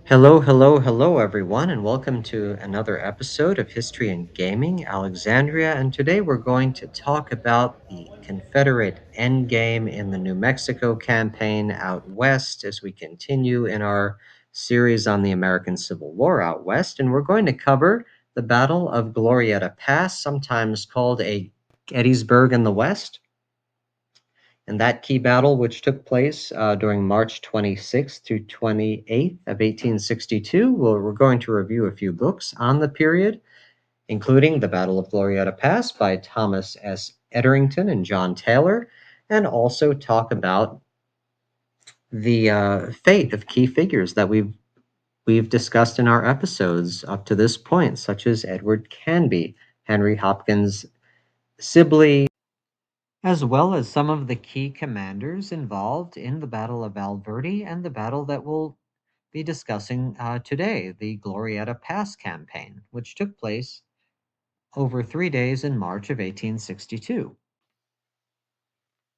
Hello, hello, hello, everyone, and welcome to another episode of History and Gaming, Alexandria. And today we're going to talk about the Confederate endgame in the New Mexico campaign out west as we continue in our series on the American Civil War out west. And we're going to cover the Battle of Glorieta Pass, sometimes called a Gettysburg in the West. And that key battle, which took place during March 26th through 28th of 1862, we're going to review a few books on the period, including The Battle of Glorieta Pass by Thomas S. Etherington and John Taylor, and also talk about the fate of key figures that we've discussed in our episodes up to this point, such as Edward Canby, Henry Hopkins Sibley, as well as some of the key commanders involved in the Battle of Valverde and the battle that we'll be discussing today, the Glorieta Pass campaign, which took place over 3 days in March of 1862.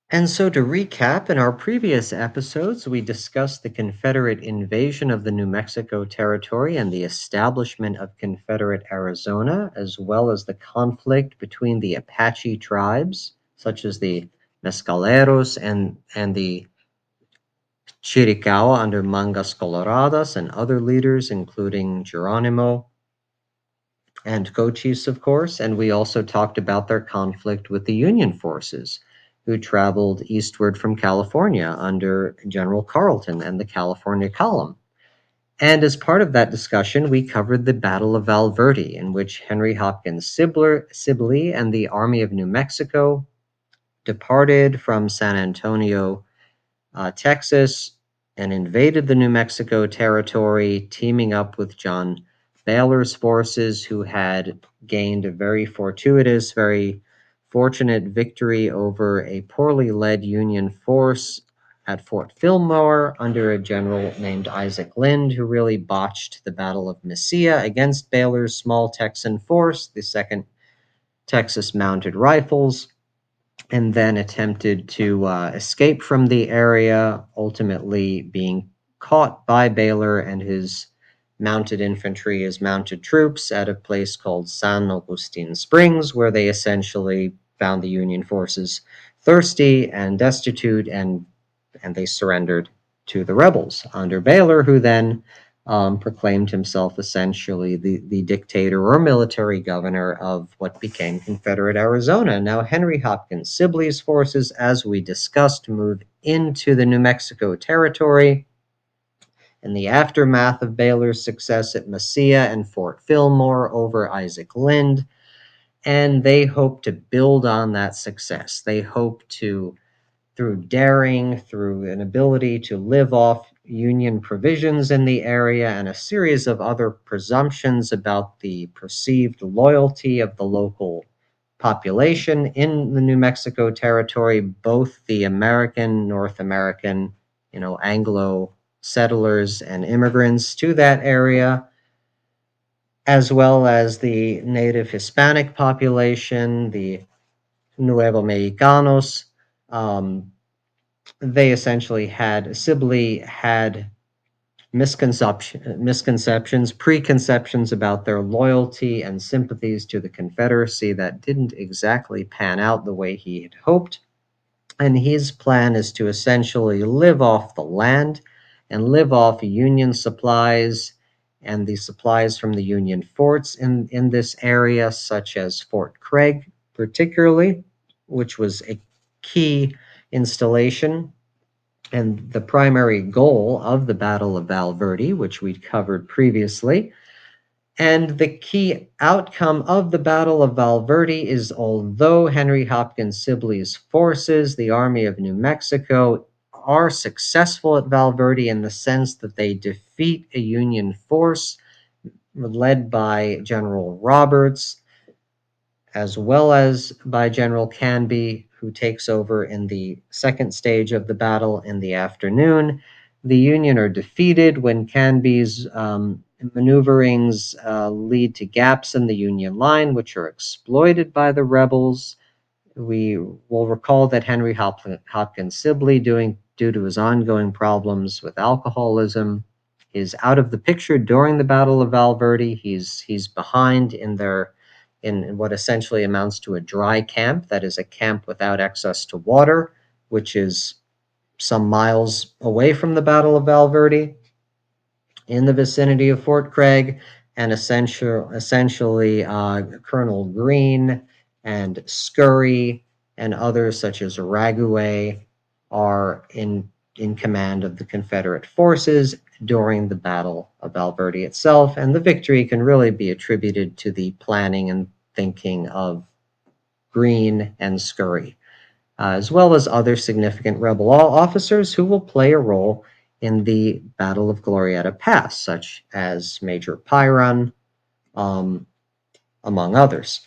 And so, to recap, in our previous episodes, we discussed the Confederate invasion of the New Mexico Territory and the establishment of Confederate Arizona, as well as the conflict between the Apache tribes, such as the Mescaleros and the Chiricahua under Mangas Coloradas and other leaders, including Geronimo and Cochise, of course. And we also talked about their conflict with the Union forces, who traveled eastward from California under General Carleton and the California Column. And as part of that discussion, we covered the Battle of Valverde, in which Henry Hopkins Sibley and the Army of New Mexico departed from San Antonio, Texas, and invaded the New Mexico territory, teaming up with John Baylor's forces, who had gained a very fortuitous, very fortunate victory over a poorly led Union force at Fort Fillmore under a general named Isaac Lind, who really botched the Battle of Mesilla against Baylor's small Texan force, the 2nd Texas Mounted Rifles, and then attempted to escape from the area, ultimately being caught by Baylor and his mounted infantry, his mounted troops, at a place called San Agustin Springs, where they essentially found the Union forces thirsty and destitute, and they surrendered to the rebels under Baylor, who then proclaimed himself essentially the dictator or military governor of what became Confederate Arizona. Now, Henry Hopkins Sibley's forces, as we discussed, moved into the New Mexico Territory in the aftermath of Baylor's success at Mesilla and Fort Fillmore over Isaac Lind, and they hoped to build on that success. They hoped to, through daring, through an ability to live off Union provisions in the area, and a series of other presumptions about the perceived loyalty of the local population in the New Mexico Territory, both the American, North American, Anglo settlers and immigrants to that area, as well as the native Hispanic population, the Nuevo Mexicanos. They essentially had Sibley had misconceptions, preconceptions about their loyalty and sympathies to the Confederacy that didn't exactly pan out the way he had hoped. And his plan is to essentially live off the land and live off Union supplies and the supplies from the Union forts in this area, such as Fort Craig, particularly, which was a key installation and the primary goal of the Battle of Valverde, which we'd covered previously. And the key outcome of the Battle of Valverde is, although Henry Hopkins Sibley's forces, the Army of New Mexico, are successful at Valverde in the sense that they defeat a Union force led by General Roberts, as well as by General Canby, who takes over in the second stage of the battle in the afternoon. The Union are defeated when Canby's maneuverings lead to gaps in the Union line, which are exploited by the rebels. We will recall that Henry Hopkins Sibley, due to his ongoing problems with alcoholism is out of the picture during the Battle of Valverde. He's behind in what essentially amounts to a dry camp, that is a camp without access to water, which is some miles away from the Battle of Valverde, in the vicinity of Fort Craig, and essentially Colonel Green and Scurry and others such as Raguet are in command of the Confederate forces during the Battle of Valverde itself, and the victory can really be attributed to the planning and thinking of Green and Scurry, as well as other significant rebel officers who will play a role in the Battle of Glorieta Pass, such as Major Pyron, um, among others.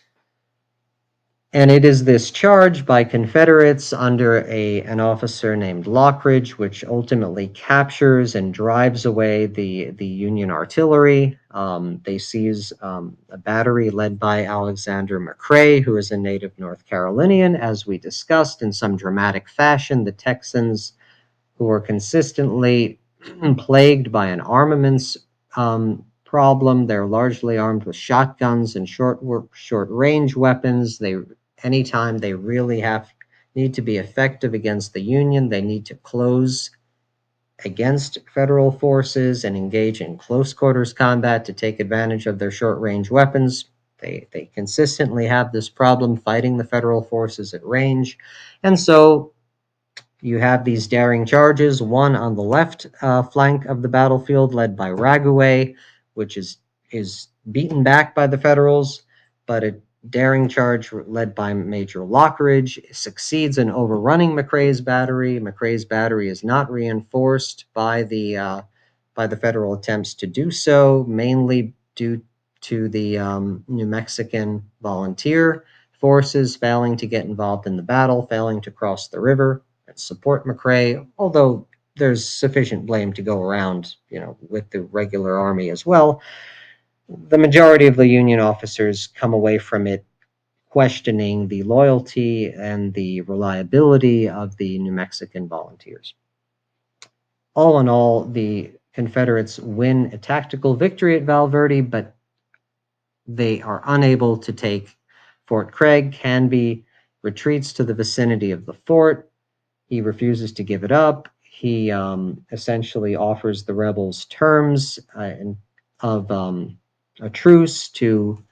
And it is this charge by Confederates under an officer named Lockridge, which ultimately captures and drives away the Union artillery. They seize a battery led by Alexander McCrae, who is a native North Carolinian. As we discussed in some dramatic fashion, the Texans, who were consistently plagued by an armaments problem. They're largely armed with shotguns and short range weapons. Anytime they really need to be effective against the Union, they need to close against Federal forces and engage in close quarters combat to take advantage of their short range weapons. They consistently have this problem fighting the Federal forces at range. And so you have these daring charges, one on the left flank of the battlefield led by Raguet, which is beaten back by the Federals, but a daring charge led by Major Lockridge succeeds in overrunning McCrae's battery. McCrae's battery is not reinforced by the Federal attempts to do so, mainly due to the New Mexican volunteer forces failing to get involved in the battle, failing to cross the river and support McCrae, although there's sufficient blame to go around, with the regular army as well. The majority of the Union officers come away from it questioning the loyalty and the reliability of the New Mexican volunteers. All in all, the Confederates win a tactical victory at Valverde, but they are unable to take Fort Craig. Canby retreats to the vicinity of the fort. He refuses to give it up. He essentially offers the rebels terms of a truce to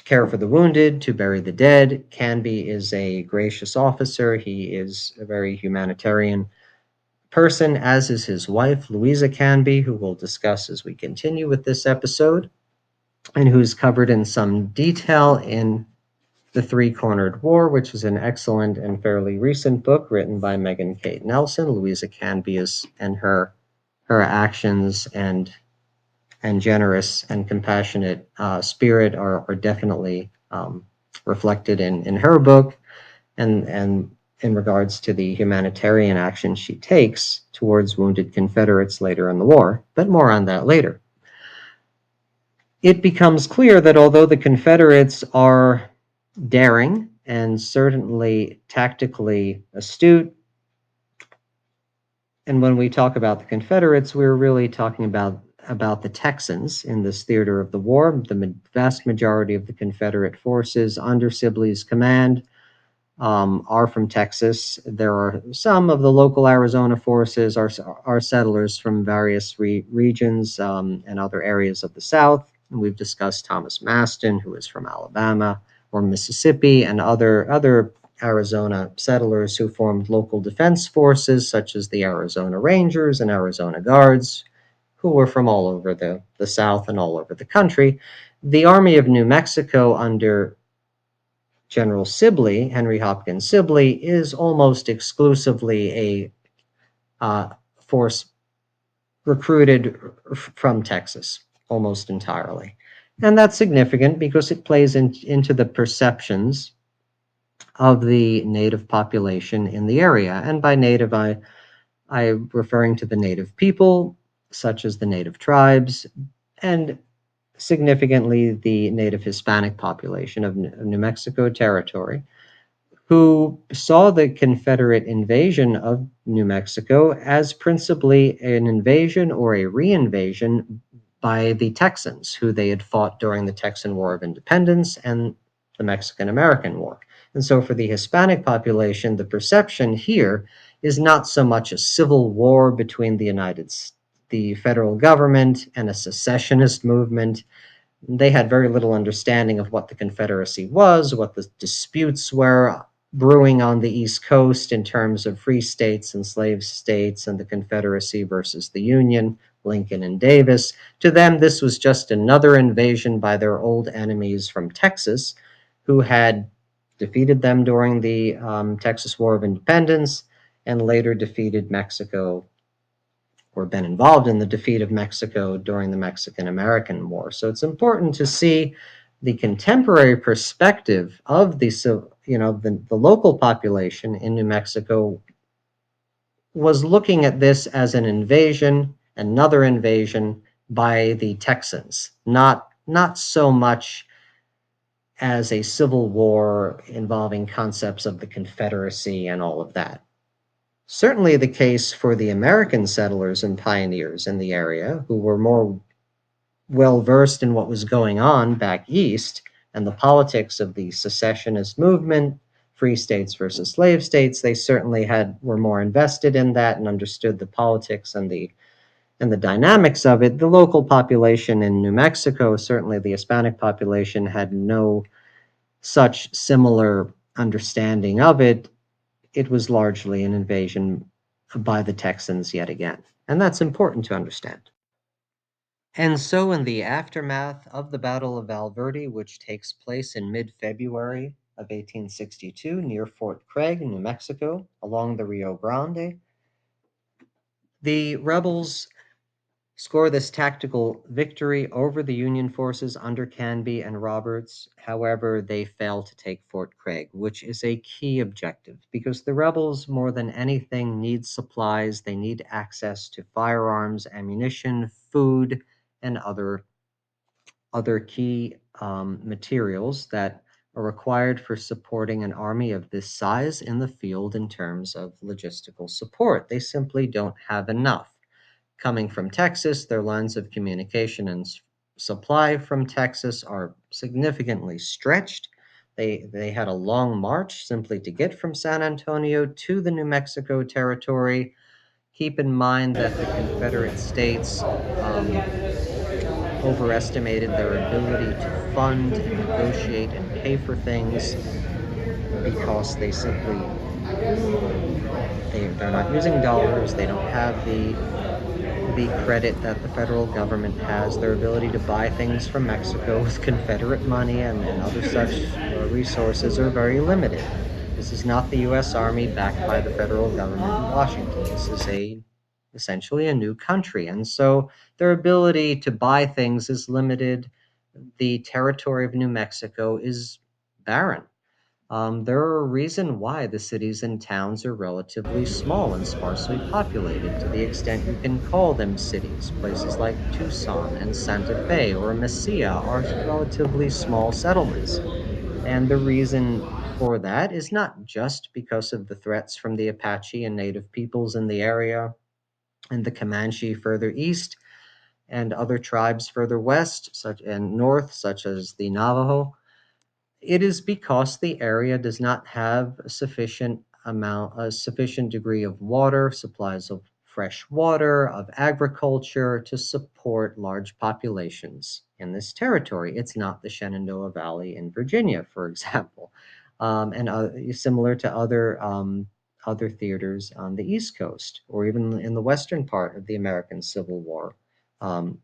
care for the wounded, to bury the dead. Canby is a gracious officer. He is a very humanitarian person, as is his wife, Louisa Canby, who we'll discuss as we continue with this episode, and who's covered in some detail in The Three-Cornered War, which is an excellent and fairly recent book written by Megan Kate Nelson. Louisa Canby and her actions and generous and compassionate spirit are definitely reflected in her book, and in regards to the humanitarian action she takes towards wounded Confederates later in the war, but more on that later. It becomes clear that although the Confederates are daring and certainly tactically astute, and when we talk about the Confederates, we're really talking about the Texans in this theater of the war. The vast majority of the Confederate forces under Sibley's command are from Texas. There are some of the local Arizona forces are settlers from various regions and other areas of the South. And we've discussed Thomas Maston, who is from Alabama or Mississippi, and other Arizona settlers who formed local defense forces such as the Arizona Rangers and Arizona Guards, who were from all over the South and all over the country. The Army of New Mexico under General Sibley, Henry Hopkins Sibley, is almost exclusively a force recruited from Texas, almost entirely. And that's significant because it plays into the perceptions of the native population in the area. And by native, I'm referring to the native people, such as the native tribes, and significantly the native Hispanic population of New Mexico territory, who saw the Confederate invasion of New Mexico as principally an invasion or a reinvasion by the Texans, who they had fought during the Texan War of Independence and the Mexican American War. And so, for the Hispanic population, the perception here is not so much a civil war between the federal government and a secessionist movement. They had very little understanding of what the Confederacy was, what the disputes were brewing on the East Coast in terms of free states and slave states and the Confederacy versus the Union, Lincoln and Davis. To them, this was just another invasion by their old enemies from Texas, who had defeated them during the Texas War of Independence and later defeated Mexico or been involved in the defeat of Mexico during the Mexican American War. So it's important to see the contemporary perspective of the local population in New Mexico was looking at this as an invasion, another invasion by the Texans, not so much as a civil war involving concepts of the Confederacy and all of that. Certainly the case for the American settlers and pioneers in the area, who were more well versed in what was going on back east and the politics of the secessionist movement, free states versus slave states. They certainly were more invested in that and understood the politics and the dynamics of it. The local population in New Mexico, certainly the Hispanic population, had no such similar understanding of it. It was largely an invasion by the Texans yet again. And that's important to understand. And so, in the aftermath of the Battle of Valverde, which takes place in mid February of 1862 near Fort Craig, New Mexico, along the Rio Grande, the rebels score this tactical victory over the Union forces under Canby and Roberts. However, they fail to take Fort Craig, which is a key objective because the rebels, more than anything, need supplies. They need access to firearms, ammunition, food, and other key materials that are required for supporting an army of this size in the field in terms of logistical support. They simply don't have enough. Coming from Texas, their lines of communication and supply from Texas are significantly stretched. They had a long march simply to get from San Antonio to the New Mexico territory. Keep in mind that the Confederate States overestimated their ability to fund and negotiate and pay for things because they're not using dollars. They don't have the credit that the federal government has. Their ability to buy things from Mexico with Confederate money and other such resources are very limited. This is not the U.S. Army backed by the federal government in Washington. This is essentially a new country, and so their ability to buy things is limited. The territory of New Mexico is barren. There are a reason why the cities and towns are relatively small and sparsely populated to the extent you can call them cities. Places like Tucson and Santa Fe or Mesilla are relatively small settlements. And the reason for that is not just because of the threats from the Apache and native peoples in the area and the Comanche further east and other tribes further west such and north such as the Navajo. It is because the area does not have a sufficient degree of water, supplies of fresh water, of agriculture to support large populations in this territory. It's not the Shenandoah Valley in Virginia, for example, and similar to other theaters on the East Coast or even in the western part of the American Civil War. Um,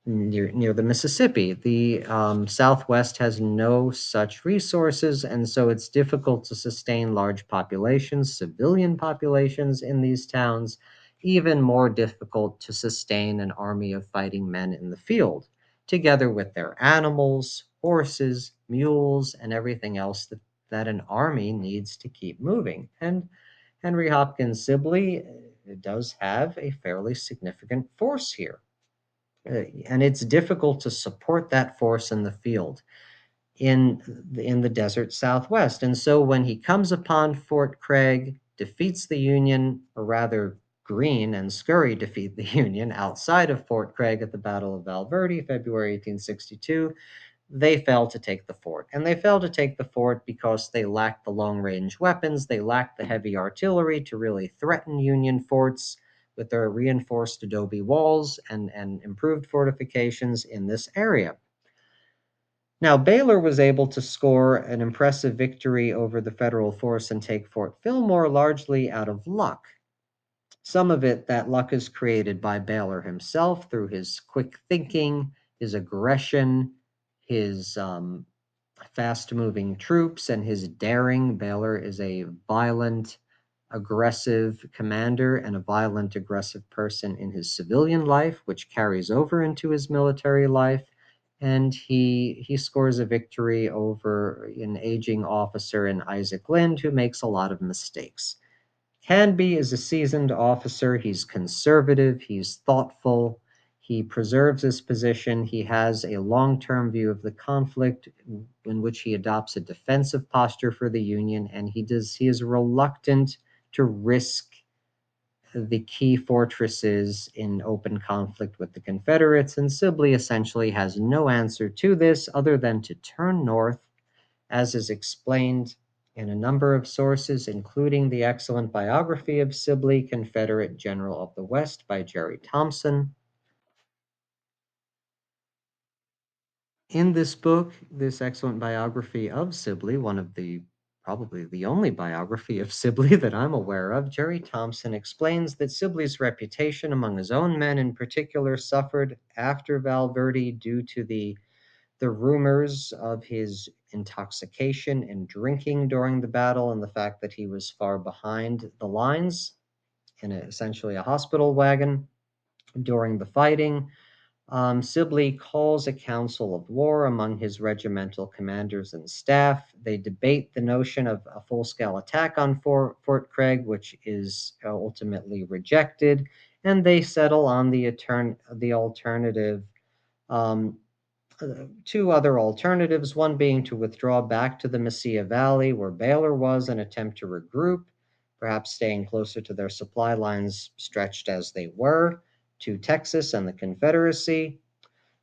near the Mississippi. The Southwest has no such resources, and so it's difficult to sustain large populations, civilian populations in these towns, even more difficult to sustain an army of fighting men in the field, together with their animals, horses, mules, and everything else that an army needs to keep moving. And Henry Hopkins Sibley does have a fairly significant force here and it's difficult to support that force in the field. in the desert Southwest. And so when he comes upon Fort Craig, defeats the Union, or rather Greene and Scurry defeat the Union outside of Fort Craig at the Battle of Val Verde, February 1862, they fail to take the fort. And they fail to take the fort because they lacked the long range weapons, they lacked the heavy artillery to really threaten Union forts with their reinforced adobe walls and improved fortifications in this area. Now, Baylor was able to score an impressive victory over the Federal force and take Fort Fillmore largely out of luck. Some of it, that luck is created by Baylor himself through his quick thinking, his aggression, his fast moving troops, and his daring. Baylor is a violent, aggressive commander and a violent, aggressive person in his civilian life, which carries over into his military life. And he scores a victory over an aging officer in Isaac Lind who makes a lot of mistakes. Canby is a seasoned officer. He's conservative, he's thoughtful, he preserves his position, he has a long term view of the conflict in which he adopts a defensive posture for the Union, and he is reluctant to risk the key fortresses in open conflict with the Confederates, and Sibley essentially has no answer to this other than to turn north, as is explained in a number of sources, including the excellent biography of Sibley, Confederate General of the West by Jerry Thompson. In this book, this excellent biography of Sibley, one of the probably the only biography of Sibley that I'm aware of, Jerry Thompson explains that Sibley's reputation among his own men in particular suffered after Val Verde due to the rumors of his intoxication and drinking during the battle and the fact that he was far behind the lines in essentially a hospital wagon during the fighting. Sibley calls a council of war among his regimental commanders and staff. They debate the notion of a full scale attack on Fort Craig, which is ultimately rejected, and they settle on the alternative. Um, Two other alternatives, one being to withdraw back to the Mesilla Valley where Baylor was and attempt to regroup, perhaps staying closer to their supply lines stretched as they were to Texas and the Confederacy.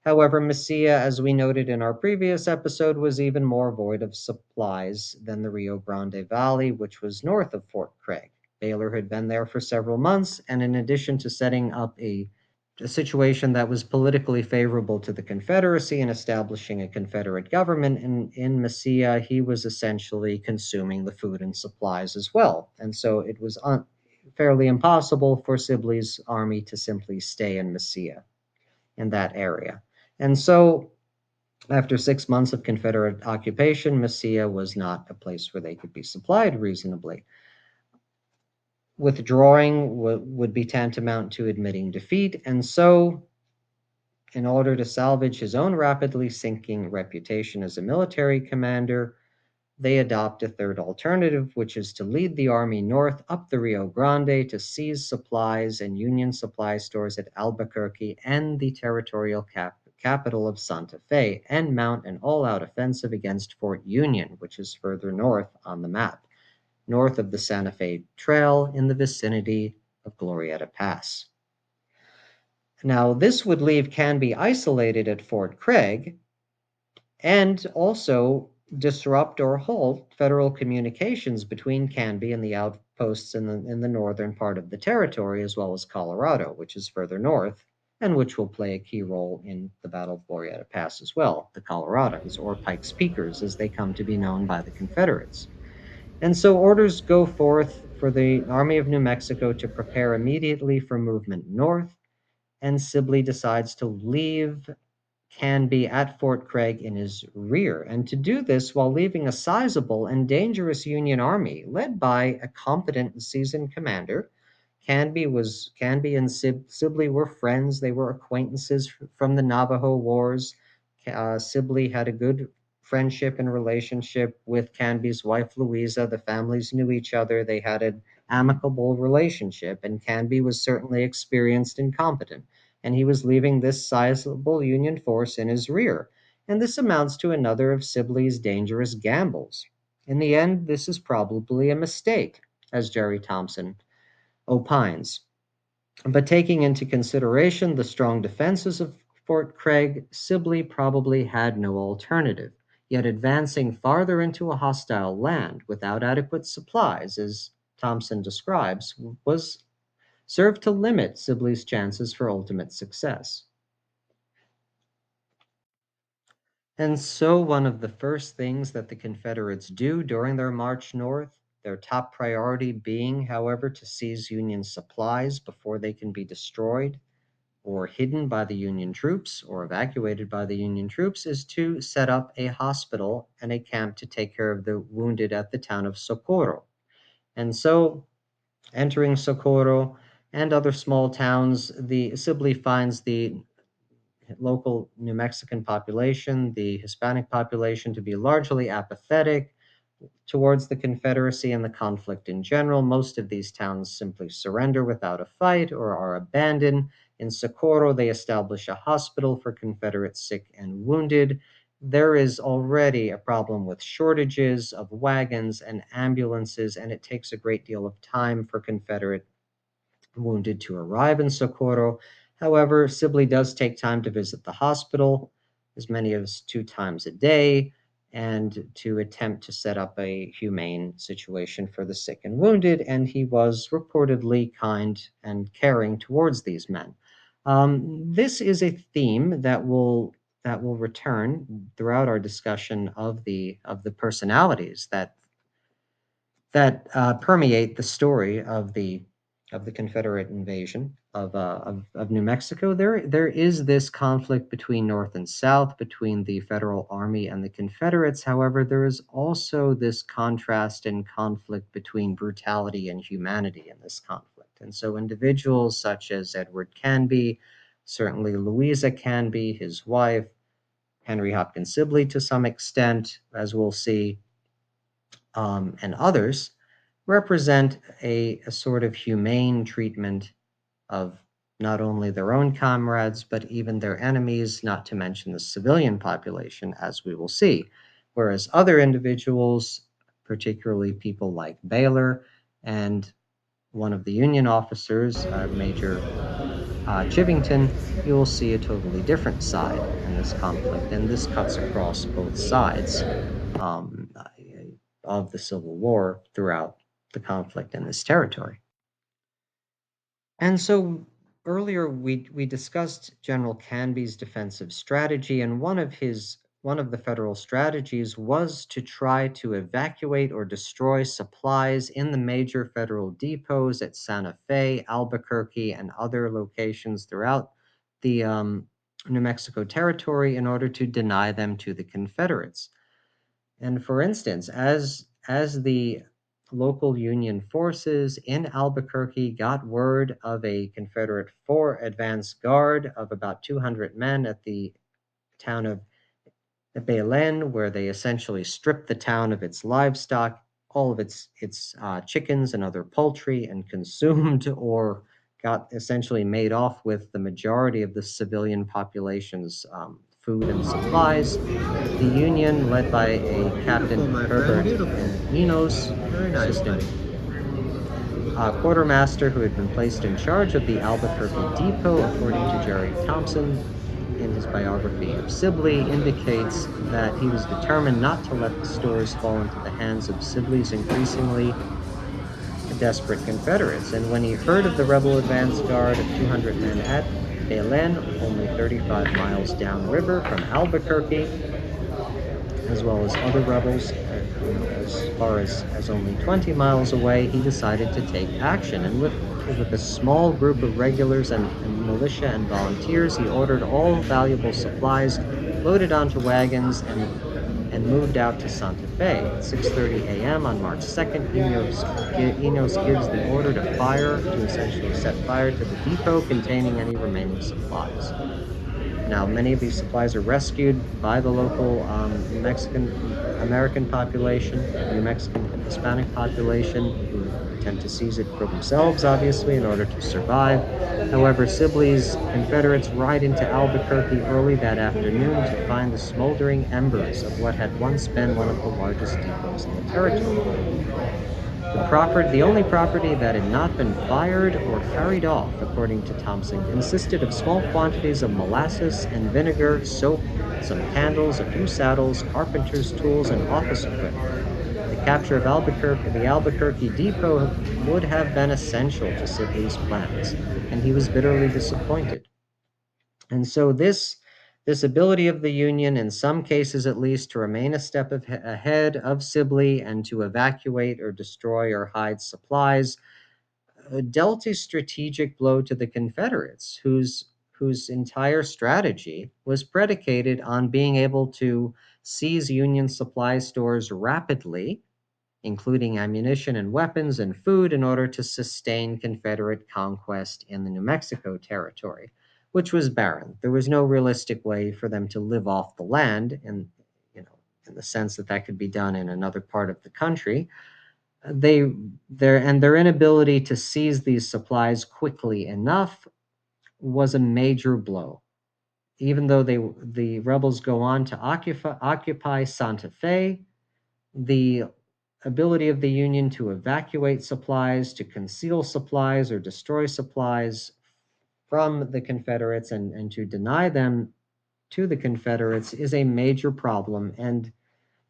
However, Mesilla, as we noted in our previous episode, was even more void of supplies than the Rio Grande Valley, which was north of Fort Craig. Baylor had been there for several months, and in addition to setting up a situation that was politically favorable to the Confederacy and establishing a Confederate government in Mesilla, he was essentially consuming the food and supplies as well. And so it was fairly impossible for Sibley's army to simply stay in Mesilla, in that area. And so after 6 months of Confederate occupation, Mesilla was not a place where they could be supplied reasonably. Withdrawing would be tantamount to admitting defeat, and so in order to salvage his own rapidly sinking reputation as a military commander, they adopt a third alternative, which is to lead the army north up the Rio Grande to seize supplies and Union supply stores at Albuquerque and the territorial capital of Santa Fe, and mount an all out offensive against Fort Union, which is further north on the map, north of the Santa Fe Trail in the vicinity of Glorieta Pass. Now, this would leave Canby isolated at Fort Craig and also disrupt or halt federal communications between Canby and the outposts in the northern part of the territory, as well as Colorado, which is further north, and which will play a key role in the Battle of Glorieta Pass as well, the Colorados, or Pike's Peakers, as they come to be known by the Confederates. And so orders go forth for the Army of New Mexico to prepare immediately for movement north, and Sibley decides to leave Canby at Fort Craig in his rear, and to do this while leaving a sizable and dangerous Union army led by a competent and seasoned commander. Canby and Sibley were friends. They were acquaintances from the Navajo Wars. Sibley had a good friendship and relationship with Canby's wife Louisa. The families knew each other. They had an amicable relationship, and Canby was certainly experienced and competent, and he was leaving this sizable Union force in his rear. and this amounts to another of Sibley's dangerous gambles. In the end, this is probably a mistake, as Jerry Thompson opines. But taking into consideration the strong defenses of Fort Craig, Sibley probably had no alternative. Yet advancing farther into a hostile land without adequate supplies, as Thompson describes, was served to limit Sibley's chances for ultimate success. And so, one of the first things that the Confederates do during their march north, their top priority being, however, to seize Union supplies before they can be destroyed or hidden by the Union troops or evacuated by the Union troops, is to set up a hospital and a camp to take care of the wounded at the town of Socorro. And so, entering Socorro and other small towns, the Sibley finds the local New Mexican population, the Hispanic population, to be largely apathetic towards the Confederacy and the conflict in general. Most of these towns simply surrender without a fight or are abandoned. In Socorro, they establish a hospital for Confederate sick and wounded. There is already a problem with shortages of wagons and ambulances, and it takes a great deal of time for Confederate wounded to arrive in Socorro. However, Sibley does take time to visit the hospital, as many as 2 times a day, and to attempt to set up a humane situation for the sick and wounded, and he was reportedly kind and caring towards these men. This is a theme that will return throughout our discussion of the personalities that permeate the story of the Confederate invasion of New Mexico. There is this conflict between North and South, between the Federal Army and the Confederates. However, there is also this contrast and conflict between brutality and humanity in this conflict. And so individuals such as Edward Canby, certainly Louisa Canby, his wife, Henry Hopkins Sibley to some extent, as we'll see, and others, represent a sort of humane treatment of not only their own comrades, but even their enemies, not to mention the civilian population, as we will see. Whereas other individuals, particularly people like Baylor and one of the Union officers, Major Chivington, you will see a totally different side in this conflict, and this cuts across both sides um, of the Civil War throughout the conflict in this territory. And so earlier we discussed General Canby's defensive strategy, and one of the federal strategies was to try to evacuate or destroy supplies in the major federal depots at Santa Fe, Albuquerque, and other locations throughout the New Mexico territory in order to deny them to the Confederates. And for instance, as the local Union forces in Albuquerque got word of a Confederate advance guard of about 200 men at the town of Belen, where they essentially stripped the town of its livestock, all of its chickens and other poultry, and consumed or got essentially made off with the majority of the civilian population's food and supplies. The Union, led by a Beautiful, Captain my friend. Herbert Beautiful. Enos, Very nice, assistant buddy. quartermaster who had been placed in charge of the Albuquerque depot, according to Jerry Thompson in his biography of Sibley, indicates that he was determined not to let the stores fall into the hands of Sibley's increasingly desperate Confederates. And when he heard of the rebel advance guard of 200 men at Belen, only 35 miles downriver from Albuquerque, as well as other rebels, as far as only 20 miles away, he decided to take action. And with a small group of regulars and militia and volunteers, he ordered all valuable supplies loaded onto wagons and moved out to Santa Fe. At 6:30 a.m. on March 2nd, Enos gives the order to fire, to essentially set fire to the depot containing any remaining supplies. Now, many of these supplies are rescued by the local Mexican American population, New Mexican Hispanic population who would attempt to seize it for themselves, obviously, in order to survive. However, Sibley's Confederates ride into Albuquerque early that afternoon to find the smoldering embers of what had once been one of the largest depots in the territory. The only property that had not been fired or carried off, according to Thompson, consisted of small quantities of molasses and vinegar, soap, some candles, a few saddles, carpenter's tools, and office equipment. The capture of the Albuquerque depot would have been essential to Sibley's plans, and he was bitterly disappointed. And so this ability of the Union, in some cases at least, to remain a step ahead of Sibley and to evacuate or destroy or hide supplies, dealt a strategic blow to the Confederates, whose entire strategy was predicated on being able to seize Union supply stores rapidly, including ammunition and weapons and food, in order to sustain Confederate conquest in the New Mexico territory, which was barren. There was no realistic way for them to live off the land, in the sense that that could be done in another part of the country. They their inability to seize these supplies quickly enough was a major blow. Even though the rebels go on to occupy Santa Fe, the ability of the Union to evacuate supplies, to conceal supplies, or destroy supplies from the Confederates and to deny them to the Confederates is a major problem. And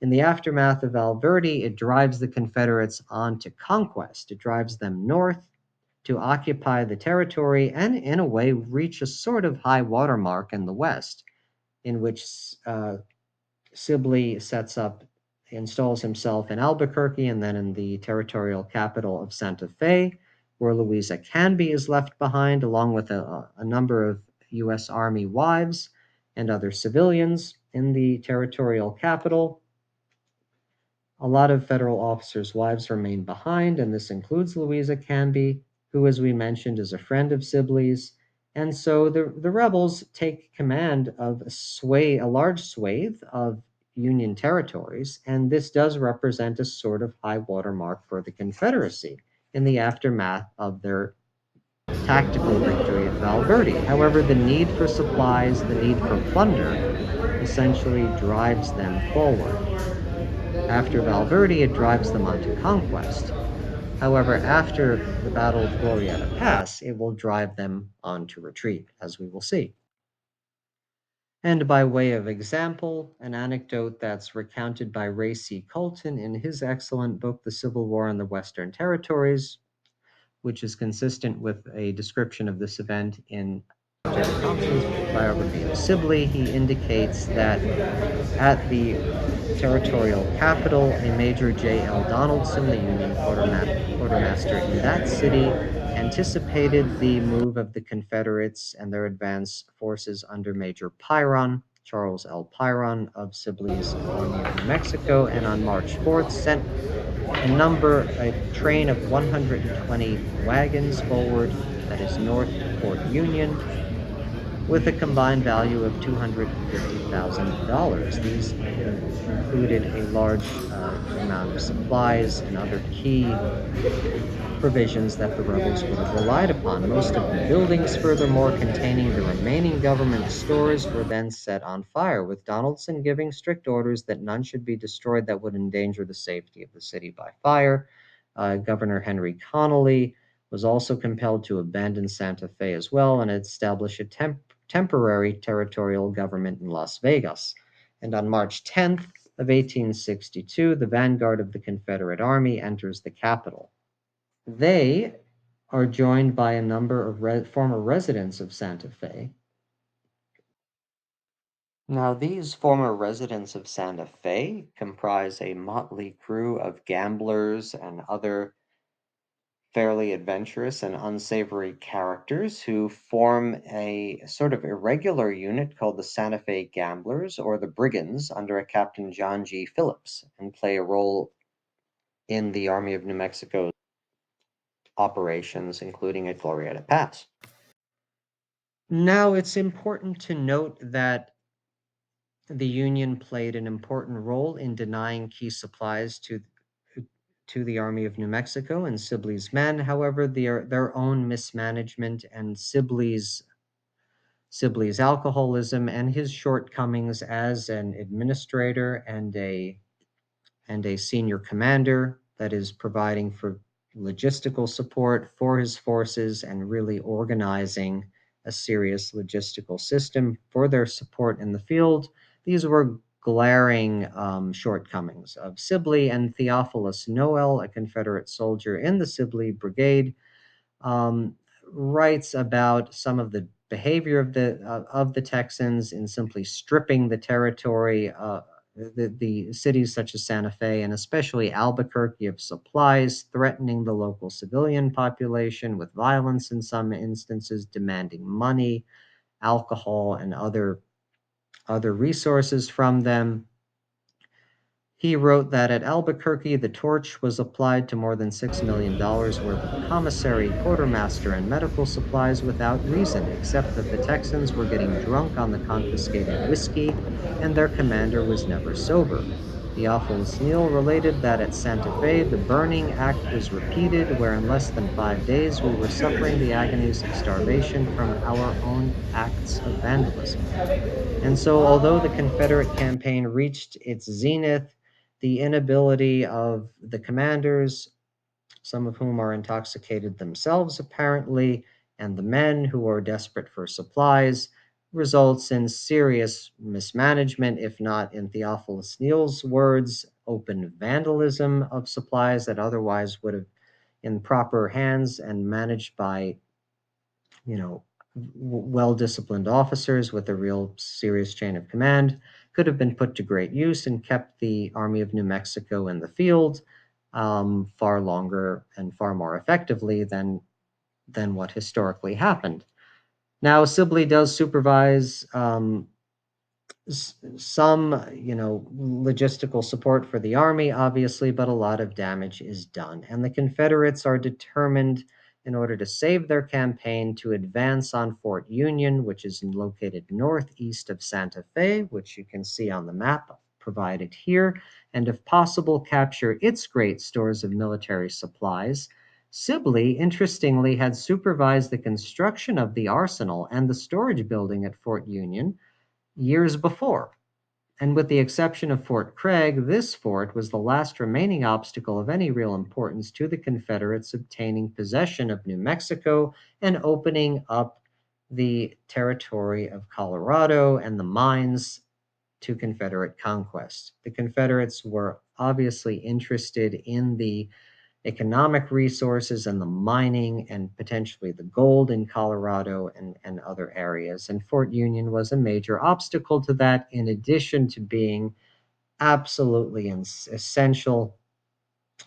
in the aftermath of Alberti, it drives the Confederates on to conquest. It drives them north to occupy the territory and, in a way, reach a sort of high watermark in the West, in which Sibley installs himself in Albuquerque and then in the territorial capital of Santa Fe, where Louisa Canby is left behind, along with a number of U.S. Army wives and other civilians in the territorial capital. A lot of federal officers' wives remain behind, and this includes Louisa Canby, who, as we mentioned, is a friend of Sibley's. And so the rebels take command of a large swathe of Union territories, and this does represent a sort of high watermark for the Confederacy in the aftermath of their tactical victory at Valverde. However, the need for supplies, the need for plunder, essentially drives them forward. After Valverde, it drives them onto conquest. However, after the Battle of Glorieta Pass, it will drive them on to retreat, as we will see. And by way of example, an anecdote that's recounted by Ray C. Colton in his excellent book, The Civil War in the Western Territories, which is consistent with a description of this event in Jerry Thompson's biography of Sibley. He indicates that at the territorial capital, a Major J.L. Donaldson, the Union quartermaster in that city, anticipated the move of the Confederates and their advance forces under Major Pyron, Charles L. Pyron of Sibley's Army of New Mexico, and on March 4th sent a train of 120 wagons forward, that is north to Fort Union, with a combined value of $250,000. These included a large amount of supplies and other key provisions that the rebels would have relied upon. Most of the buildings, furthermore, containing the remaining government stores were then set on fire, with Donaldson giving strict orders that none should be destroyed that would endanger the safety of the city by fire. Governor Henry Connolly was also compelled to abandon Santa Fe as well and establish a temporary territorial government in Las Vegas. And on March 10th of 1862, the vanguard of the Confederate Army enters the capital. They are joined by a number of former residents of Santa Fe. Now, these former residents of Santa Fe comprise a motley crew of gamblers and other fairly adventurous and unsavory characters who form a sort of irregular unit called the Santa Fe Gamblers or the Brigands under a Captain John G. Phillips and play a role in the Army of New Mexico's operations, including at Glorieta Pass. Now, it's important to note that the Union played an important role in denying key supplies to the Army of New Mexico and Sibley's men. However, their own mismanagement and Sibley's alcoholism and his shortcomings as an administrator and a senior commander that is providing for logistical support for his forces and really organizing a serious logistical system for their support in the field. These were glaring shortcomings of Sibley, and Theophilus Noel, a Confederate soldier in the Sibley Brigade, um, writes about some of the behavior of the Texans in simply stripping the territory, the cities such as Santa Fe and especially Albuquerque of supplies, threatening the local civilian population with violence in some instances, demanding money, alcohol, and other resources from them. He wrote that at Albuquerque, the torch was applied to more than $6 million worth of commissary, quartermaster, and medical supplies without reason, except that the Texans were getting drunk on the confiscated whiskey and their commander was never sober. Theophilus Neal related that at Santa Fe, the burning act was repeated, where in less than 5 days we were suffering the agonies of starvation from our own acts of vandalism. And so, although the Confederate campaign reached its zenith, the inability of the commanders, some of whom are intoxicated themselves apparently, and the men who are desperate for supplies, results in serious mismanagement, if not, in Theophilus Neal's words, open vandalism of supplies that otherwise would have, in proper hands and managed by you know, well disciplined officers with a real serious chain of command, could have been put to great use and kept the Army of New Mexico in the field far longer and far more effectively than what historically happened. Now, Sibley does supervise some, logistical support for the army, obviously, but a lot of damage is done. And the Confederates are determined, in order to save their campaign, to advance on Fort Union, which is located northeast of Santa Fe, which you can see on the map provided here, and if possible, capture its great stores of military supplies. Sibley, interestingly, had supervised the construction of the arsenal and the storage building at Fort Union years before. And with the exception of Fort Craig, this fort was the last remaining obstacle of any real importance to the Confederates obtaining possession of New Mexico and opening up the territory of Colorado and the mines to Confederate conquest. The Confederates were obviously interested in the economic resources and the mining and potentially the gold in Colorado and other areas. And Fort Union was a major obstacle to that, in addition to being absolutely essential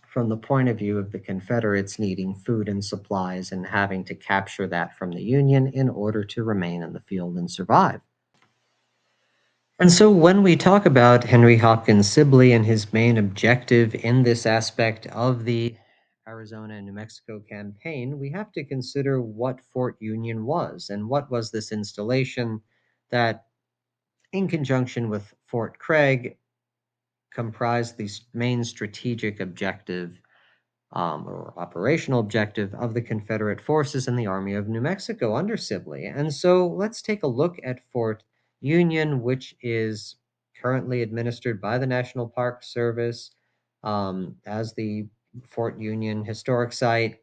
from the point of view of the Confederates needing food and supplies and having to capture that from the Union in order to remain in the field and survive. And so when we talk about Henry Hopkins Sibley and his main objective in this aspect of the Arizona and New Mexico campaign, we have to consider what Fort Union was and what was this installation that, in conjunction with Fort Craig, comprised the main strategic objective or operational objective of the Confederate forces in the Army of New Mexico under Sibley. And so let's take a look at Fort Union, which is currently administered by the National Park Service as the Fort Union Historic Site.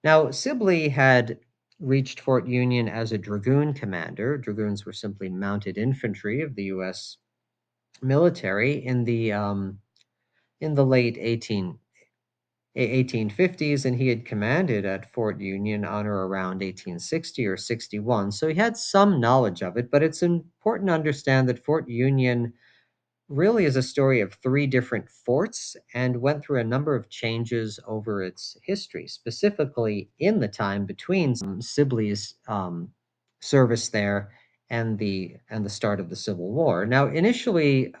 Now, Sibley had reached Fort Union as a dragoon commander. Dragoons were simply mounted infantry of the U.S. military in the late 1850s, and he had commanded at Fort Union on or around 1860 or 61. So he had some knowledge of it, but it's important to understand that Fort Union really is a story of three different forts and went through a number of changes over its history, specifically in the time between Sibley's service there and the start of the Civil War. Now, initially,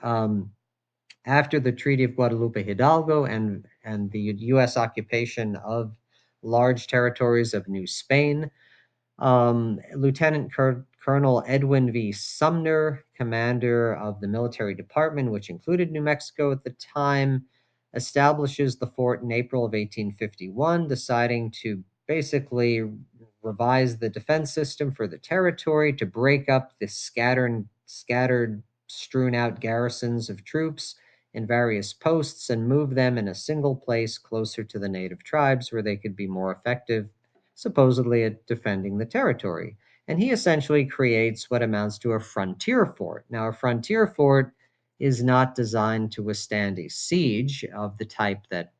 after the Treaty of Guadalupe Hidalgo and the U.S. occupation of large territories of New Spain, Colonel Edwin V. Sumner, commander of the military department, which included New Mexico at the time, establishes the fort in April of 1851, deciding to basically revise the defense system for the territory to break up the scattered, strewn out garrisons of troops in various posts and move them in a single place closer to the native tribes where they could be more effective, supposedly, at defending the territory. And he essentially creates what amounts to a frontier fort. Now, a frontier fort is not designed to withstand a siege of the type that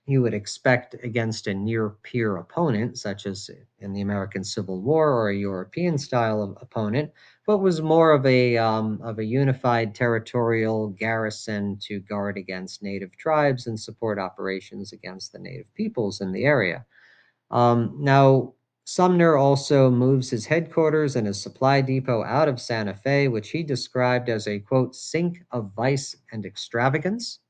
you would expect against a near peer opponent, such as in the American Civil War or a European style of opponent, but was more of a unified territorial garrison to guard against native tribes and support operations against the native peoples in the area. Now, Sumner also moves his headquarters and his supply depot out of Santa Fe, which he described as a quote, sink of vice and extravagance.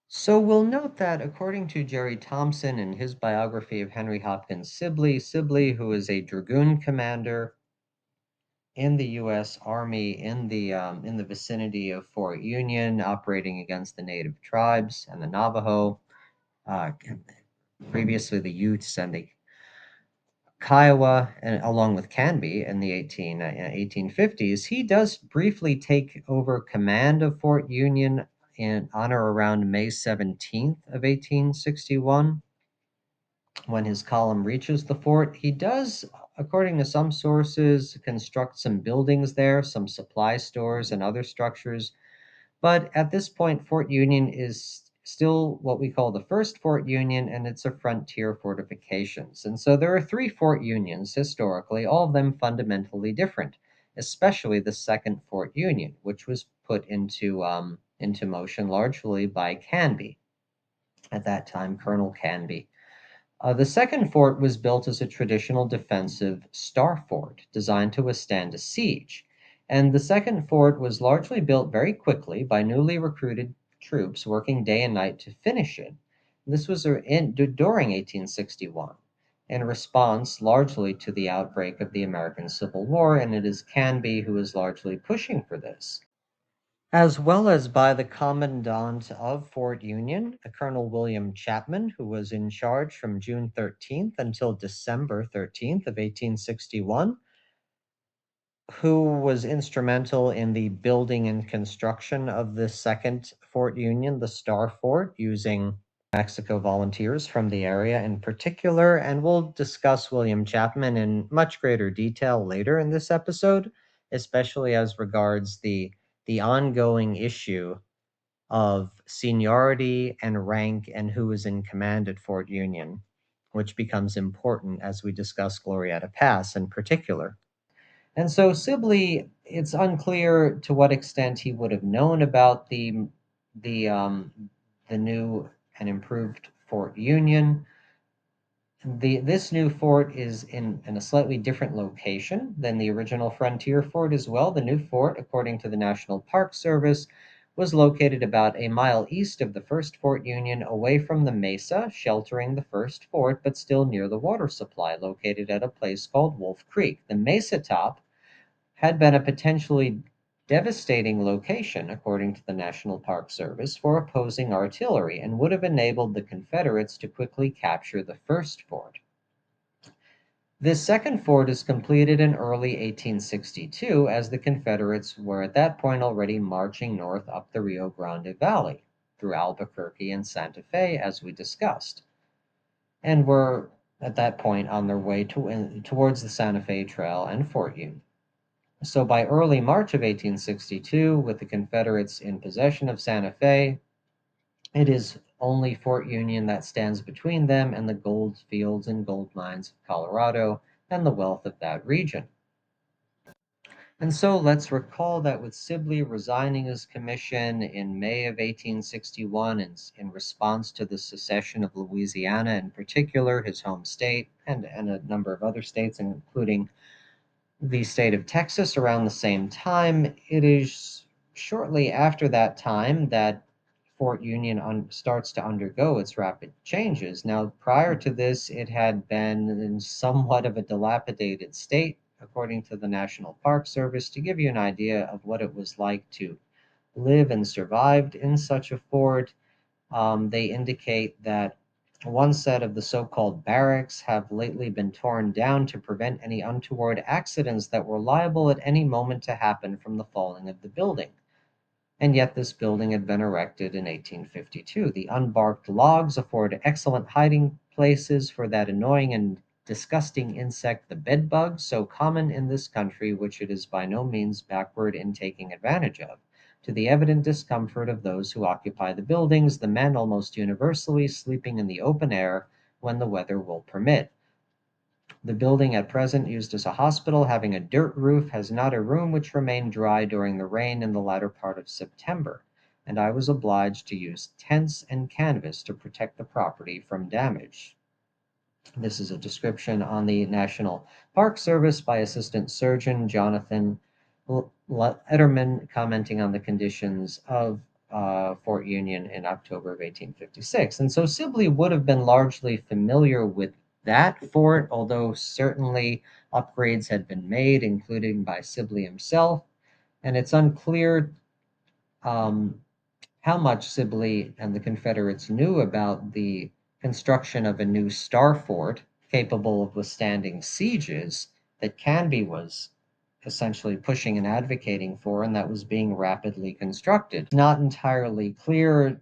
So we'll note that according to Jerry Thompson in his biography of Henry Hopkins Sibley, who is a dragoon commander in the U.S. Army in the vicinity of Fort Union, operating against the native tribes and the Navajo, uh, previously the Utes and the Kiowa, and along with Canby in the 1850s, he does briefly take over command of Fort Union on or around May 17th of 1861. When his column reaches the fort, he does, according to some sources, construct some buildings there, some supply stores and other structures. But at this point, Fort Union is still what we call the first Fort Union, and it's a frontier fortifications. And so there are three Fort Unions historically, all of them fundamentally different, especially the second Fort Union, which was put into motion largely by Canby, at that time, Colonel Canby. The second fort was built as a traditional defensive star fort designed to withstand a siege. And the second fort was largely built very quickly by newly recruited troops working day and night to finish it. This was during 1861, in response largely to the outbreak of the American Civil War, and it is Canby who is largely pushing for this, as well as by the commandant of Fort Union, Colonel William Chapman, who was in charge from June 13th until December 13th of 1861, who was instrumental in the building and construction of the second Fort Union, the Star Fort, using Mexico volunteers from the area in particular. And we'll discuss William Chapman in much greater detail later in this episode, especially as regards the ongoing issue of seniority and rank and who is in command at Fort Union, which becomes important as we discuss Glorieta Pass in particular. And so Sibley, it's unclear to what extent he would have known about the the new and improved Fort Union. This new fort is in a slightly different location than the original Frontier Fort as well. The new fort, according to the National Park Service, was located about a mile east of the first Fort Union, away from the mesa, sheltering the first fort, but still near the water supply, located at a place called Wolf Creek. The mesa top had been a potentially devastating location, according to the National Park Service, for opposing artillery and would have enabled the Confederates to quickly capture the first fort. This second fort is completed in early 1862, as the Confederates were at that point already marching north up the Rio Grande Valley through Albuquerque and Santa Fe, as we discussed, and were at that point on their way towards the Santa Fe Trail and Fort Union. So by early March of 1862, with the Confederates in possession of Santa Fe, it is only Fort Union that stands between them and the gold fields and gold mines of Colorado and the wealth of that region. And so let's recall that with Sibley resigning his commission in May of 1861 in response to the secession of Louisiana, in particular, his home state, and a number of other states, including the state of Texas around the same time. It is shortly after that time that Fort Union starts to undergo its rapid changes. Now, prior to this, it had been in somewhat of a dilapidated state, according to the National Park Service. To give you an idea of what it was like to live and survived in such a fort. They indicate that one set of the so-called barracks have lately been torn down to prevent any untoward accidents that were liable at any moment to happen from the falling of the building. And yet this building had been erected in 1852. The unbarked logs afford excellent hiding places for that annoying and disgusting insect, the bedbug, so common in this country, which it is by no means backward in taking advantage of, to the evident discomfort of those who occupy the buildings, the men almost universally sleeping in the open air when the weather will permit. The building at present used as a hospital, having a dirt roof, has not a room which remained dry during the rain in the latter part of September, and I was obliged to use tents and canvas to protect the property from damage. This is a description on the National Park Service by Assistant Surgeon Jonathan Letterman, commenting on the conditions of Fort Union in October of 1856. And so Sibley would have been largely familiar with that fort, although certainly upgrades had been made, including by Sibley himself. And it's unclear um, how much Sibley and the Confederates knew about the construction of a new star fort capable of withstanding sieges that Canby was essentially pushing and advocating for, and that was being rapidly constructed. Not entirely clear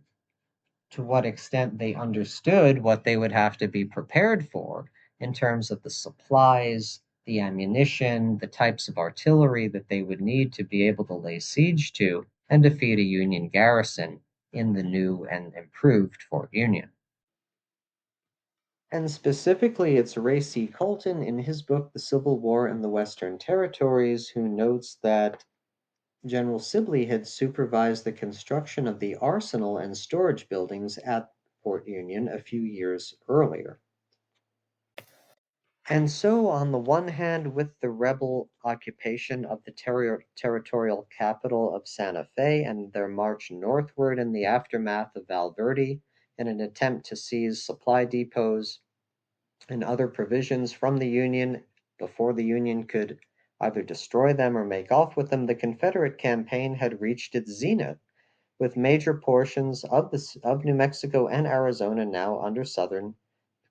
to what extent they understood what they would have to be prepared for in terms of the supplies, the ammunition, the types of artillery that they would need to be able to lay siege to and defeat a Union garrison in the new and improved Fort Union. And specifically, it's Ray C. Colton in his book, The Civil War in the Western Territories, who notes that General Sibley had supervised the construction of the arsenal and storage buildings at Fort Union a few years earlier. And so, on the one hand, with the rebel occupation of the territorial capital of Santa Fe and their march northward in the aftermath of Valverde in an attempt to seize supply depots and other provisions from the Union before the Union could either destroy them or make off with them, the Confederate campaign had reached its zenith, with major portions of New Mexico and Arizona now under Southern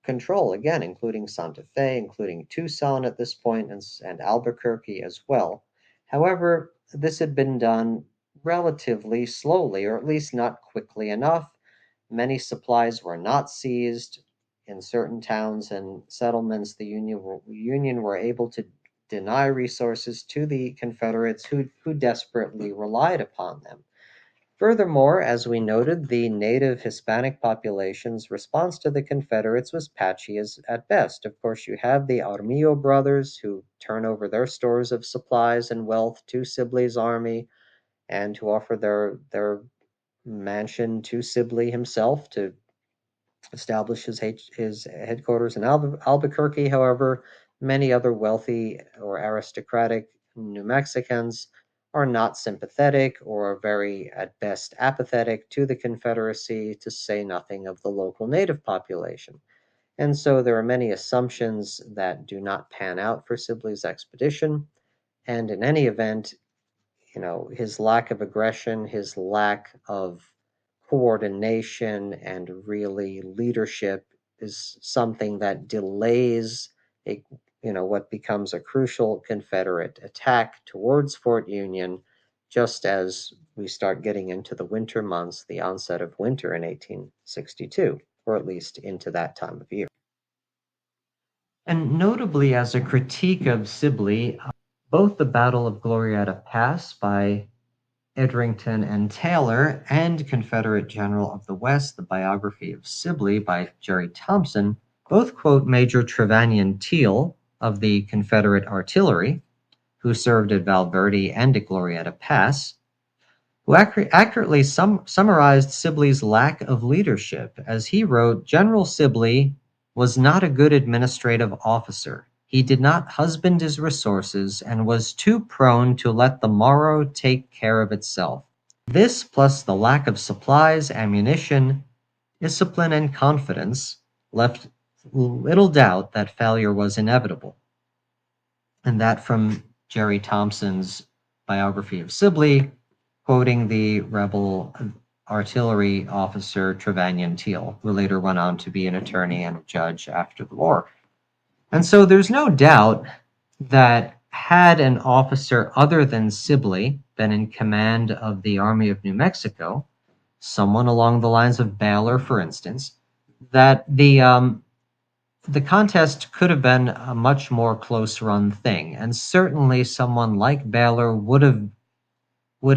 control, again, including Santa Fe, including Tucson at this point, and Albuquerque as well. However, this had been done relatively slowly, or at least not quickly enough. Many supplies were not seized. In certain towns and settlements, the Union were able to deny resources to the Confederates who desperately relied upon them. Furthermore, as we noted, the native Hispanic population's response to the Confederates was patchy at best. Of course, you have the Armillo brothers who turn over their stores of supplies and wealth to Sibley's army and who offer their mansion to Sibley himself to establish his headquarters in Albuquerque. However, many other wealthy or aristocratic New Mexicans are not sympathetic or are very, at best, apathetic to the Confederacy, to say nothing of the local native population. And so there are many assumptions that do not pan out for Sibley's expedition. And in any event, his lack of aggression, his lack of coordination and really leadership is something that delays a what becomes a crucial Confederate attack towards Fort Union just as we start getting into the winter months, the onset of winter in 1862, or at least into that time of year. And notably, as a critique of Sibley, both the Battle of Glorieta Pass by Edrington and Taylor, and Confederate General of the West, the biography of Sibley by Jerry Thompson, both quote Major Trevanion Teal of the Confederate artillery, who served at Valverde and at Glorieta Pass, who accurately summarized Sibley's lack of leadership, as he wrote, General Sibley was not a good administrative officer. He did not husband his resources and was too prone to let the morrow take care of itself. This, plus the lack of supplies, ammunition, discipline, and confidence, left little doubt that failure was inevitable. And that from Jerry Thompson's biography of Sibley, quoting the rebel artillery officer Trevanion Teal, who later went on to be an attorney and a judge after the war. And so there's no doubt that had an officer other than Sibley been in command of the Army of New Mexico, someone along the lines of Baylor, for instance, that the contest could have been a much more close-run thing, and certainly someone like Baylor would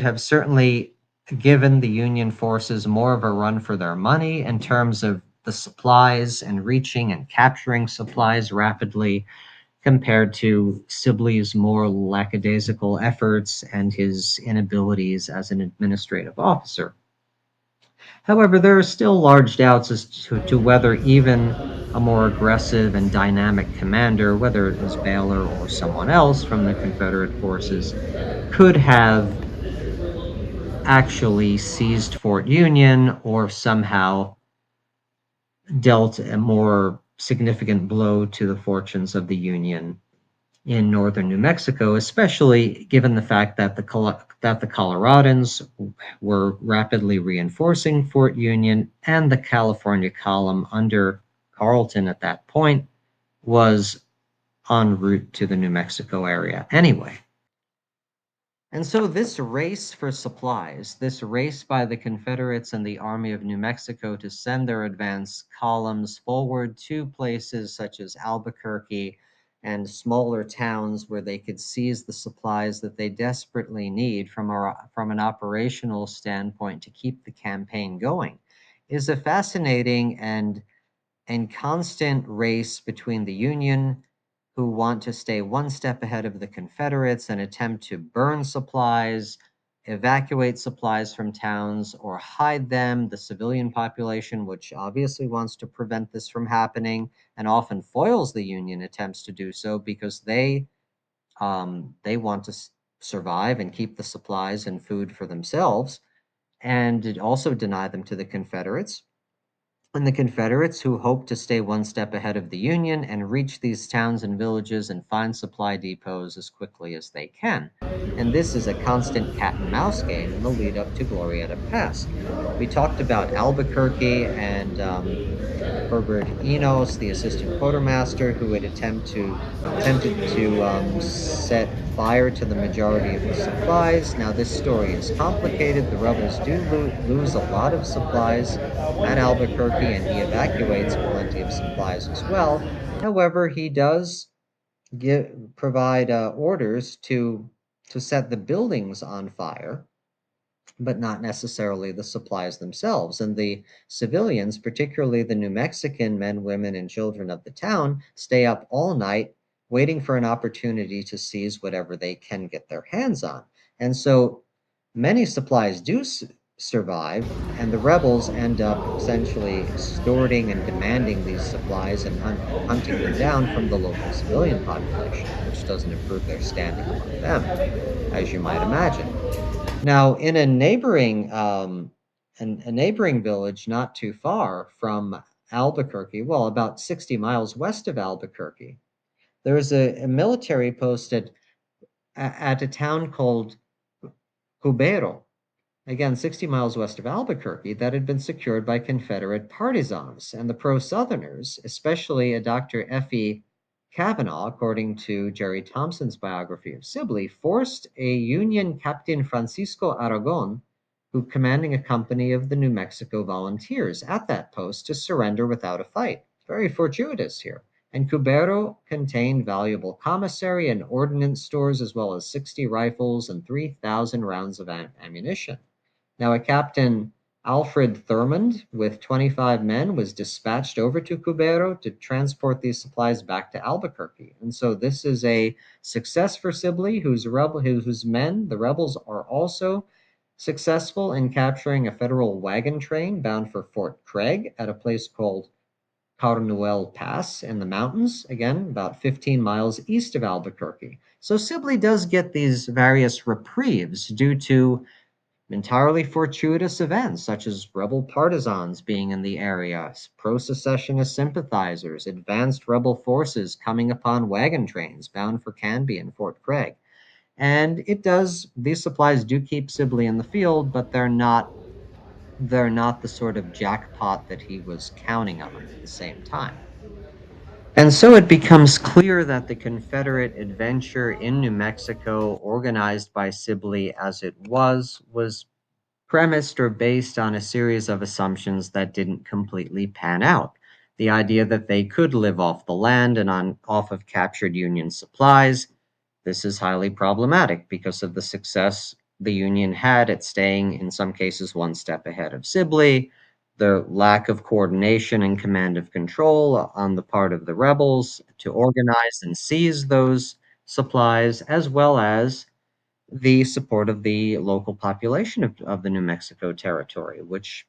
have certainly given the Union forces more of a run for their money in terms of the supplies and reaching and capturing supplies rapidly compared to Sibley's more lackadaisical efforts and his inabilities as an administrative officer. However, there are still large doubts as to whether even a more aggressive and dynamic commander, whether it was Baylor or someone else from the Confederate forces, could have actually seized Fort Union or somehow dealt a more significant blow to the fortunes of the Union in northern New Mexico, especially given the fact that the Coloradans were rapidly reinforcing Fort Union, and the California Column under Carleton at that point was en route to the New Mexico area anyway. And so this race for supplies, this race by the Confederates and the Army of New Mexico to send their advance columns forward to places such as Albuquerque and smaller towns where they could seize the supplies that they desperately need from an operational standpoint to keep the campaign going, is a fascinating and constant race between the Union, who want to stay one step ahead of the Confederates and attempt to burn supplies, evacuate supplies from towns, or hide them, the civilian population, which obviously wants to prevent this from happening and often foils the Union attempts to do so because they want to survive and keep the supplies and food for themselves, and also deny them to the Confederates. And the Confederates, who hoped to stay one step ahead of the Union and reach these towns and villages and find supply depots as quickly as they can. And this is a constant cat and mouse game in the lead up to Glorieta Pass. We talked about Albuquerque and Herbert Enos, the assistant quartermaster, who had attempted to set fire to the majority of the supplies. Now, this story is complicated. The rebels do lose a lot of supplies at Albuquerque, and he evacuates plenty of supplies as well. However, he does provide orders to set the buildings on fire, but not necessarily the supplies themselves. And the civilians, particularly the New Mexican men, women, and children of the town, stay up all night waiting for an opportunity to seize whatever they can get their hands on. And so many supplies do survive, and the rebels end up essentially extorting and demanding these supplies and hunting them down from the local civilian population, which doesn't improve their standing among them, as you might imagine. Now, in a neighboring village not too far from Albuquerque, well, about 60 miles west of Albuquerque, there is a military post at a town called Cubero, again 60 miles west of Albuquerque, that had been secured by Confederate partisans. And the pro Southerners, especially a Dr. Effie Kavanaugh, according to Jerry Thompson's biography of Sibley, forced a Union Captain Francisco Aragon, who commanding a company of the New Mexico Volunteers at that post, to surrender without a fight. Very fortuitous here. And Cubero contained valuable commissary and ordnance stores, as well as 60 rifles and 3,000 rounds of ammunition. Now, a Captain Alfred Thurmond with 25 men was dispatched over to Cubero to transport these supplies back to Albuquerque. And so this is a success for Sibley, whose men, the rebels, are also successful in capturing a federal wagon train bound for Fort Craig at a place called Carnuel Pass in the mountains, again, about 15 miles east of Albuquerque. So Sibley does get these various reprieves due to entirely fortuitous events such as rebel partisans being in the area, pro secessionist sympathizers, advanced rebel forces coming upon wagon trains bound for Canby and Fort Craig. And these supplies do keep Sibley in the field, but they're not the sort of jackpot that he was counting on at the same time. And so it becomes clear that the Confederate adventure in New Mexico, organized by Sibley as it was premised or based on a series of assumptions that didn't completely pan out. The idea that they could live off the land and off of captured Union supplies. This is highly problematic because of the success the Union had at staying, in some cases, one step ahead of Sibley, the lack of coordination and command of control on the part of the rebels to organize and seize those supplies, as well as the support of the local population of the New Mexico Territory, which,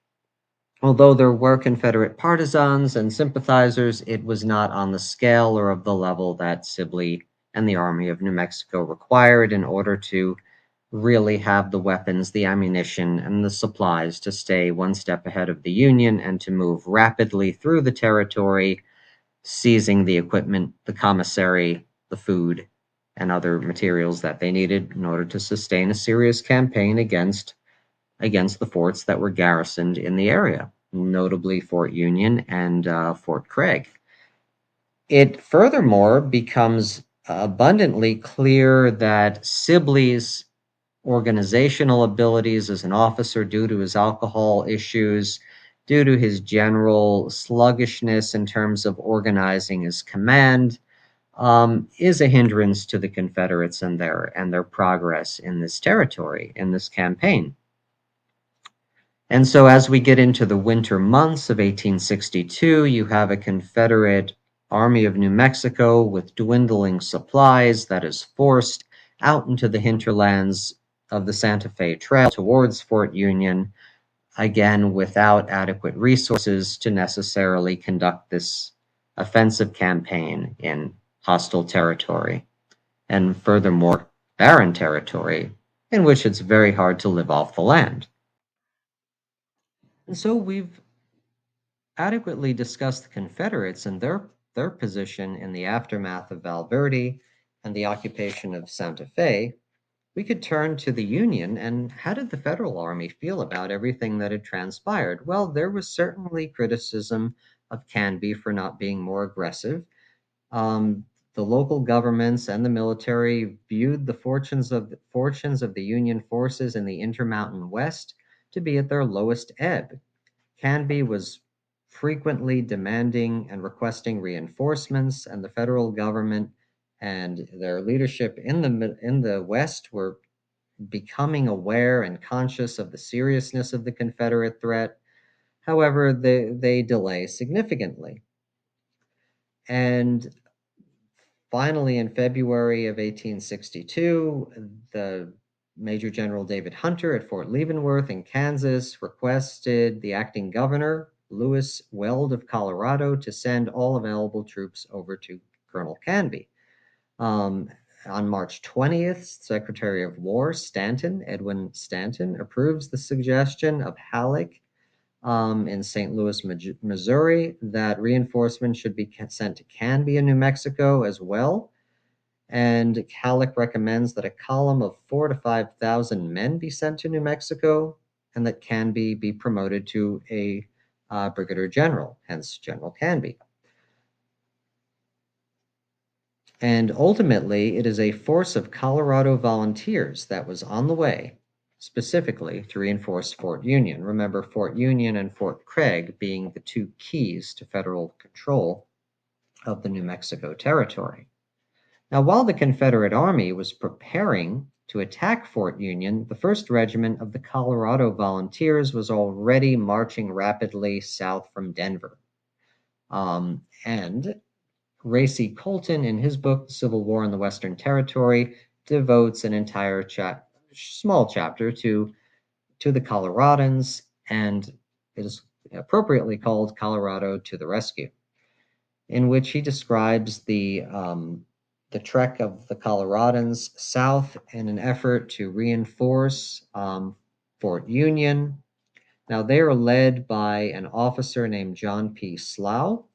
although there were Confederate partisans and sympathizers, it was not on the scale or of the level that Sibley and the Army of New Mexico required in order to really have the weapons, the ammunition, and the supplies to stay one step ahead of the Union and to move rapidly through the territory, seizing the equipment, the commissary, the food, and other materials that they needed in order to sustain a serious campaign against the forts that were garrisoned in the area, notably Fort Union and Fort Craig. It furthermore becomes abundantly clear that Sibley's organizational abilities as an officer, due to his alcohol issues, due to his general sluggishness in terms of organizing his command, is a hindrance to the Confederates and their progress in this territory, in this campaign. And so, as we get into the winter months of 1862, you have a Confederate Army of New Mexico with dwindling supplies that is forced out into the hinterlands of the Santa Fe Trail towards Fort Union, again without adequate resources to necessarily conduct this offensive campaign in hostile territory, and furthermore, barren territory, in which it's very hard to live off the land. And so we've adequately discussed the Confederates and their position in the aftermath of Valverde and the occupation of Santa Fe. We could turn to the Union, and how did the Federal Army feel about everything that had transpired? Well, there was certainly criticism of Canby for not being more aggressive. Um, the local governments and the military viewed the fortunes of the Union forces in the Intermountain West to be at their lowest ebb. Canby was frequently demanding and requesting reinforcements, and the federal government and their leadership in the West were becoming aware and conscious of the seriousness of the Confederate threat. However, they delay significantly. And finally, in February of 1862, the Major General David Hunter at Fort Leavenworth in Kansas requested the acting governor, Lewis Weld of Colorado, to send all available troops over to Colonel Canby. Um, on March 20th, Secretary of War Edwin Stanton, approves the suggestion of Halleck in St. Louis, Missouri, that reinforcements should be sent to Canby in New Mexico as well. And Halleck recommends that a column of 4,000 to 5,000 men be sent to New Mexico, and that Canby be promoted to a brigadier general, hence General Canby. And ultimately, it is a force of Colorado volunteers that was on the way, specifically to reinforce Fort Union. Remember, Fort Union and Fort Craig being the two keys to federal control of the New Mexico Territory. Now, while the Confederate Army was preparing to attack Fort Union, the 1st Regiment of the Colorado Volunteers was already marching rapidly south from Denver. And Racy Colton, in his book, The Civil War in the Western Territory, devotes an entire small chapter to the Coloradans, and it is appropriately called Colorado to the Rescue, in which he describes the trek of the Coloradans south in an effort to reinforce Fort Union. Now, they are led by an officer named John P. Sough,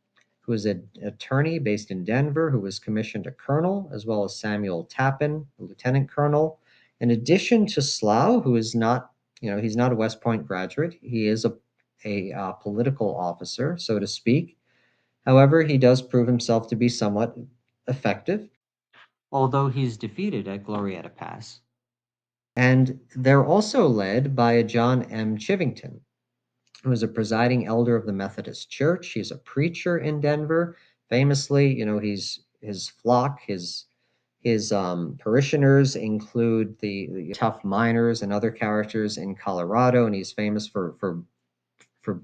who is an attorney based in Denver, who was commissioned a colonel, as well as Samuel Tappan, a lieutenant colonel. In addition to Sough, who is not, he's not a West Point graduate. He is a political officer, so to speak. However, he does prove himself to be somewhat effective, although he's defeated at Glorieta Pass. And they're also led by a John M. Chivington, who is a presiding elder of the Methodist Church. He's a preacher in Denver. Famously, he's his flock, his parishioners include the tough miners and other characters in Colorado, and he's famous for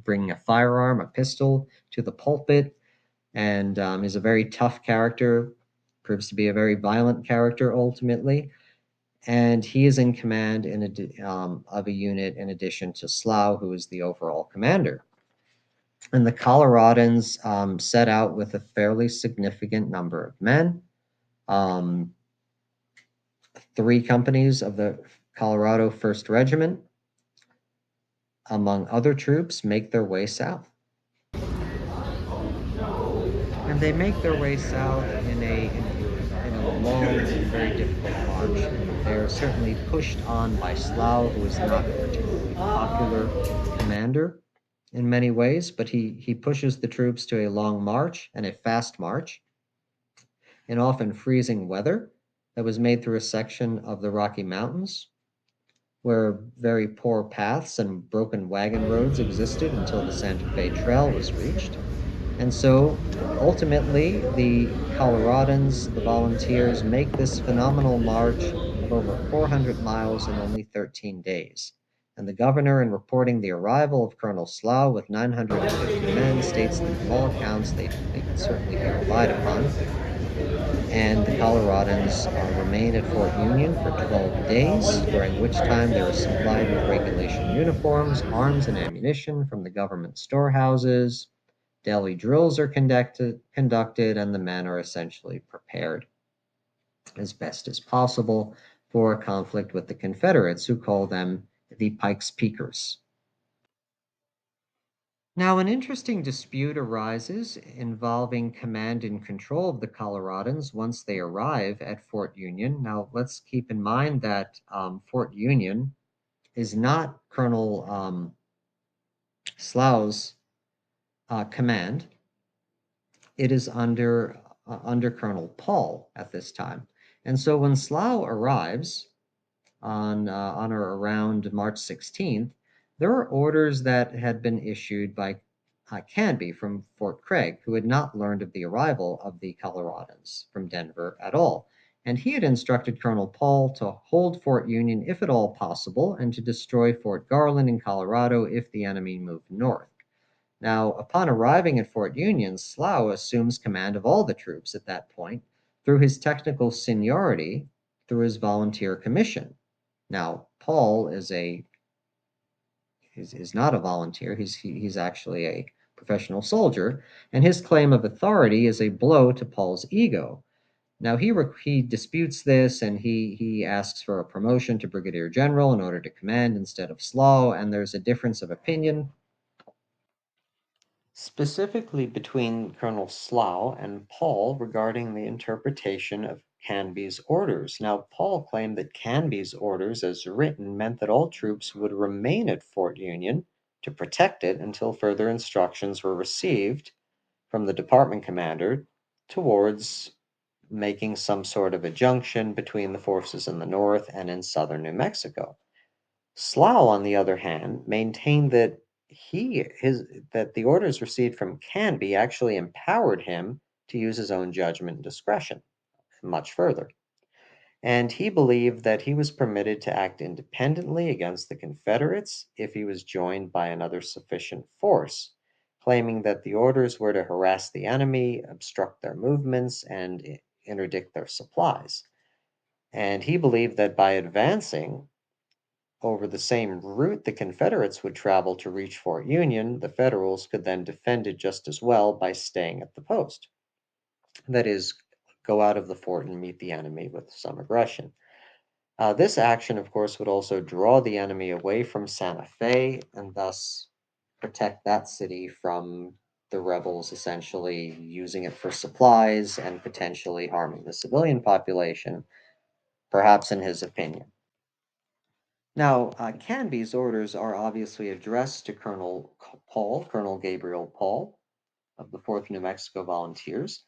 bringing a firearm, a pistol, to the pulpit. And he's a very tough character, proves to be a very violent character ultimately. And he is in command of a unit in addition to Sough, who is the overall commander. And the Coloradans set out with a fairly significant number of men. Um, 3 companies of the Colorado 1st Regiment, among other troops, make their way south. And they make their way south in a long and very difficult march. They're certainly pushed on by Sough, who is not a particularly popular commander in many ways, but he pushes the troops to a long march and a fast march in often freezing weather that was made through a section of the Rocky Mountains where very poor paths and broken wagon roads existed until the Santa Fe Trail was reached. And so ultimately, the Coloradans, the volunteers, make this phenomenal march of over 400 miles in only 13 days. And the governor, in reporting the arrival of Colonel Sough with 950 men, states that from all accounts they can certainly be relied upon. And the Coloradans remain at Fort Union for 12 days, during which time they are supplied with regulation uniforms, arms, and ammunition from the government storehouses. Daily drills are conducted, and the men are essentially prepared as best as possible for a conflict with the Confederates, who call them the Pikes Peakers. Now, an interesting dispute arises involving command and control of the Coloradans once they arrive at Fort Union. Now, let's keep in mind that Fort Union is not Colonel Slough's command. It is under Colonel Paul at this time. And so when Sough arrives on or around March 16th, there are orders that had been issued by Canby from Fort Craig, who had not learned of the arrival of the Coloradans from Denver at all. And he had instructed Colonel Paul to hold Fort Union if at all possible and to destroy Fort Garland in Colorado if the enemy moved north. Now, upon arriving at Fort Union, Sough assumes command of all the troops at that point through his technical seniority through his volunteer commission. Now, Paul is not a volunteer. He's actually a professional soldier, and his claim of authority is a blow to Paul's ego. Now he disputes this, and he asks for a promotion to brigadier general in order to command instead of Sough, and there's a difference of opinion specifically between Colonel Sough and Paul regarding the interpretation of Canby's orders. Now, Paul claimed that Canby's orders, as written, meant that all troops would remain at Fort Union to protect it until further instructions were received from the department commander towards making some sort of a junction between the forces in the north and in southern New Mexico. Sough, on the other hand, maintained that that the orders received from Canby actually empowered him to use his own judgment and discretion much further. And he believed that he was permitted to act independently against the Confederates if he was joined by another sufficient force, claiming that the orders were to harass the enemy, obstruct their movements, and interdict their supplies. And he believed that by advancing over the same route the Confederates would travel to reach Fort Union, the Federals could then defend it just as well by staying at the post. That is, go out of the fort and meet the enemy with some aggression. This action, of course, would also draw the enemy away from Santa Fe and thus protect that city from the rebels essentially using it for supplies and potentially harming the civilian population, perhaps in his opinion. Now, Canby's orders are obviously addressed to Colonel Gabriel Paul of the 4th New Mexico Volunteers,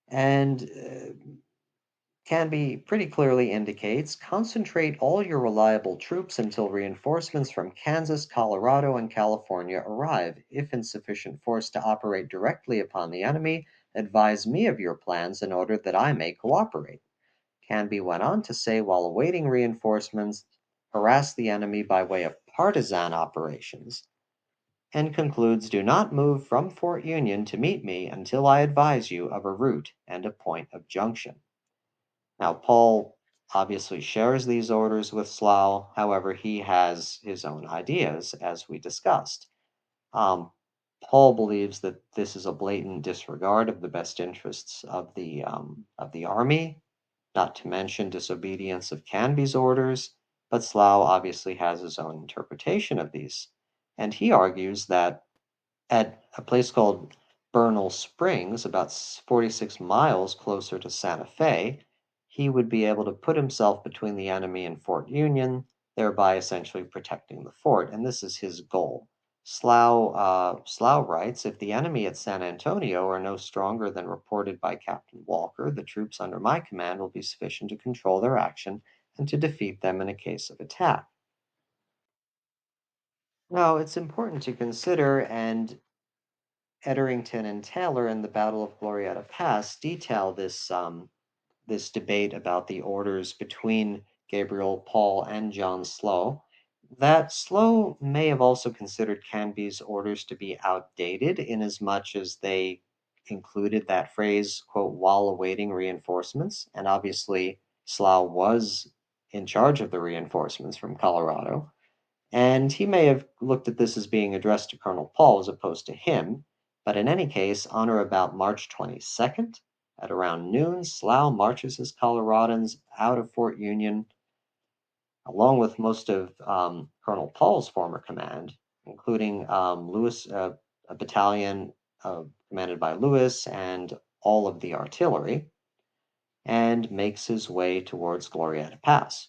and Canby pretty clearly indicates concentrate all your reliable troops until reinforcements from Kansas, Colorado, and California arrive. If in sufficient force to operate directly upon the enemy, advise me of your plans in order that I may cooperate. Canby went on to say while awaiting reinforcements, harass the enemy by way of partisan operations, and concludes do not move from Fort Union to meet me until I advise you of a route and a point of junction. Now, Paul obviously shares these orders with Sough, however, he has his own ideas, as we discussed. Um, Paul believes that this is a blatant disregard of the best interests of the army, not to mention disobedience of Canby's orders, but Sough obviously has his own interpretation of these, and he argues that at a place called Bernal Springs, about 46 miles closer to Santa Fe, he would be able to put himself between the enemy and Fort Union, thereby essentially protecting the fort. And this is his goal. Sough writes, if the enemy at San Antonio are no stronger than reported by Captain Walker, the troops under my command will be sufficient to control their action and to defeat them in a case of attack. Now, it's important to consider, and Etherington and Taylor in the Battle of Glorieta Pass detail this debate about the orders between Gabriel, Paul, and John Sough. That Sough may have also considered Canby's orders to be outdated inasmuch as they included that phrase, quote, while awaiting reinforcements. And obviously, Sough was in charge of the reinforcements from Colorado. And he may have looked at this as being addressed to Colonel Paul as opposed to him, but in any case, on or about March 22nd, at around noon, Sough marches his Coloradans out of Fort Union, along with most of Colonel Paul's former command, including a battalion commanded by Lewis and all of the artillery, and makes his way towards Glorieta Pass.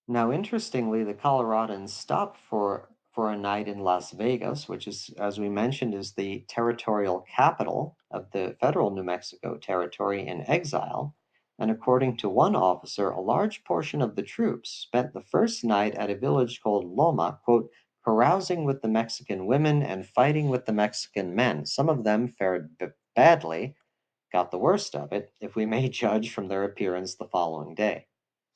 Now, interestingly, the Coloradans stopped for a night in Las Vegas, which is, as we mentioned, is the territorial capital of the federal New Mexico territory in exile. And according to one officer, a large portion of the troops spent the first night at a village called Loma, quote, carousing with the Mexican women and fighting with the Mexican men. Some of them fared badly, got the worst of it, if we may judge from their appearance the following day.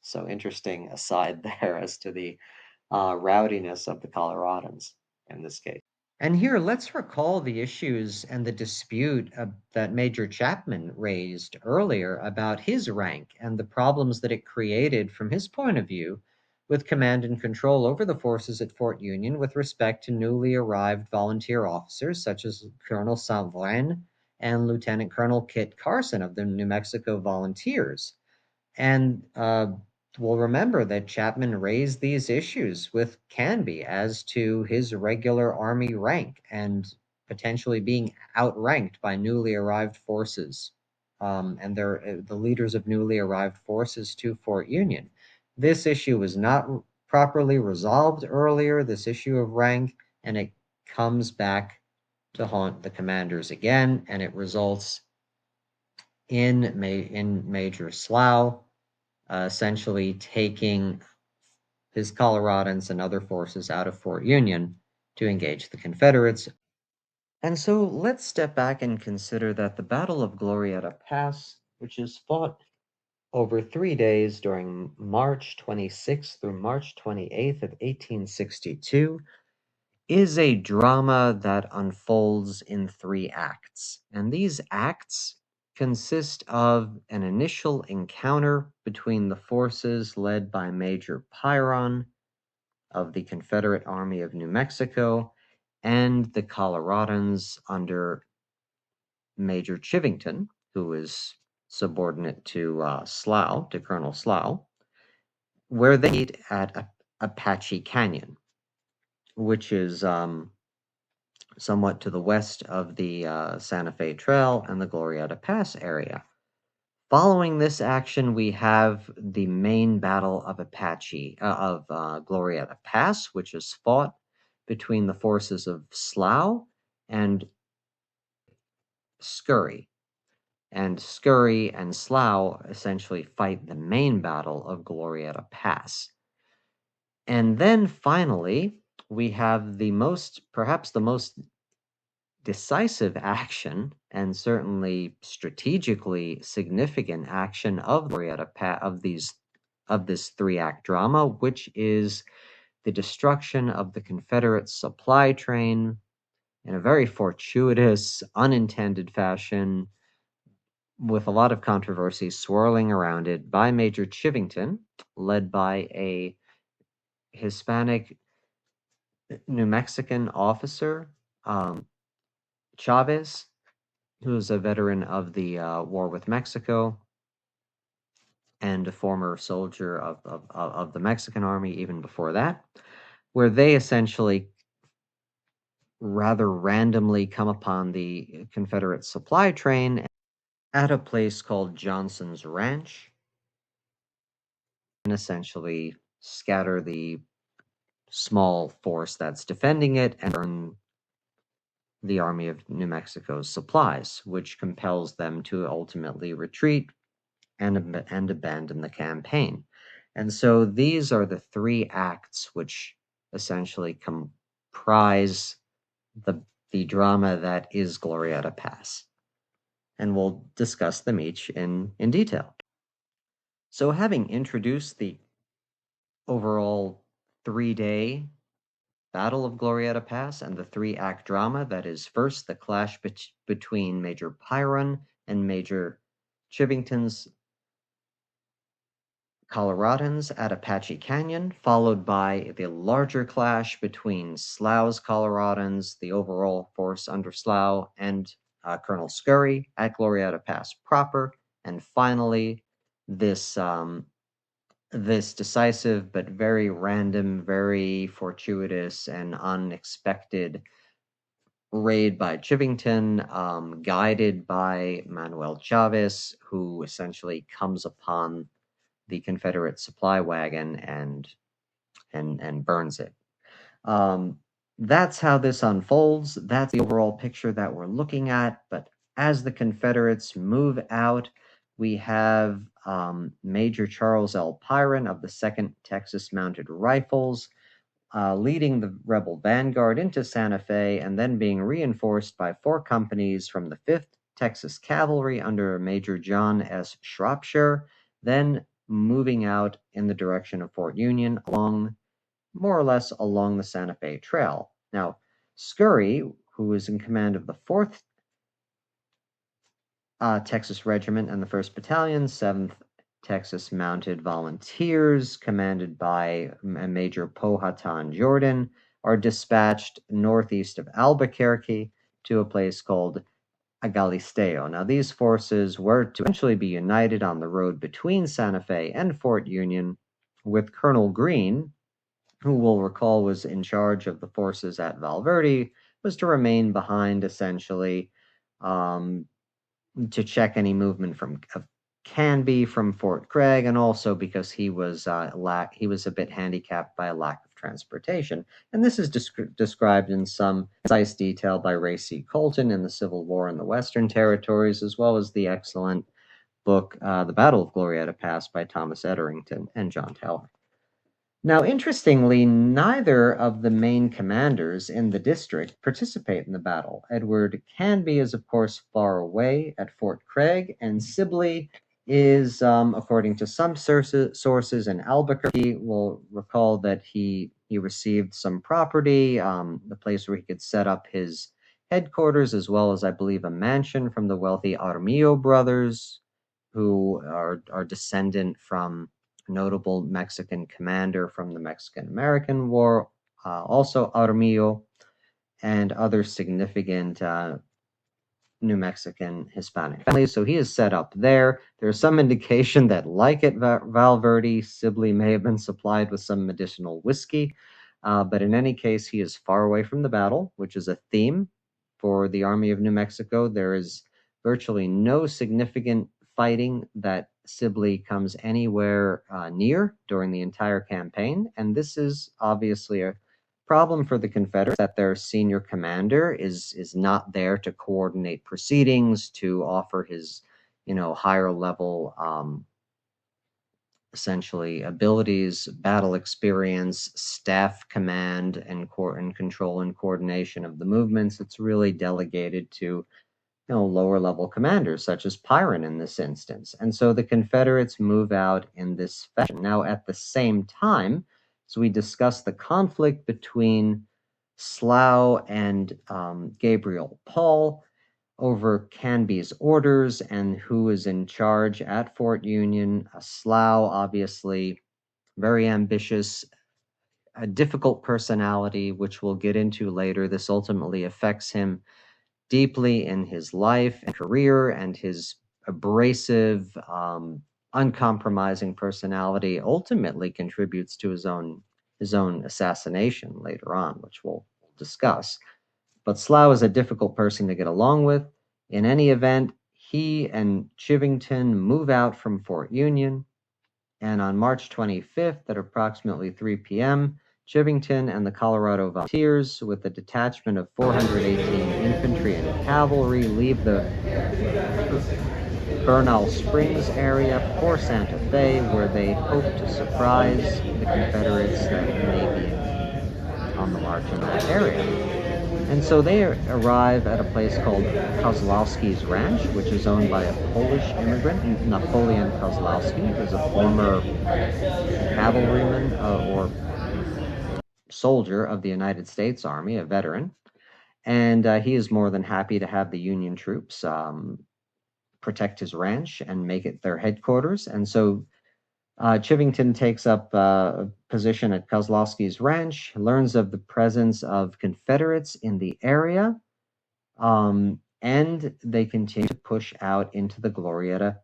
So interesting aside there as to the rowdiness of the Coloradans in this case. And here, let's recall the issues and the dispute that Major Chapman raised earlier about his rank and the problems that it created from his point of view with command and control over the forces at Fort Union with respect to newly arrived volunteer officers such as Colonel Saint and Lieutenant Colonel Kit Carson of the New Mexico Volunteers. And we'll remember that Chapman raised these issues with Canby as to his regular Army rank and potentially being outranked by newly arrived forces and the leaders of newly arrived forces to Fort Union. This issue was not properly resolved earlier, this issue of rank, and it comes back to haunt the commanders again, and it results in Major Sough essentially taking his Coloradans and other forces out of Fort Union to engage the Confederates. And so let's step back and consider that the Battle of Glorieta Pass, which is fought over 3 days during March 26th through March 28th of 1862, is a drama that unfolds in 3 acts. And these acts consist of an initial encounter between the forces led by Major Pyron of the Confederate Army of New Mexico and the Coloradans under Major Chivington, who is subordinate to Colonel Sough, where they meet at Apache Canyon, which is somewhat to the west of the Santa Fe Trail and the Glorieta Pass area. Following this action, we have the main battle of Glorieta Pass, which is fought between the forces of Sough and Scurry. And Scurry and Sough essentially fight the main battle of Glorieta Pass. And then finally, we have perhaps the most decisive action, and certainly strategically significant action of this three-act drama, which is the destruction of the Confederate supply train in a very fortuitous, unintended fashion, with a lot of controversy swirling around it, by Major Chivington, led by a Hispanic New Mexican officer, Chavez, who is a veteran of the war with Mexico and a former soldier of the Mexican army even before that, where they essentially rather randomly come upon the Confederate supply train at a place called Johnson's Ranch and essentially scatter the small force that's defending it and burn the Army of New Mexico's supplies, which compels them to ultimately retreat and abandon the campaign. And so these are the three acts which essentially comprise the drama that is Glorieta Pass. And we'll discuss them each in detail. So having introduced the overall 3-day Battle of Glorieta Pass and the three-act drama that is first the clash between Major Pyron and Major Chivington's Coloradans at Apache Canyon, followed by the larger clash between Slough's Coloradans, the overall force under Sough, and Colonel Scurry at Glorieta Pass proper, and finally this decisive but very random, very fortuitous, and unexpected raid by Chivington, guided by Manuel Chavez, who essentially comes upon the Confederate supply wagon and burns it. That's how this unfolds. That's the overall picture that we're looking at. But as the Confederates move out, we have Major Charles L. Pyron of the 2nd Texas Mounted Rifles leading the rebel vanguard into Santa Fe and then being reinforced by 4 companies from the 5th Texas Cavalry under Major John S. Shropshire, then moving out in the direction of Fort Union more or less along the Santa Fe Trail. Now, Scurry, who is in command of the 4th Texas Regiment and the 1st Battalion, 7th Texas Mounted Volunteers, commanded by Major Powhatan Jordan, are dispatched northeast of Albuquerque to a place called Agalisteo. Now, these forces were to eventually be united on the road between Santa Fe and Fort Union, with Colonel Green, who we'll recall was in charge of the forces at Valverde, was to remain behind essentially to check any movement of Canby from Fort Craig, and also because he was a bit handicapped by a lack of transportation. And this is described in some concise detail by Ray C. Colton in The Civil War in the Western Territories, as well as the excellent book The Battle of Glorieta Pass by Thomas Etherington and John Teller. Now, interestingly, neither of the main commanders in the district participate in the battle. Edward Canby is, of course, far away at Fort Craig, and Sibley is, according to some sources in Albuquerque. We'll recall that he received some property, the place where he could set up his headquarters, as well as, I believe, a mansion from the wealthy Armillo brothers, who are descendant from notable Mexican commander from the Mexican-American War, also Armillo, and other significant New Mexican Hispanic families. So he is set up there. There's some indication that, like at Valverde, Sibley may have been supplied with some medicinal whiskey. But in any case, he is far away from the battle, which is a theme for the Army of New Mexico. There is virtually no significant fighting that Sibley comes anywhere near during the entire campaign, and this is obviously a problem for the Confederates, that their senior commander is not there to coordinate proceedings, to offer his higher level essentially abilities, battle experience, staff command, and control and coordination of the movements. It's really delegated to lower level commanders such as Pyron in this instance. And so the Confederates move out in this fashion. Now, at the same time, as we discuss the conflict between Sough and Gabriel Paul over Canby's orders and who is in charge at Fort Union. Sough, obviously, very ambitious, a difficult personality, which we'll get into later. This ultimately affects him deeply in his life and career, and his abrasive, uncompromising personality ultimately contributes to his own assassination later on, which we'll discuss. But Sough is a difficult person to get along with. In any event, he and Chivington move out from Fort Union, and on March 25th at approximately 3 p.m., Chivington and the Colorado Volunteers, with a detachment of 418 infantry and cavalry, leave the Bernal Springs area for Santa Fe, where they hope to surprise the Confederates that may be on the march in that area. And so they arrive at a place called Kozlowski's Ranch, which is owned by a Polish immigrant, Napoleon Kozlowski, who's a former cavalryman or soldier of the United States Army, a veteran. And he is more than happy to have the Union troops protect his ranch and make it their headquarters. And so Chivington takes up a position at Kozlowski's Ranch, learns of the presence of Confederates in the area, and they continue to push out into the Glorieta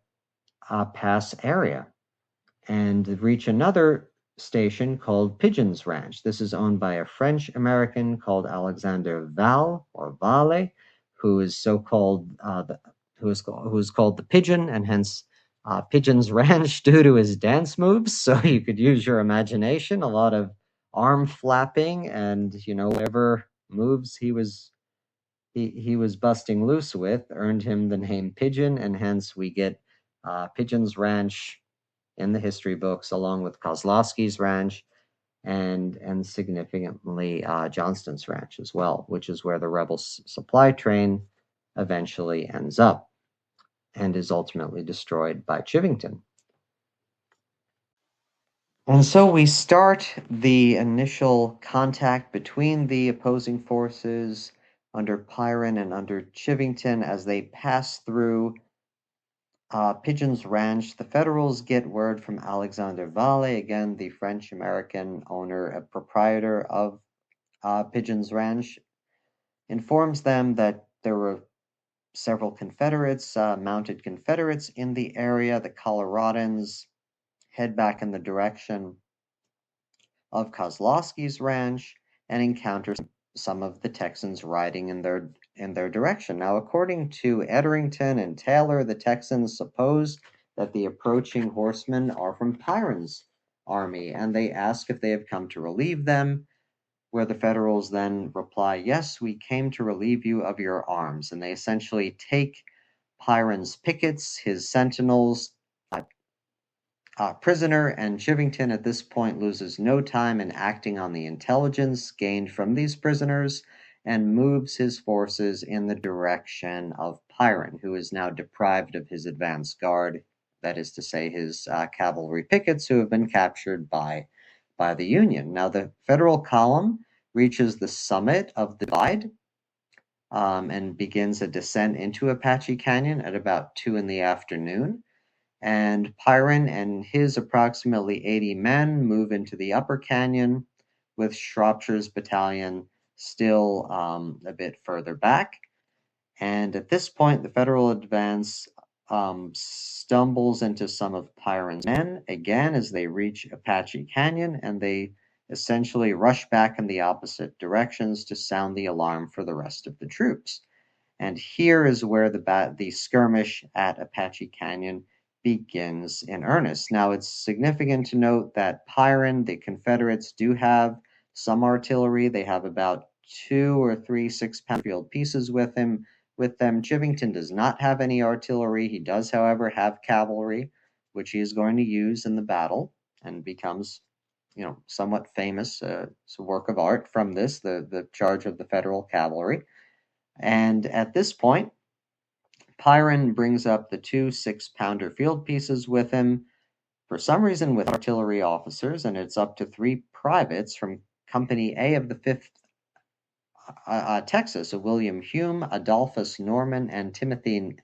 Pass area and reach another station called Pigeon's Ranch. This is owned by a French American called Alexander Vale, who is so-called who is called the Pigeon, and hence Pigeon's Ranch due to his dance moves. So you could use your imagination. A lot of arm flapping and whatever moves he was busting loose with earned him the name Pigeon, and hence we get Pigeon's Ranch in the history books, along with Kozlowski's Ranch and significantly Johnston's Ranch as well, which is where the rebel supply train eventually ends up and is ultimately destroyed by Chivington. And so we start the initial contact between the opposing forces under Pyron and under Chivington as they pass through Pigeon's Ranch. The Federals get word from Alexander Vale, again the French-American owner and proprietor of Pigeon's Ranch, informs them that there were several Confederates, mounted Confederates in the area. The Coloradans head back in the direction of Kozlowski's Ranch and encounter some of the Texans riding in their direction. Now, according to Etherington and Taylor, the Texans suppose that the approaching horsemen are from Pyron's army, and they ask if they have come to relieve them, where the Federals then reply, "Yes, we came to relieve you of your arms." And they essentially take Pyron's pickets, his sentinels, prisoner, and Chivington at this point loses no time in acting on the intelligence gained from these prisoners and moves his forces in the direction of Pyron, who is now deprived of his advance guard, that is to say, his cavalry pickets, who have been captured by the Union. Now, the Federal column reaches the summit of the divide and begins a descent into Apache Canyon at about 2 in the afternoon. And Pyron and his approximately 80 men move into the upper canyon, with Shropshire's battalion still a bit further back. And at this point, the Federal advance stumbles into some of Pyron's men again as they reach Apache Canyon, and they essentially rush back in the opposite directions to sound the alarm for the rest of the troops. And here is where the skirmish at Apache Canyon begins in earnest. Now, it's significant to note that Pyron, the Confederates, do have some artillery. They have about 2 or 3 6-pound field pieces with them. Chivington does not have any artillery. He does, however, have cavalry, which he is going to use in the battle, and becomes, somewhat famous. It's a work of art from this, the charge of the Federal cavalry. And at this point, Pyron brings up the 2 6-pounder field pieces with him, for some reason with artillery officers, and it's up to 3 privates from Company A of the 5th Texas, William Hume, Adolphus Norman, and Timothy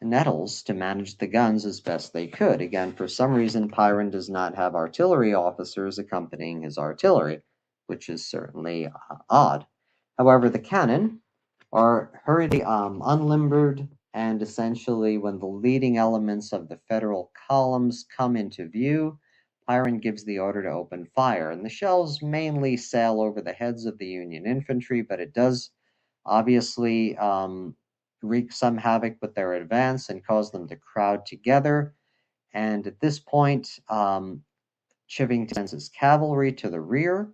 Nettles, to manage the guns as best they could. Again, for some reason, Pyron does not have artillery officers accompanying his artillery, which is certainly odd. However, the cannon are hurriedly unlimbered, and essentially when the leading elements of the Federal columns come into view, Pyron gives the order to open fire, and the shells mainly sail over the heads of the Union infantry, but it does obviously wreak some havoc with their advance and cause them to crowd together. And at this point, Chivington sends his cavalry to the rear,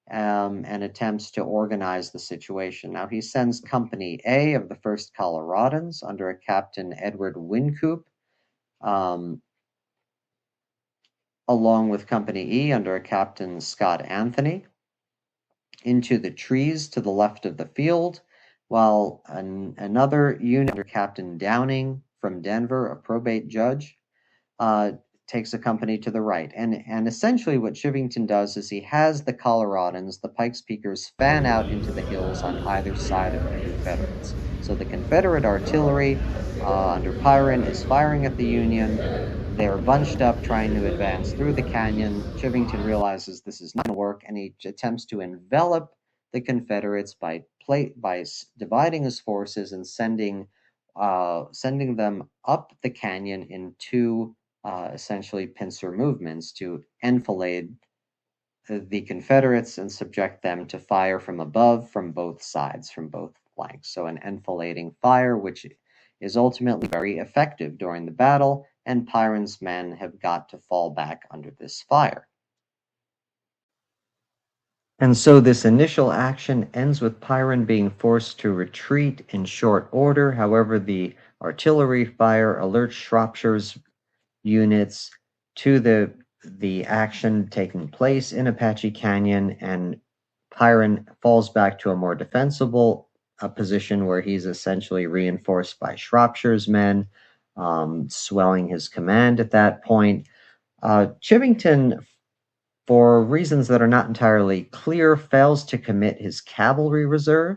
and attempts to organize the situation. Now, he sends Company A of the 1st Coloradans under a Captain Edward Wincoop, along with Company E under a Captain Scott Anthony, into the trees to the left of the field, while another unit under Captain Downing from Denver, a probate judge, takes a company to the right. And essentially what Chivington does is he has the Coloradans, the pikes peakers, fan out into the hills on either side of the Confederates. So the Confederate artillery under Pyron is firing at the Union. They're bunched up trying to advance through the canyon. Chivington realizes this is not going to work, and he attempts to envelop the Confederates by dividing his forces and sending them up the canyon in 2 essentially pincer movements to enfilade the Confederates and subject them to fire from above from both sides, from both flanks. So an enfilading fire, which is ultimately very effective during the battle, and Pyron's men have got to fall back under this fire. And so this initial action ends with Pyron being forced to retreat in short order. However, the artillery fire alerts Shropshire's units to the action taking place in Apache Canyon, and Pyron falls back to a more defensible position where he's essentially reinforced by Shropshire's men, swelling his command at that point. Chivington, for reasons that are not entirely clear, fails to commit his cavalry reserve,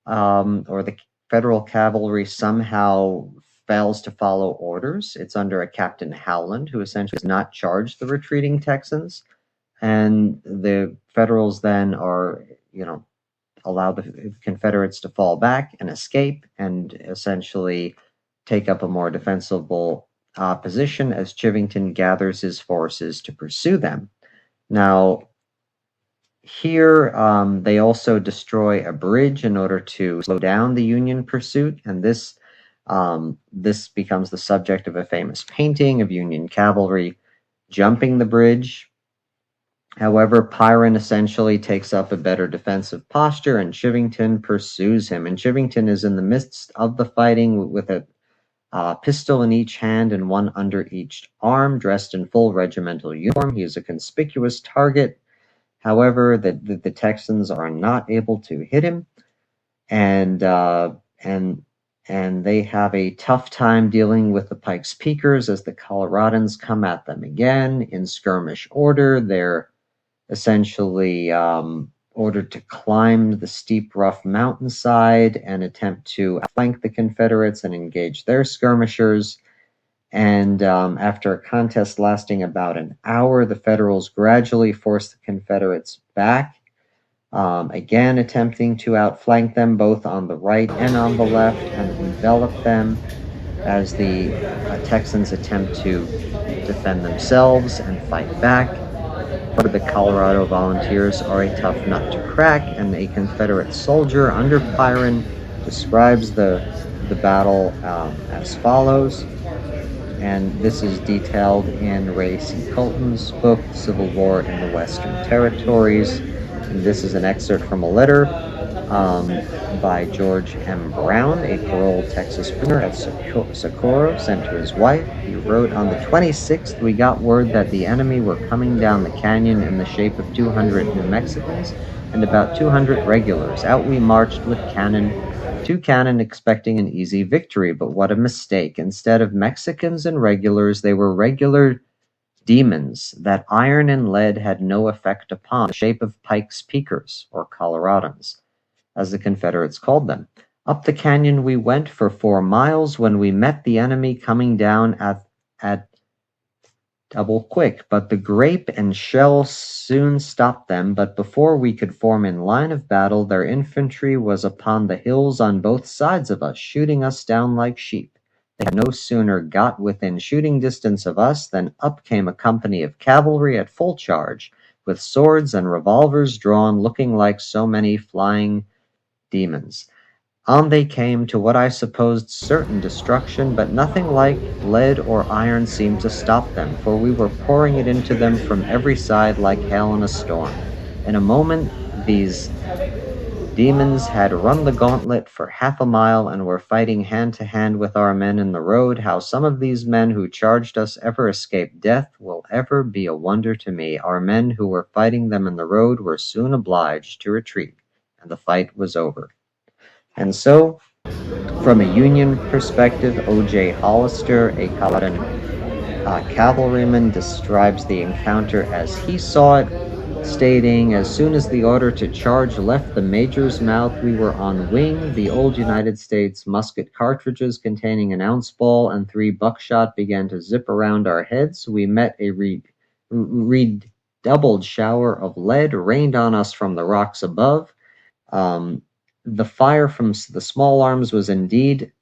or the Federal cavalry somehow fails to follow orders. It's under a Captain Howland, who essentially does not charge the retreating Texans, and the Federals then allow the Confederates to fall back and escape, and essentially take up a more defensible position as Chivington gathers his forces to pursue them. Now, here they also destroy a bridge in order to slow down the Union pursuit, and this becomes the subject of a famous painting of Union cavalry jumping the bridge. However, Pyron essentially takes up a better defensive posture, and Chivington pursues him. And Chivington is in the midst of the fighting with a pistol in each hand and one under each arm, dressed in full regimental uniform. He is a conspicuous target. However, the Texans are not able to hit him, and they have a tough time dealing with the pikes peakers as the Coloradans come at them again in skirmish order. They're essentially ordered to climb the steep, rough mountainside and attempt to flank the Confederates and engage their skirmishers. And after a contest lasting about an hour, the Federals gradually force the Confederates back, again attempting to outflank them both on the right and on the left, and envelop them as the Texans attempt to defend themselves and fight back. The Colorado Volunteers are a tough nut to crack, and a Confederate soldier under Pyron describes the battle as follows. And this is detailed in Ray C. Colton's book, Civil War in the Western Territories. And this is an excerpt from a letter by George M. Brown, a paroled Texas prisoner at Socorro, sent to his wife. He wrote, "On the 26th, we got word that the enemy were coming down the canyon in the shape of 200 New Mexicans and about 200 regulars. Out we marched with two cannon, expecting an easy victory, but what a mistake. Instead of Mexicans and regulars, they were regular demons that iron and lead had no effect upon, the shape of Pike's Peakers, or Coloradans, as the Confederates called them. Up the canyon we went for 4 miles when we met the enemy coming down at double quick, but the grape and shell soon stopped them. But before we could form in line of battle, their infantry was upon the hills on both sides of us, shooting us down like sheep. They had no sooner got within shooting distance of us than up came a company of cavalry at full charge, with swords and revolvers drawn, looking like so many flying demons. On they came to what I supposed certain destruction, but nothing like lead or iron seemed to stop them, for we were pouring it into them from every side like hail in a storm. In a moment these demons had run the gauntlet for half a mile and were fighting hand to hand with our men in the road. How some of these men who charged us ever escaped death will ever be a wonder to me. Our men who were fighting them in the road were soon obliged to retreat, and the fight was over." And so, from a Union perspective, O.J. Hollister, a Coloradan cavalryman, describes the encounter as he saw it, stating, "As soon as the order to charge left the major's mouth, we were on wing. The old United States musket cartridges containing an ounce ball and 3 buckshot began to zip around our heads. We met a redoubled shower of lead rained on us from the rocks above. The fire from the small arms was indeed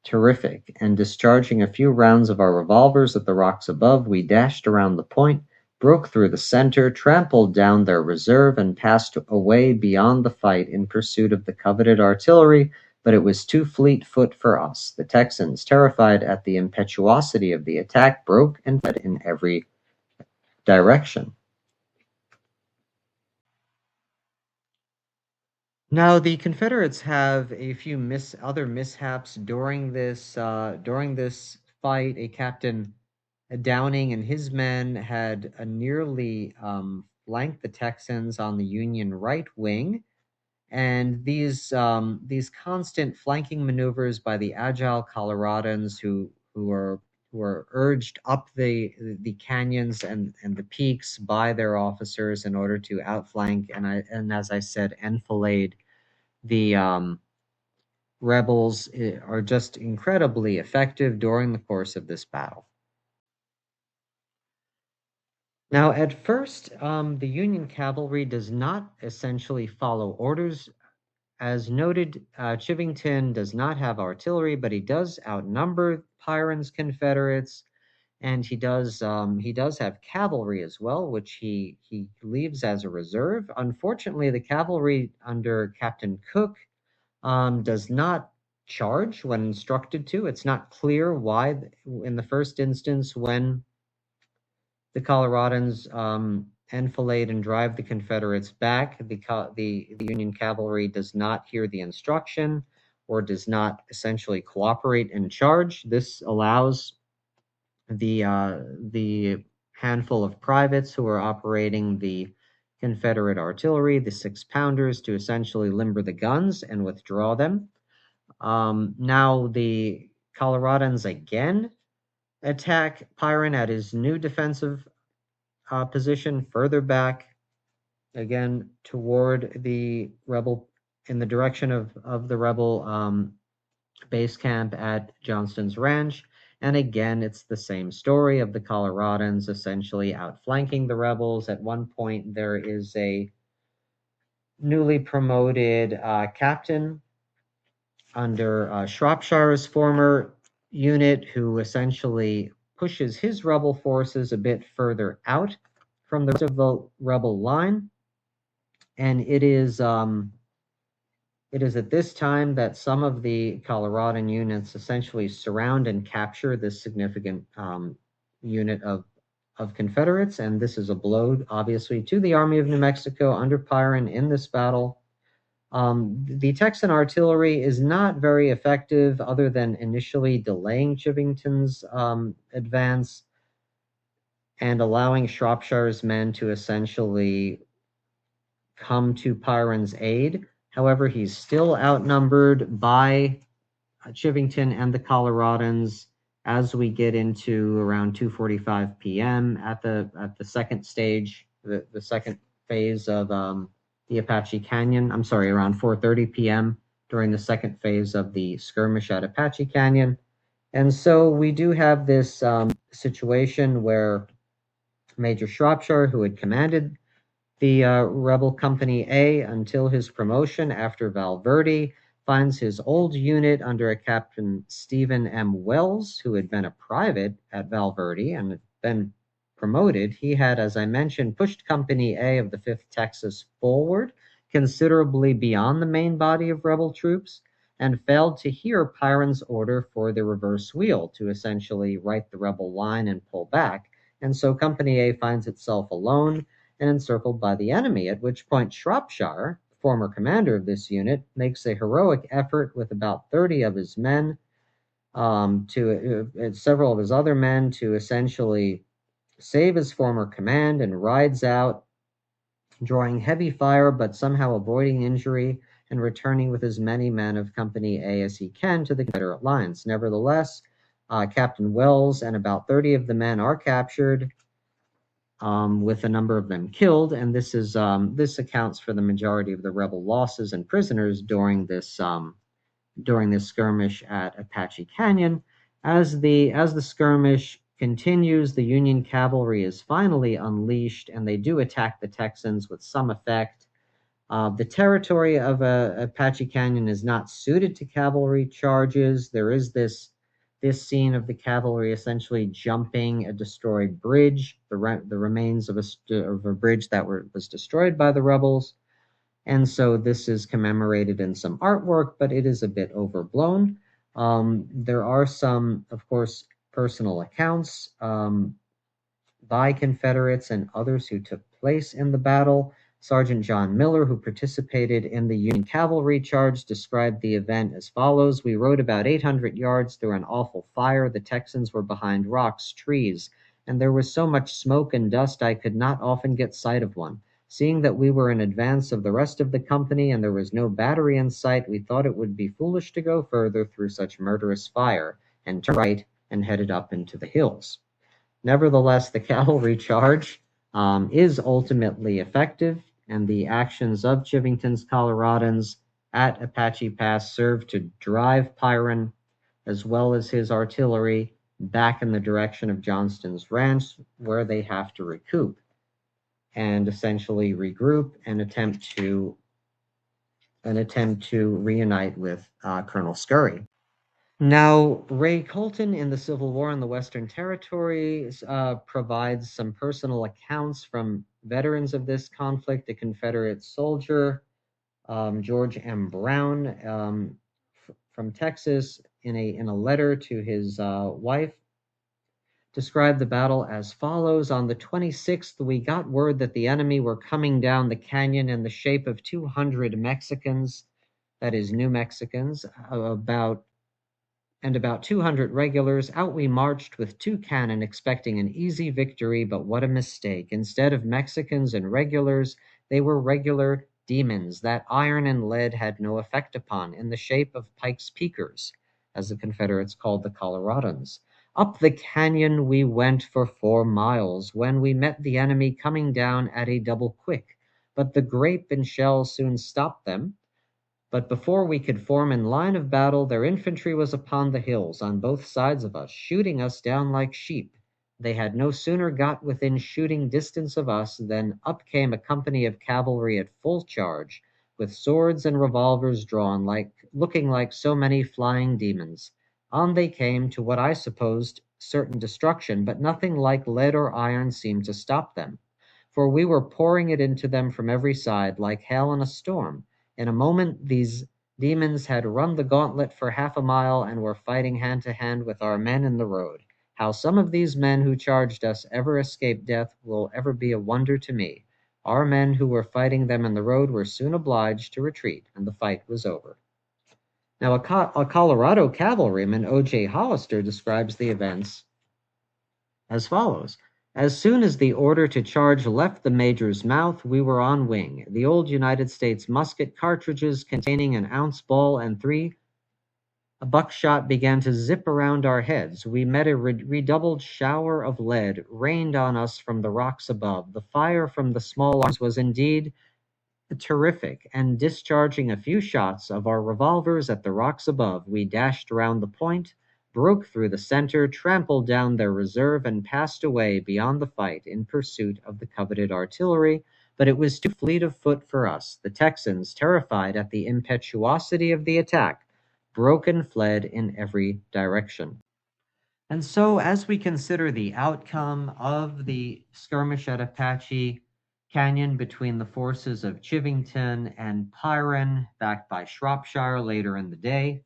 terrific, and discharging a few rounds of our revolvers at the rocks above, we dashed around the point, broke through the center, trampled down their reserve, and passed away beyond the fight in pursuit of the coveted artillery, but it was too fleet-foot for us. The Texans, terrified at the impetuosity of the attack, broke and fled in every direction." Now, the Confederates have a few other mishaps during this fight. A Captain Downing and his men had nearly flanked the Texans on the Union right wing, and these constant flanking maneuvers by the agile Coloradans who were urged up the canyons and the peaks by their officers in order to outflank and as I said, enfilade the rebels, are just incredibly effective during the course of this battle. Now, at first, the Union cavalry does not essentially follow orders. As noted, Chivington does not have artillery, but he does outnumber Pyron's Confederates, and he does have cavalry as well, which he leaves as a reserve. Unfortunately, the cavalry under Captain Cook does not charge when instructed to. It's not clear why, in the first instance, when the Coloradans enfilade and drive the Confederates back, the Union cavalry does not hear the instruction or does not essentially cooperate and charge. This allows the handful of privates who are operating the Confederate artillery, the 6-pounders, to essentially limber the guns and withdraw them. Now the Coloradans again attack Pyron at his new defensive position further back, again toward the rebel, in the direction of the rebel base camp at Johnston's Ranch. And again, it's the same story of the Coloradans essentially outflanking the rebels. At one point, there is a newly promoted captain under Shropshire's former unit who essentially pushes his rebel forces a bit further out from the rest of the rebel line, and it is at this time that some of the Coloradan units essentially surround and capture this significant unit of Confederates, and this is a blow, obviously, to the Army of New Mexico under Pyron in this battle. The Texan artillery is not very effective, other than initially delaying Chivington's advance and allowing Shropshire's men to essentially come to Pyron's aid. However, he's still outnumbered by Chivington and the Coloradans as we get into around 2:45 p.m. at the second stage, the second phase of the Apache Canyon. I'm sorry, around 4:30 p.m. during the second phase of the skirmish at Apache Canyon. And so we do have this situation where Major Shropshire, who had commanded the Rebel Company A until his promotion after Valverde, finds his old unit under a Captain Stephen M. Wells, who had been a private at Valverde and been promoted. He had, as I mentioned, pushed Company A of the 5th Texas forward considerably beyond the main body of rebel troops and failed to hear Pyron's order for the reverse wheel to essentially right the rebel line and pull back. And so Company A finds itself alone and encircled by the enemy, at which point Shropshire, former commander of this unit, makes a heroic effort with about 30 of his men, several of his other men, to essentially save his former command, and rides out, drawing heavy fire but somehow avoiding injury and returning with as many men of Company A as he can to the Confederate lines. Nevertheless, Captain Wells and about 30 of the men are captured, with a number of them killed, and this accounts for the majority of the rebel losses and prisoners during this skirmish at Apache Canyon. As the skirmish continues, the Union cavalry is finally unleashed, and they do attack the Texans with some effect. The territory of Apache Canyon is not suited to cavalry charges. There is this scene of the cavalry essentially jumping a destroyed bridge, the remains of a bridge that was destroyed by the rebels. And so this is commemorated in some artwork, but it is a bit overblown. There are some, of course, personal accounts by Confederates and others who took place in the battle. Sergeant John Miller, who participated in the Union cavalry charge, described the event as follows: "We rode about 800 yards through an awful fire. The Texans were behind rocks, trees, and there was so much smoke and dust I could not often get sight of one. Seeing that we were in advance of the rest of the company and there was no battery in sight, we thought it would be foolish to go further through such murderous fire, and turned right and headed up into the hills." Nevertheless, the cavalry charge is ultimately effective, and the actions of Chivington's Coloradans at Apache Pass served to drive Pyron, as well as his artillery, back in the direction of Johnston's ranch, where they have to recoup and essentially regroup and attempt to reunite with Colonel Scurry. Now, Ray Colton in the Civil War in the Western Territories provides some personal accounts from veterans of this conflict. A Confederate soldier, George M. Brown, from Texas, in a letter to his wife, described the battle as follows: "On the 26th, we got word that the enemy were coming down the canyon in the shape of 200 Mexicans, that is, New Mexicans, about 200 regulars. Out we marched with 2 cannon, expecting an easy victory, but what a mistake. Instead of Mexicans and regulars, they were regular demons that iron and lead had no effect upon, in the shape of Pike's Peakers, as the Confederates called the Coloradans. Up the canyon we went for 4 miles, when we met the enemy coming down at a double quick, but the grape and shell soon stopped them. But before we could form in line of battle, their infantry was upon the hills on both sides of us, shooting us down like sheep. They had no sooner got within shooting distance of us than up came a company of cavalry at full charge, with swords and revolvers drawn, looking like so many flying demons. On they came to what I supposed certain destruction, but nothing like lead or iron seemed to stop them. for we were pouring it into them from every side like hail in a storm. In a moment these demons had run the gauntlet for half a mile and were fighting hand to hand with our men in the road. How some of these men who charged us ever escaped death will ever be a wonder to me. Our men who were fighting them in the road were soon obliged to retreat, and the fight was over. Now, a Colorado cavalryman, O.J. Hollister, describes the events as follows. As soon as the order to charge left the major's mouth, we were on wing. The old United States musket cartridges containing an ounce ball and 3 buckshot began to zip around our heads. We met a redoubled shower of lead rained on us from the rocks above. The fire from the small arms was indeed terrific, and discharging a few shots of our revolvers at the rocks above, we dashed round the point, broke through the center, trampled down their reserve, and passed away beyond the fight in pursuit of the coveted artillery. But it was too fleet of foot for us. The Texans, terrified at the impetuosity of the attack, broke and fled in every direction. And so, as we consider the outcome of the skirmish at Apache Canyon between the forces of Chivington and Pyron, backed by Shropshire later in the day,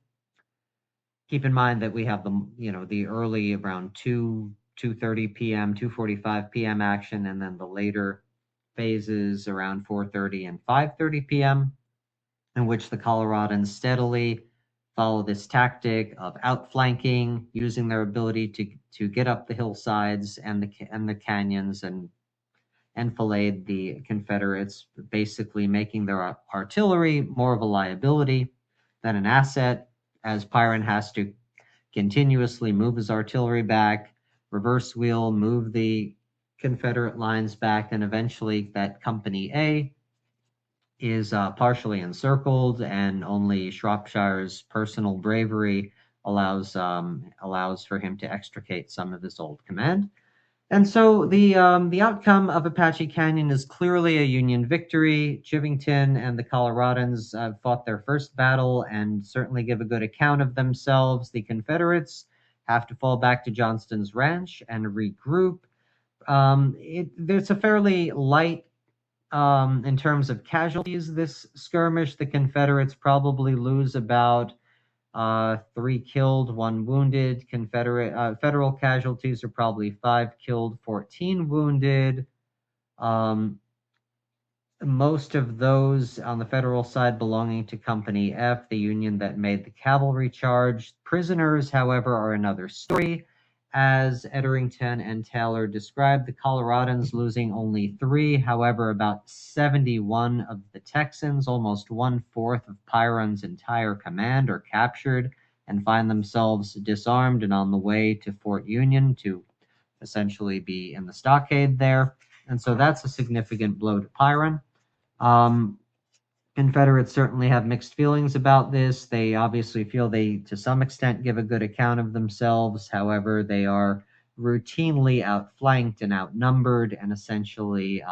keep in mind that we have the early around 2:30 p.m., 2:45 p.m. action, and then the later phases around 4:30 and 5:30 p.m., in which the Coloradans steadily follow this tactic of outflanking, using their ability to get up the hillsides and the canyons and enfilade the Confederates, basically making their artillery more of a liability than an asset, as Pyron has to continuously move his artillery back, reverse wheel, move the Confederate lines back, and eventually that Company A is partially encircled, and only Shropshire's personal bravery allows for him to extricate some of his old command. And so the outcome of Apache Canyon is clearly a Union victory. Chivington and the Coloradans fought their first battle and certainly give a good account of themselves. The Confederates have to fall back to Johnston's ranch and regroup. There's a fairly light in terms of casualties, this skirmish. The Confederates probably lose about 3 killed, 1 wounded. Federal casualties are probably 5 killed, 14 wounded. Most of those on the Federal side belonging to Company F, the Union that made the cavalry charge. Prisoners, however, are another story. As Etherington and Taylor described, the Coloradans losing only 3. However, about 71 of the Texans, almost 1/4 of Pyron's entire command, are captured and find themselves disarmed and on the way to Fort Union to essentially be in the stockade there. And so that's a significant blow to Pyron. Confederates certainly have mixed feelings about this. They obviously feel they, to some extent, give a good account of themselves. However, they are routinely outflanked and outnumbered and essentially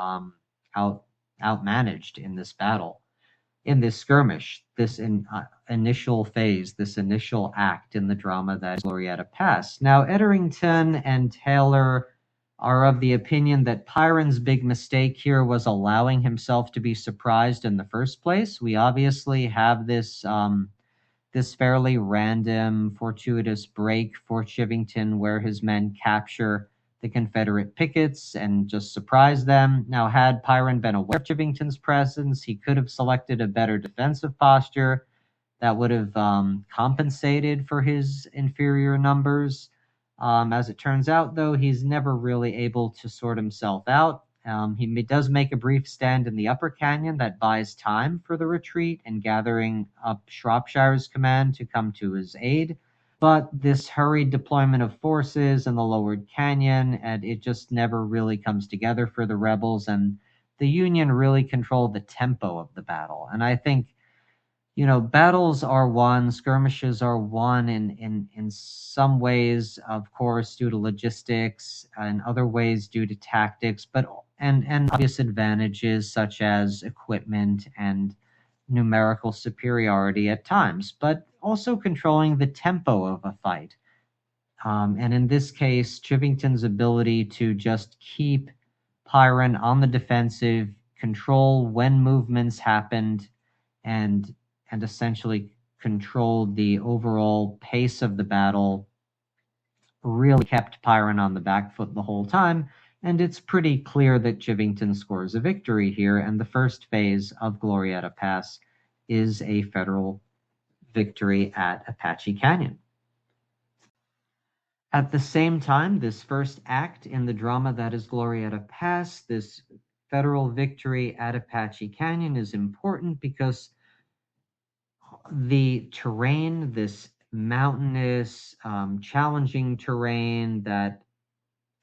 outmanaged in this battle, in this skirmish, this initial phase, this initial act in the drama that is Glorieta Pass. Now, Etherington and Taylor are of the opinion that Pyron's big mistake here was allowing himself to be surprised in the first place. We obviously have this fairly random, fortuitous break for Chivington where his men capture the Confederate pickets and just surprise them. Now, had Pyron been aware of Chivington's presence, he could have selected a better defensive posture that would have compensated for his inferior numbers. As it turns out, though, he's never really able to sort himself out. He does make a brief stand in the upper canyon that buys time for the retreat and gathering up Shropshire's command to come to his aid. But this hurried deployment of forces in the lowered canyon, and it just never really comes together for the rebels, and the Union really controlled the tempo of the battle. And I think, battles are won, skirmishes are won in some ways, of course, due to logistics, and other ways due to tactics, but and obvious advantages such as equipment and numerical superiority at times, but also controlling the tempo of a fight. And in this case, Chivington's ability to just keep Pyrrhon on the defensive, control when movements happened, and essentially controlled the overall pace of the battle, really kept Pyrrhon on the back foot the whole time, and it's pretty clear that Chivington scores a victory here, and the first phase of Glorieta Pass is a Federal victory at Apache Canyon. At the same time, this first act in the drama that is Glorieta Pass, this Federal victory at Apache Canyon, is important because the terrain, this mountainous, challenging terrain that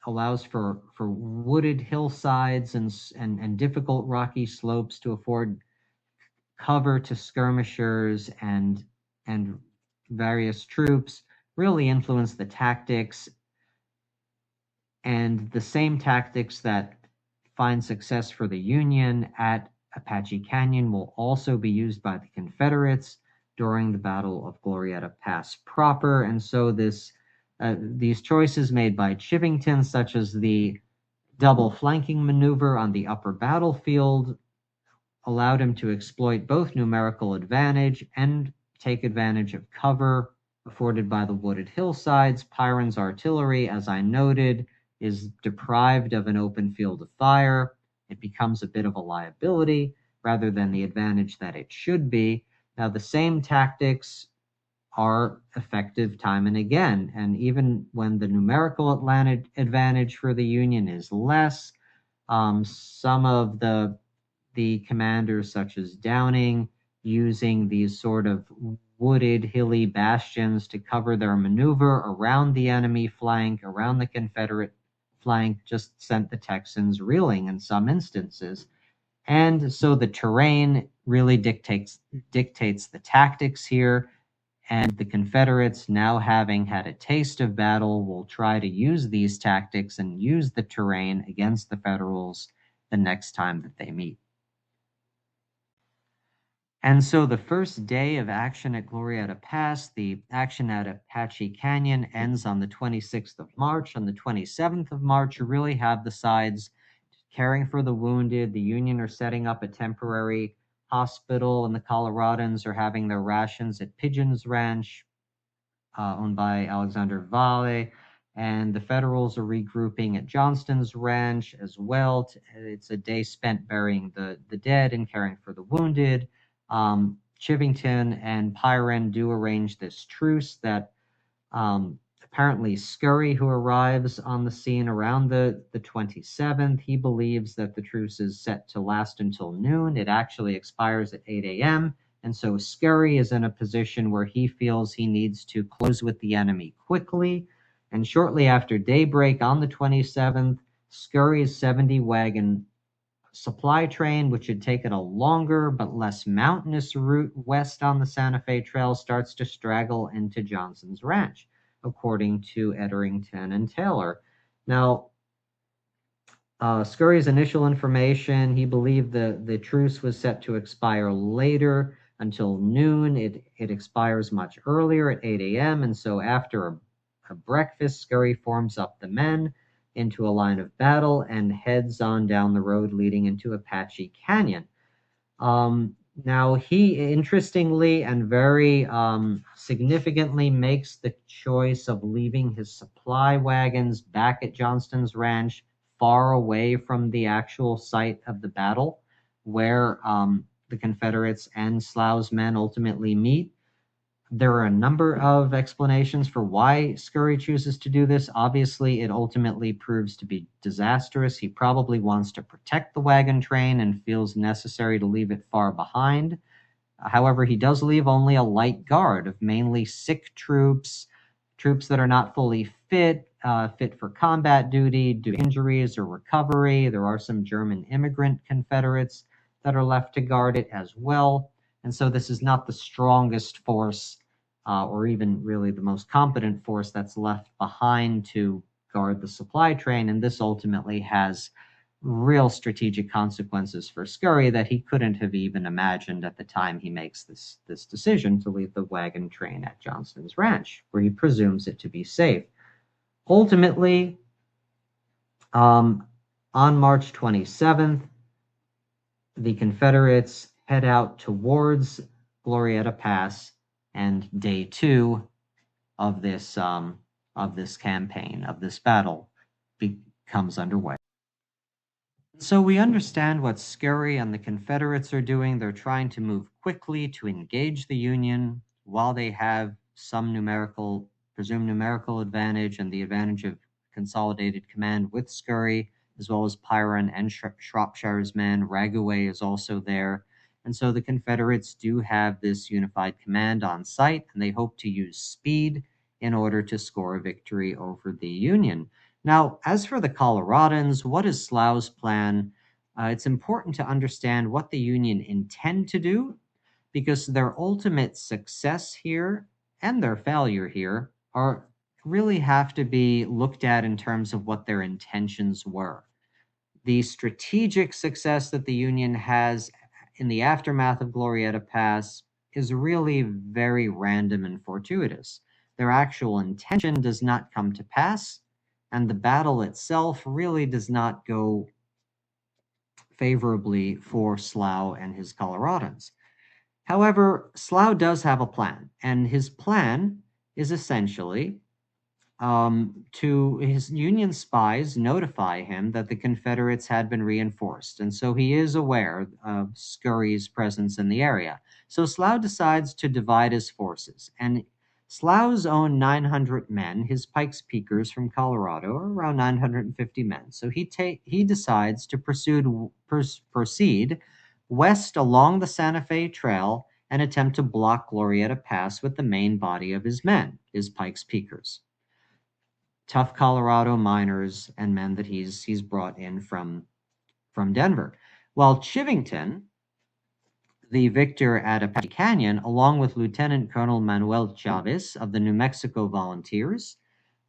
allows for wooded hillsides and difficult rocky slopes to afford cover to skirmishers and various troops, really influence the tactics, and the same tactics that find success for the Union at Apache Canyon will also be used by the Confederates during the Battle of Glorieta Pass proper. And so these choices made by Chivington, such as the double flanking maneuver on the upper battlefield, allowed him to exploit both numerical advantage and take advantage of cover afforded by the wooded hillsides. Pyrrhon's artillery, as I noted, is deprived of an open field of fire. It becomes a bit of a liability rather than the advantage that it should be. Now, the same tactics are effective time and again, and even when the numerical advantage for the Union is less, some of the commanders, such as Downing, using these sort of wooded, hilly bastions to cover their maneuver around the enemy flank, around the Confederate flank, just sent the Texans reeling in some instances. And so the terrain really dictates the tactics here, and the Confederates, now having had a taste of battle, will try to use these tactics and use the terrain against the Federals the next time that they meet. And so the first day of action at Glorieta Pass, the action at Apache Canyon, ends on the 26th of March. On the 27th of March, you really have the sides caring for the wounded. The Union are setting up a temporary hospital, and the Coloradans are having their rations at Pigeon's Ranch, owned by Alexander Valle. And the Federals are regrouping at Johnston's Ranch as well. It's a day spent burying the dead and caring for the wounded. Chivington and Pyrrhon do arrange this truce that apparently Scurry, who arrives on the scene around the 27th, he believes that the truce is set to last until noon. It actually expires at 8 a.m. And so Scurry is in a position where he feels he needs to close with the enemy quickly. And shortly after daybreak on the 27th, Scurry's 70-wagon supply train, which had taken a longer but less mountainous route west on the Santa Fe Trail, starts to straggle into Johnson's Ranch, according to Edderington and Taylor. Now, Scurry's initial information, he believed the truce was set to expire later until noon. It expires much earlier at 8 a.m., and so after a breakfast, Scurry forms up the men into a line of battle and heads on down the road leading into Apache Canyon. Now, he interestingly and very significantly makes the choice of leaving his supply wagons back at Johnston's Ranch, far away from the actual site of the battle, where the Confederates and Slough's men ultimately meet. There are a number of explanations for why Scurry chooses to do this. Obviously, it ultimately proves to be disastrous. He probably wants to protect the wagon train and feels necessary to leave it far behind. However, he does leave only a light guard of mainly sick troops that are not fully fit for combat duty due to injuries or recovery. There are some German immigrant Confederates that are left to guard it as well. And so this is not the strongest force or even really the most competent force that's left behind to guard the supply train. And this ultimately has real strategic consequences for Scurry that he couldn't have even imagined at the time he makes this decision to leave the wagon train at Johnston's Ranch, where he presumes it to be safe. Ultimately, On March 27th, the Confederates head out towards Glorieta Pass, and day 2 of this campaign, of this battle, becomes underway. So we understand what Scurry and the Confederates are doing. They're trying to move quickly to engage the Union while they have some presumed numerical advantage and the advantage of consolidated command with Scurry, as well as Pyron and Shropshire's men. Raguay is also there. And so the Confederates do have this unified command on site, and they hope to use speed in order to score a victory over the Union. Now, as for the Coloradans, what is Slough's plan? It's important to understand what the Union intend to do, because their ultimate success here and their failure here are really have to be looked at in terms of what their intentions were. The strategic success that the Union has in the aftermath of Glorieta Pass is really very random and fortuitous. Their actual intention does not come to pass, and the battle itself really does not go favorably for Sough and his Coloradans. However, Sough does have a plan, and his plan is essentially to his Union spies notify him that the Confederates had been reinforced, and so he is aware of Scurry's presence in the area. So Sough decides to divide his forces, and Slough's own 900 men, his Pikes Peakers from Colorado, are around 950 men. So he decides to proceed west along the Santa Fe Trail and attempt to block Glorieta Pass with the main body of his men, his Pikes Peakers. Tough Colorado miners and men that he's brought in from Denver. While Chivington, the victor at Apache Canyon, along with Lieutenant Colonel Manuel Chavez of the New Mexico Volunteers,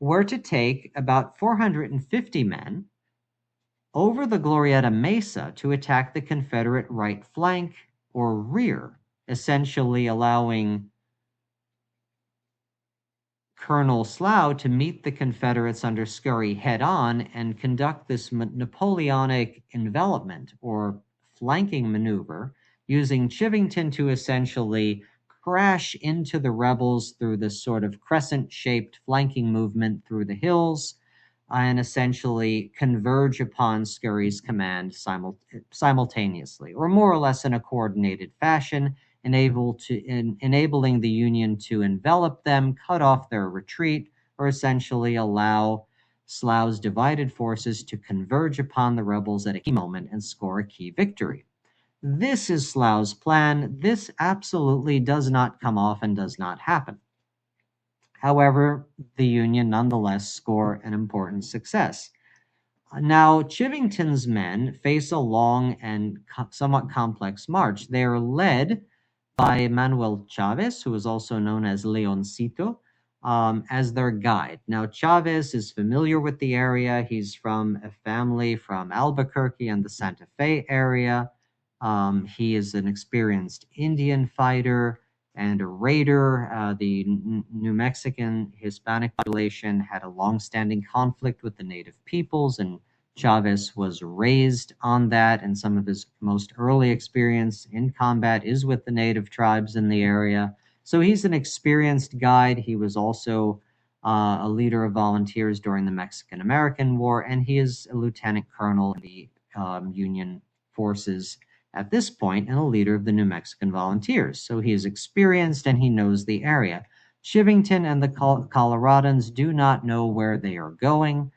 were to take about 450 men over the Glorieta Mesa to attack the Confederate right flank or rear, essentially allowing Colonel Sough to meet the Confederates under Scurry head-on and conduct this Napoleonic envelopment or flanking maneuver, using Chivington to essentially crash into the rebels through this sort of crescent-shaped flanking movement through the hills, and essentially converge upon Scurry's command simultaneously, or more or less in a coordinated fashion, enabling the Union to envelop them, cut off their retreat, or essentially allow Slough's divided forces to converge upon the rebels at a key moment and score a key victory. This is Slough's plan. This absolutely does not come off and does not happen. However, the Union nonetheless score an important success. Now, Chivington's men face a long and somewhat complex march. They are led by Manuel Chavez, who is also known as Leoncito, as their guide. Now, Chavez is familiar with the area. He's from a family from Albuquerque and the Santa Fe area. He is an experienced Indian fighter and a raider. The New Mexican Hispanic population had a long-standing conflict with the native peoples, and Chavez was raised on that, and some of his most early experience in combat is with the native tribes in the area. So he's an experienced guide. He was also a leader of volunteers during the Mexican-American War, and he is a lieutenant colonel in the Union forces at this point and a leader of the New Mexican Volunteers. So he is experienced and he knows the area. Chivington and the Coloradans do not know where they are going.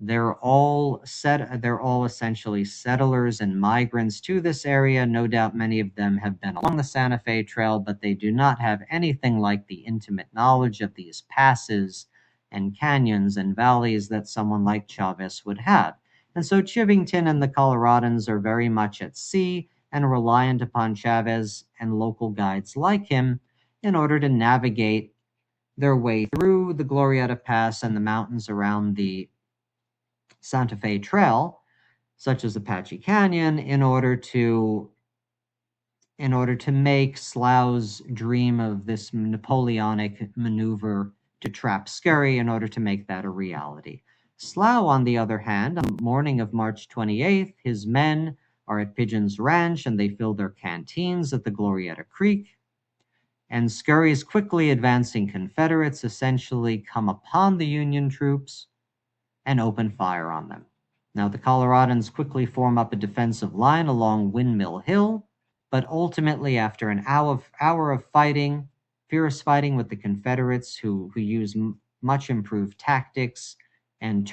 They're all essentially settlers and migrants to this area. No doubt many of them have been along the Santa Fe Trail, but they do not have anything like the intimate knowledge of these passes and canyons and valleys that someone like Chavez would have. And so Chivington and the Coloradans are very much at sea and reliant upon Chavez and local guides like him in order to navigate their way through the Glorieta Pass and the mountains around the Santa Fe Trail, such as Apache Canyon, in order to make Slough's dream of this Napoleonic maneuver to trap Scurry, in order to make that a reality. Sough, on the other hand, on the morning of March 28th, his men are at Pigeon's Ranch and they fill their canteens at the Glorieta Creek. And Scurry's quickly advancing Confederates essentially come upon the Union troops and open fire on them. Now, the Coloradans quickly form up a defensive line along Windmill Hill, but ultimately, after an hour of fighting, fierce fighting with the Confederates, who use much improved tactics and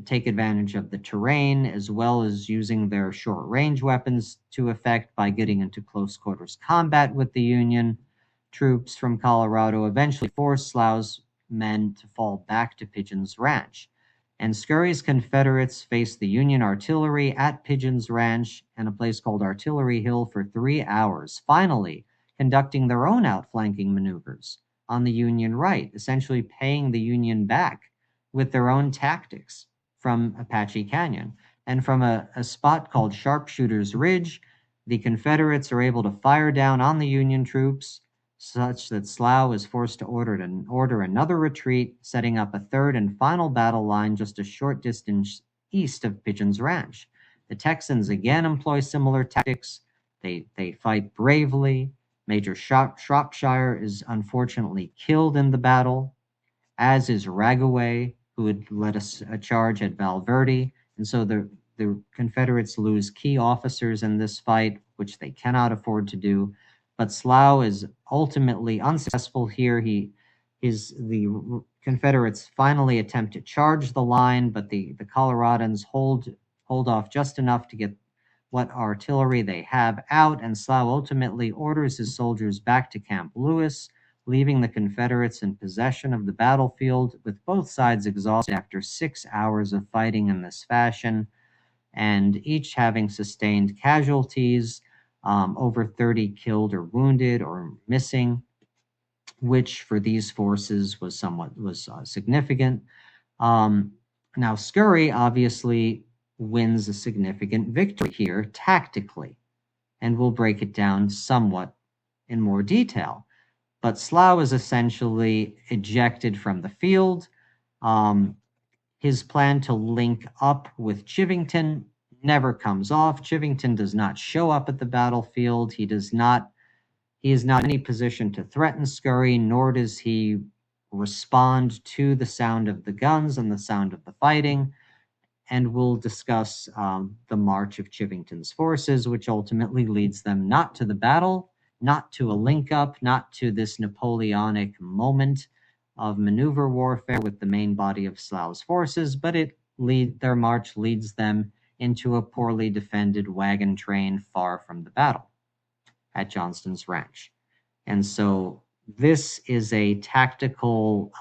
take advantage of the terrain, as well as using their short-range weapons to effect by getting into close quarters combat with the Union troops from Colorado, eventually force Slough's men to fall back to Pigeon's Ranch. And Scurry's Confederates faced the Union artillery at Pigeon's Ranch and a place called Artillery Hill for 3 hours, finally conducting their own outflanking maneuvers on the Union right, essentially paying the Union back with their own tactics from Apache Canyon. And from a spot called Sharpshooter's Ridge, the Confederates are able to fire down on the Union troops, such that Sough is forced to order another retreat, setting up a third and final battle line just a short distance east of Pigeon's Ranch. The Texans again employ similar tactics. They fight bravely. Major Shropshire is unfortunately killed in the battle, as is Ragaway, who had led a charge at Valverde. And so the Confederates lose key officers in this fight, which they cannot afford to do. But Sough is ultimately unsuccessful here. The Confederates finally attempt to charge the line, but the Coloradans hold off just enough to get what artillery they have out, and Sough ultimately orders his soldiers back to Camp Lewis, leaving the Confederates in possession of the battlefield, with both sides exhausted after 6 hours of fighting in this fashion, and each having sustained casualties, over 30 killed or wounded or missing, which for these forces was significant. Now, Scurry obviously wins a significant victory here tactically, and we'll break it down somewhat in more detail. But Sough is essentially ejected from the field. His plan to link up with Chivington never comes off. Chivington does not show up at the battlefield. He is not in any position to threaten Scurry, nor does he respond to the sound of the guns and the sound of the fighting. And we'll discuss the march of Chivington's forces, which ultimately leads them not to the battle, not to a link-up, not to this Napoleonic moment of maneuver warfare with the main body of Slough's forces, but their march leads them into a poorly defended wagon train far from the battle at Johnston's Ranch. And so this is a tactical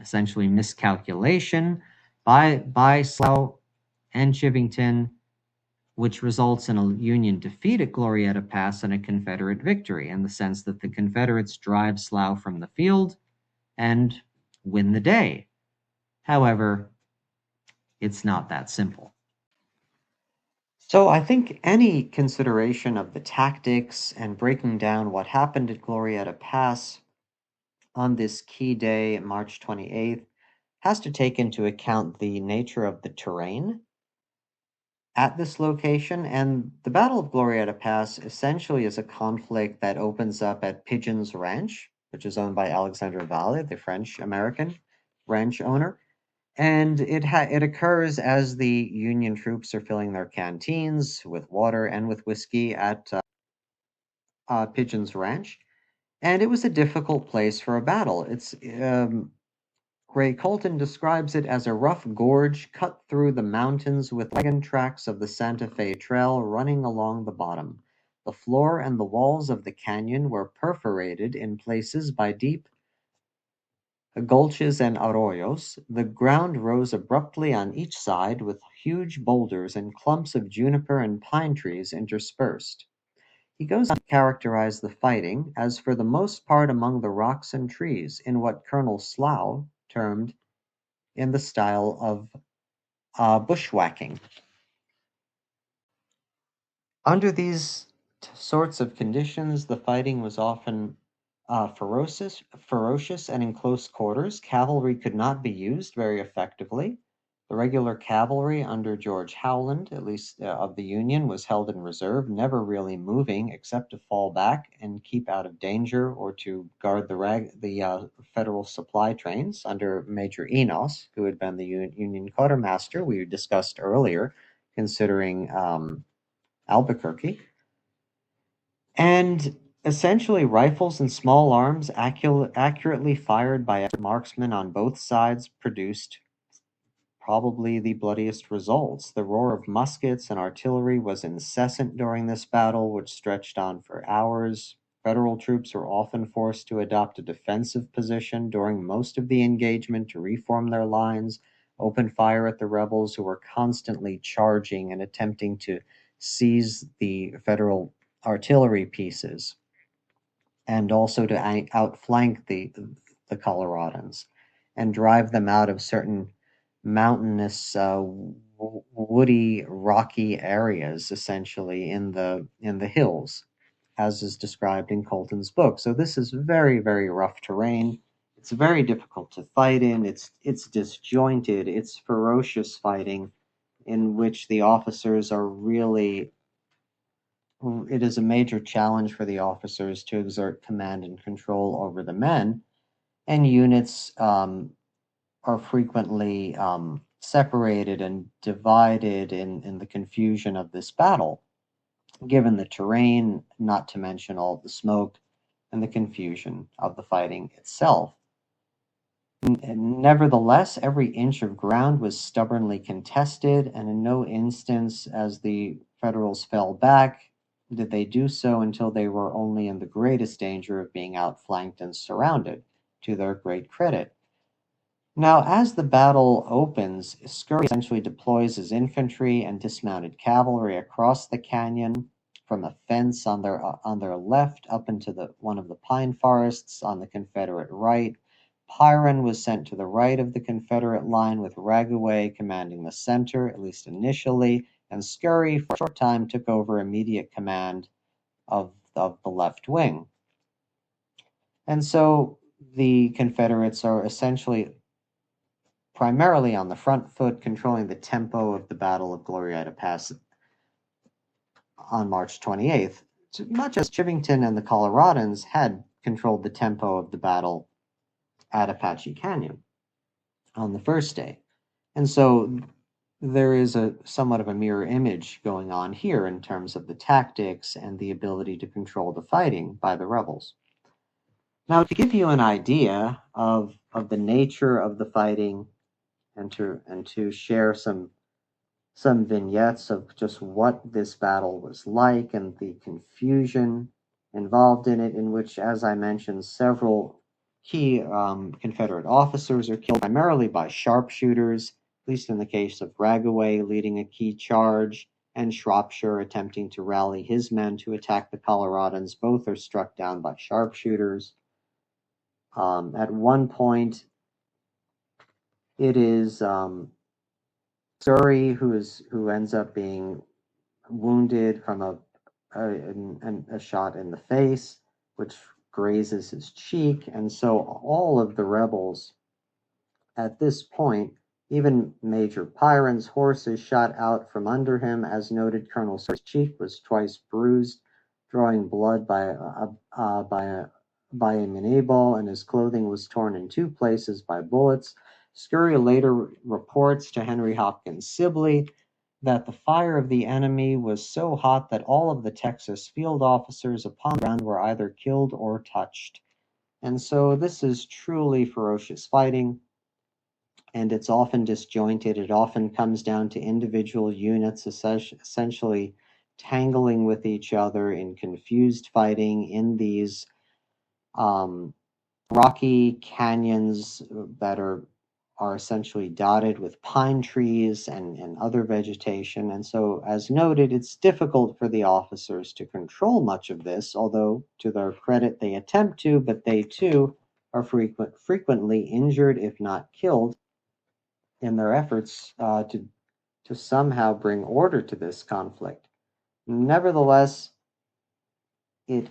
essentially miscalculation by Sough and Chivington, which results in a Union defeat at Glorieta Pass and a Confederate victory, in the sense that the Confederates drive Sough from the field and win the day. However, it's not that simple. So I think any consideration of the tactics and breaking down what happened at Glorieta Pass on this key day, March 28th, has to take into account the nature of the terrain at this location. And the Battle of Glorieta Pass essentially is a conflict that opens up at Pigeon's Ranch, which is owned by Alexandre Valle, the French-American ranch owner. And it occurs as the Union troops are filling their canteens with water and with whiskey at Pigeon's Ranch. And it was a difficult place for a battle. Gray Colton describes it as a rough gorge cut through the mountains with wagon tracks of the Santa Fe Trail running along the bottom. The floor and the walls of the canyon were perforated in places by deep gulches and arroyos. The ground rose abruptly on each side with huge boulders and clumps of juniper and pine trees interspersed. He goes on to characterize the fighting as for the most part among the rocks and trees, in what Colonel Sough termed in the style of bushwhacking. Under these sorts of conditions, the fighting was often ferocious, and in close quarters, cavalry could not be used very effectively. The regular cavalry under George Howland, at least of the Union, was held in reserve, never really moving except to fall back and keep out of danger or to guard the federal supply trains under Major Enos, who had been the Union quartermaster we discussed earlier, considering Albuquerque. And essentially, rifles and small arms accurately fired by marksmen on both sides produced probably the bloodiest results. The roar of muskets and artillery was incessant during this battle, which stretched on for hours. Federal troops were often forced to adopt a defensive position during most of the engagement to reform their lines, open fire at the rebels who were constantly charging and attempting to seize the Federal artillery pieces, and also to outflank the Coloradans and drive them out of certain mountainous, woody, rocky areas, essentially in the hills, as is described in Colton's book. So this is very, very rough terrain. It's very difficult to fight in. It's disjointed. It's ferocious fighting, in which the officers are really. It is a major challenge for the officers to exert command and control over the men, and units are frequently separated and divided in the confusion of this battle, given the terrain, not to mention all the smoke and the confusion of the fighting itself. Nevertheless, every inch of ground was stubbornly contested, and in no instance, as the Federals fell back, did they do so until they were only in the greatest danger of being outflanked and surrounded, to their great credit. Now, as the battle opens, Scurry essentially deploys his infantry and dismounted cavalry across the canyon from a fence on their left up into one of the pine forests on the Confederate right. Pyron was sent to the right of the Confederate line, with Raguay commanding the center, at least initially, and Scurry for a short time took over immediate command of the left wing. And so the Confederates are essentially primarily on the front foot, controlling the tempo of the Battle of Glorieta Pass on March 28th, much as Chivington and the Coloradans had controlled the tempo of the battle at Apache Canyon on the first day. And so there is somewhat of a mirror image going on here in terms of the tactics and the ability to control the fighting by the rebels. Now, to give you an idea of the nature of the fighting, and to share some vignettes of just what this battle was like and the confusion involved in it, in which, as I mentioned, several key Confederate officers are killed primarily by sharpshooters, at least in the case of Raguay leading a key charge, and Shropshire attempting to rally his men to attack the Coloradans. Both are struck down by sharpshooters. At one point, it is Scurry who ends up being wounded from a shot in the face, which grazes his cheek, and so all of the rebels at this point, even Major Pyron's horse is shot out from under him. As noted, Colonel Scurry's cheek was twice bruised, drawing blood by a manable, and his clothing was torn in two places by bullets. Scurry later reports to Henry Hopkins Sibley that the fire of the enemy was so hot that all of the Texas field officers upon the ground were either killed or touched. And so this is truly ferocious fighting, and it's often disjointed. It often comes down to individual units essentially tangling with each other in confused fighting in these rocky canyons that are essentially dotted with pine trees and other vegetation. And so, as noted, it's difficult for the officers to control much of this, although to their credit they attempt to, but they too are frequently injured, if not killed, in their efforts to somehow bring order to this conflict. Nevertheless, it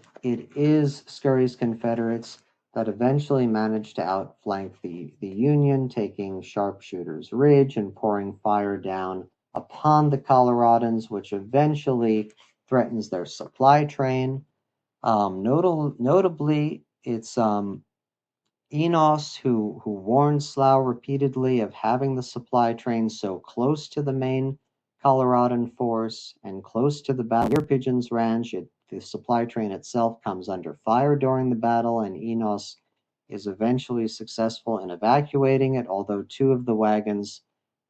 is Scurry's Confederates that eventually managed to outflank the Union, taking Sharpshooter's Ridge and pouring fire down upon the Coloradans, which eventually threatens their supply train. Notably, it's Enos who warned Sough repeatedly of having the supply train so close to the main Coloradan force and close to the battle near Pigeon's Ranch. The supply train itself comes under fire during the battle, and Enos is eventually successful in evacuating it, although two of the wagons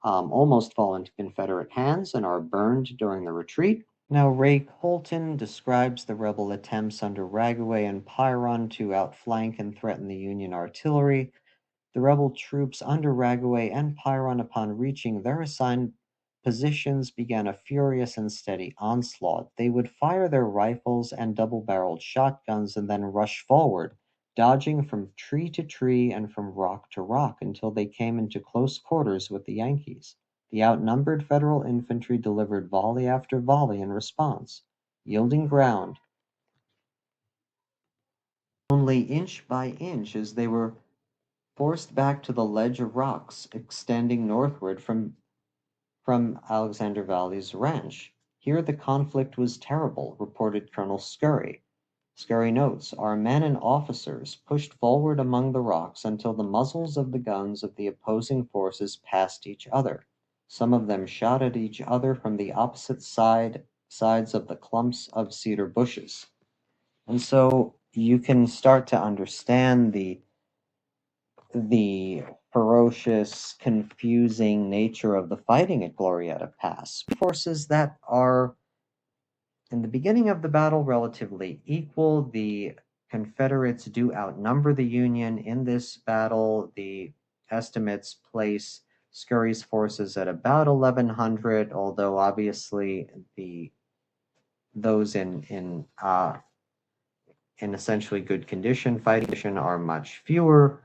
almost fall into Confederate hands and are burned during the retreat. Now, Ray Colton describes the rebel attempts under Raguay and Pyron to outflank and threaten the Union artillery. The rebel troops under Raguay and Pyron, upon reaching their assigned positions, began a furious and steady onslaught. They would fire their rifles and double-barreled shotguns and then rush forward, dodging from tree to tree and from rock to rock until they came into close quarters with the Yankees. The outnumbered Federal infantry delivered volley after volley in response, yielding ground only inch by inch as they were forced back to the ledge of rocks extending northward from Alexander Valley's ranch. Here the conflict was terrible, reported Colonel Scurry. Scurry notes, our men and officers pushed forward among the rocks until the muzzles of the guns of the opposing forces passed each other. Some of them shot at each other from the opposite sides of the clumps of cedar bushes. And so you can start to understand the ferocious, confusing nature of the fighting at Glorieta Pass. Forces that are, in the beginning of the battle, relatively equal. The Confederates do outnumber the Union in this battle. The estimates place Scurry's forces at about 1,100, although obviously those in essentially good condition, fighting condition, are much fewer.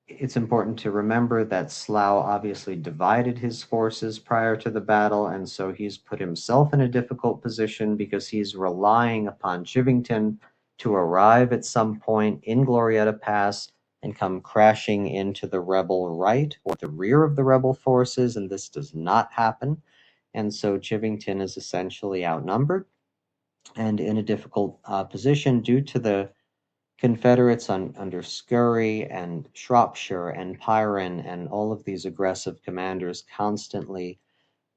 It's important to remember that Sough obviously divided his forces prior to the battle, and so he's put himself in a difficult position because he's relying upon Chivington to arrive at some point in Glorieta Pass and come crashing into the rebel right or the rear of the rebel forces, and this does not happen. And so Chivington is essentially outnumbered and in a difficult position due to the Confederates under Scurry and Shropshire and Pyron and all of these aggressive commanders constantly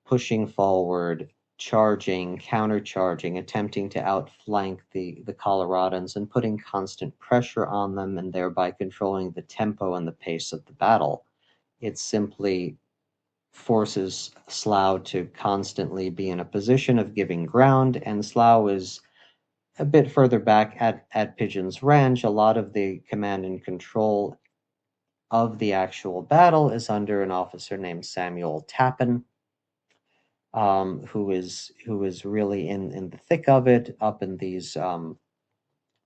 pushing forward, charging, countercharging, attempting to outflank the Coloradans and putting constant pressure on them and thereby controlling the tempo and the pace of the battle. It simply forces Sough to constantly be in a position of giving ground, and Sough is a bit further back at Pigeon's Ranch. A lot of the command and control of the actual battle is under an officer named Samuel Tappan, who is really in the thick of it, up in these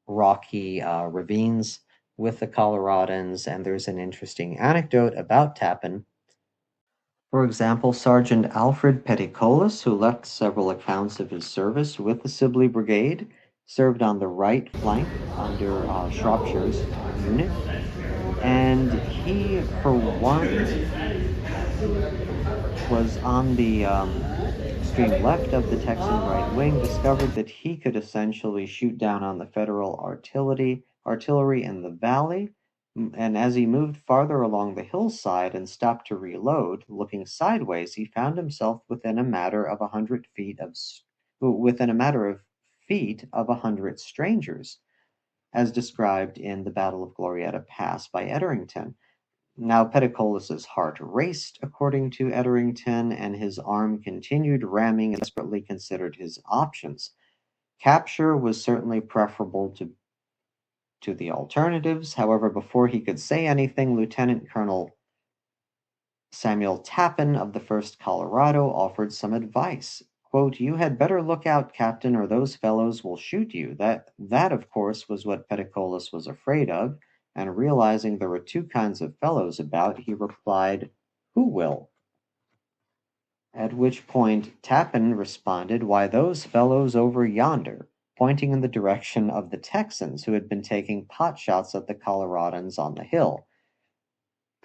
rocky ravines with the Coloradans. And there's an interesting anecdote about Tappan. For example, Sergeant Alfred Petticolas, who left several accounts of his service with the Sibley Brigade, served on the right flank under Shropshire's unit, and he, for one, was on the extreme left of the Texan right wing, discovered that he could essentially shoot down on the Federal artillery in the valley, and as he moved farther along the hillside and stopped to reload, looking sideways, he found himself within a matter of 100 strangers, as described in the Battle of Glorieta Pass by Etherington. Now Petticolas's heart raced, according to Etherington, and his arm continued ramming and desperately considered his options. Capture was certainly preferable to the alternatives. However, before he could say anything, Lieutenant Colonel Samuel Tappan of the 1st Colorado offered some advice. Quote, you had better look out, Captain, or those fellows will shoot you. That, of course, was what Petticolas was afraid of, and realizing there were two kinds of fellows about, he replied, who will? At which point Tappan responded, why, those fellows over yonder. pointing in the direction of the Texans, who had been taking pot shots at the Coloradans on the hill.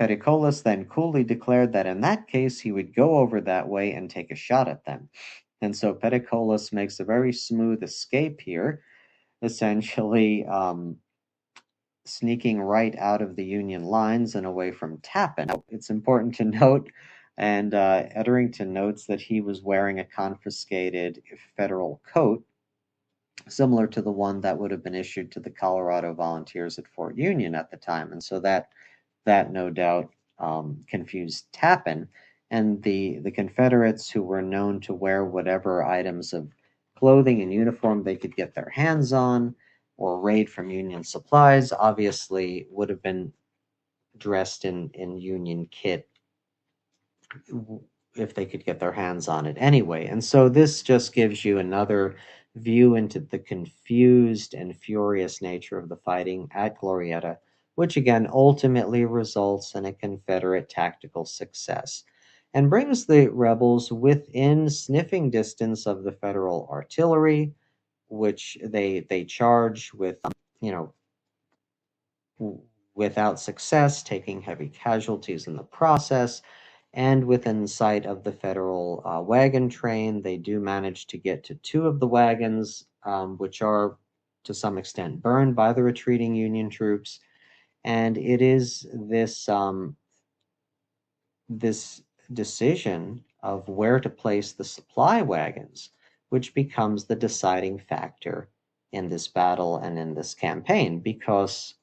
Pericolas then coolly declared that in that case he would go over that way and take a shot at them. And so Pericolas makes a very smooth escape here, essentially sneaking right out of the Union lines and away from Tappan. Now, it's important to note, and Etherington notes, that he was wearing a confiscated federal coat, similar to the one that would have been issued to the Colorado Volunteers at Fort Union at the time. And so that no doubt confused Tappan, and the Confederates, who were known to wear whatever items of clothing and uniform they could get their hands on or raid from Union supplies, obviously would have been dressed in Union kit if they could get their hands on it anyway. And so this just gives you another view into the confused and furious nature of the fighting at Glorieta, which again ultimately results in a Confederate tactical success and brings the rebels within sniffing distance of the Federal artillery, which they charge with, without success, taking heavy casualties in the process. And within sight of the Federal wagon train, they do manage to get to two of the wagons, which are to some extent burned by the retreating Union troops. And it is this this decision of where to place the supply wagons which becomes the deciding factor in this battle and in this campaign, because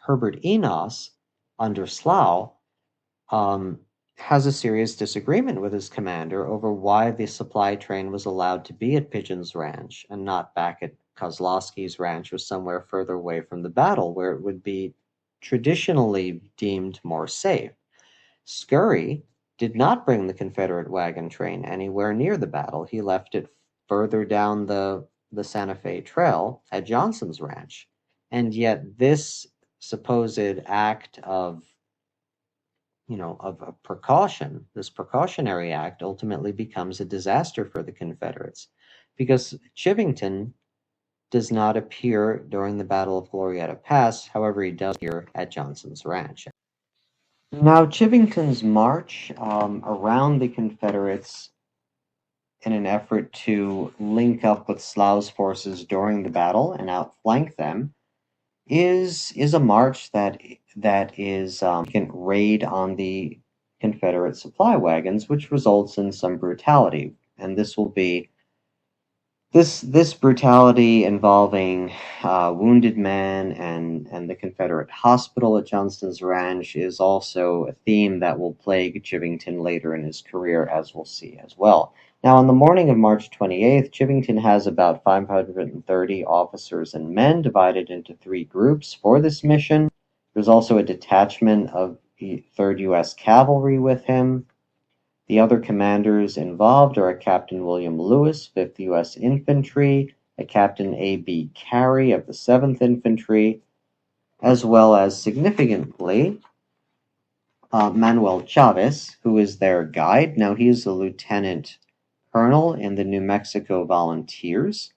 Herbert Enos, under Sough, has a serious disagreement with his commander over why the supply train was allowed to be at Pigeon's Ranch and not back at Kozlowski's ranch or somewhere further away from the battle, where it would be traditionally deemed more safe. Scurry did not bring the Confederate wagon train anywhere near the battle. He left it further down the Santa Fe Trail at Johnson's ranch. And yet this supposed act of a precaution, this precautionary act, ultimately becomes a disaster for the Confederates, because Chivington does not appear during the Battle of Glorieta Pass. However, he does appear at Johnson's ranch. Now, Chivington's march around the Confederates in an effort to link up with Slough's forces during the battle and outflank them is a march that is can raid on the Confederate supply wagons, which results in some brutality. And this will be this brutality involving wounded men and the Confederate hospital at Johnston's Ranch is also a theme that will plague Chivington later in his career, as we'll see as well. Now, on the morning of March 28th, Chivington has about 530 officers and men divided into three groups for this mission. There's also a detachment of the 3rd U.S. Cavalry with him. The other commanders involved are a Captain William Lewis, 5th U.S. Infantry, a Captain A.B. Carey of the 7th Infantry, as well as, significantly, Manuel Chavez, who is their guide. Now, he is a lieutenant colonel in the New Mexico Volunteers.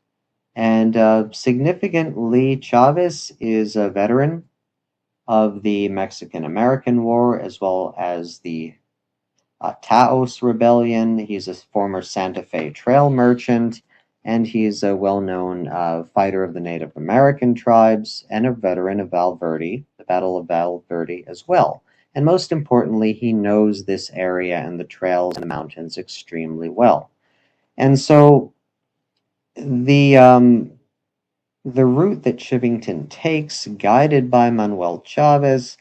And significantly, Chavez is a veteran of the Mexican-American War, as well as the Taos Rebellion. He's a former Santa Fe Trail merchant, and he's a well-known fighter of the Native American tribes and a veteran of Val Verde, the Battle of Val Verde as well. And most importantly, he knows this area and the trails and the mountains extremely well. And so the route that Chivington takes, guided by Manuel Chavez,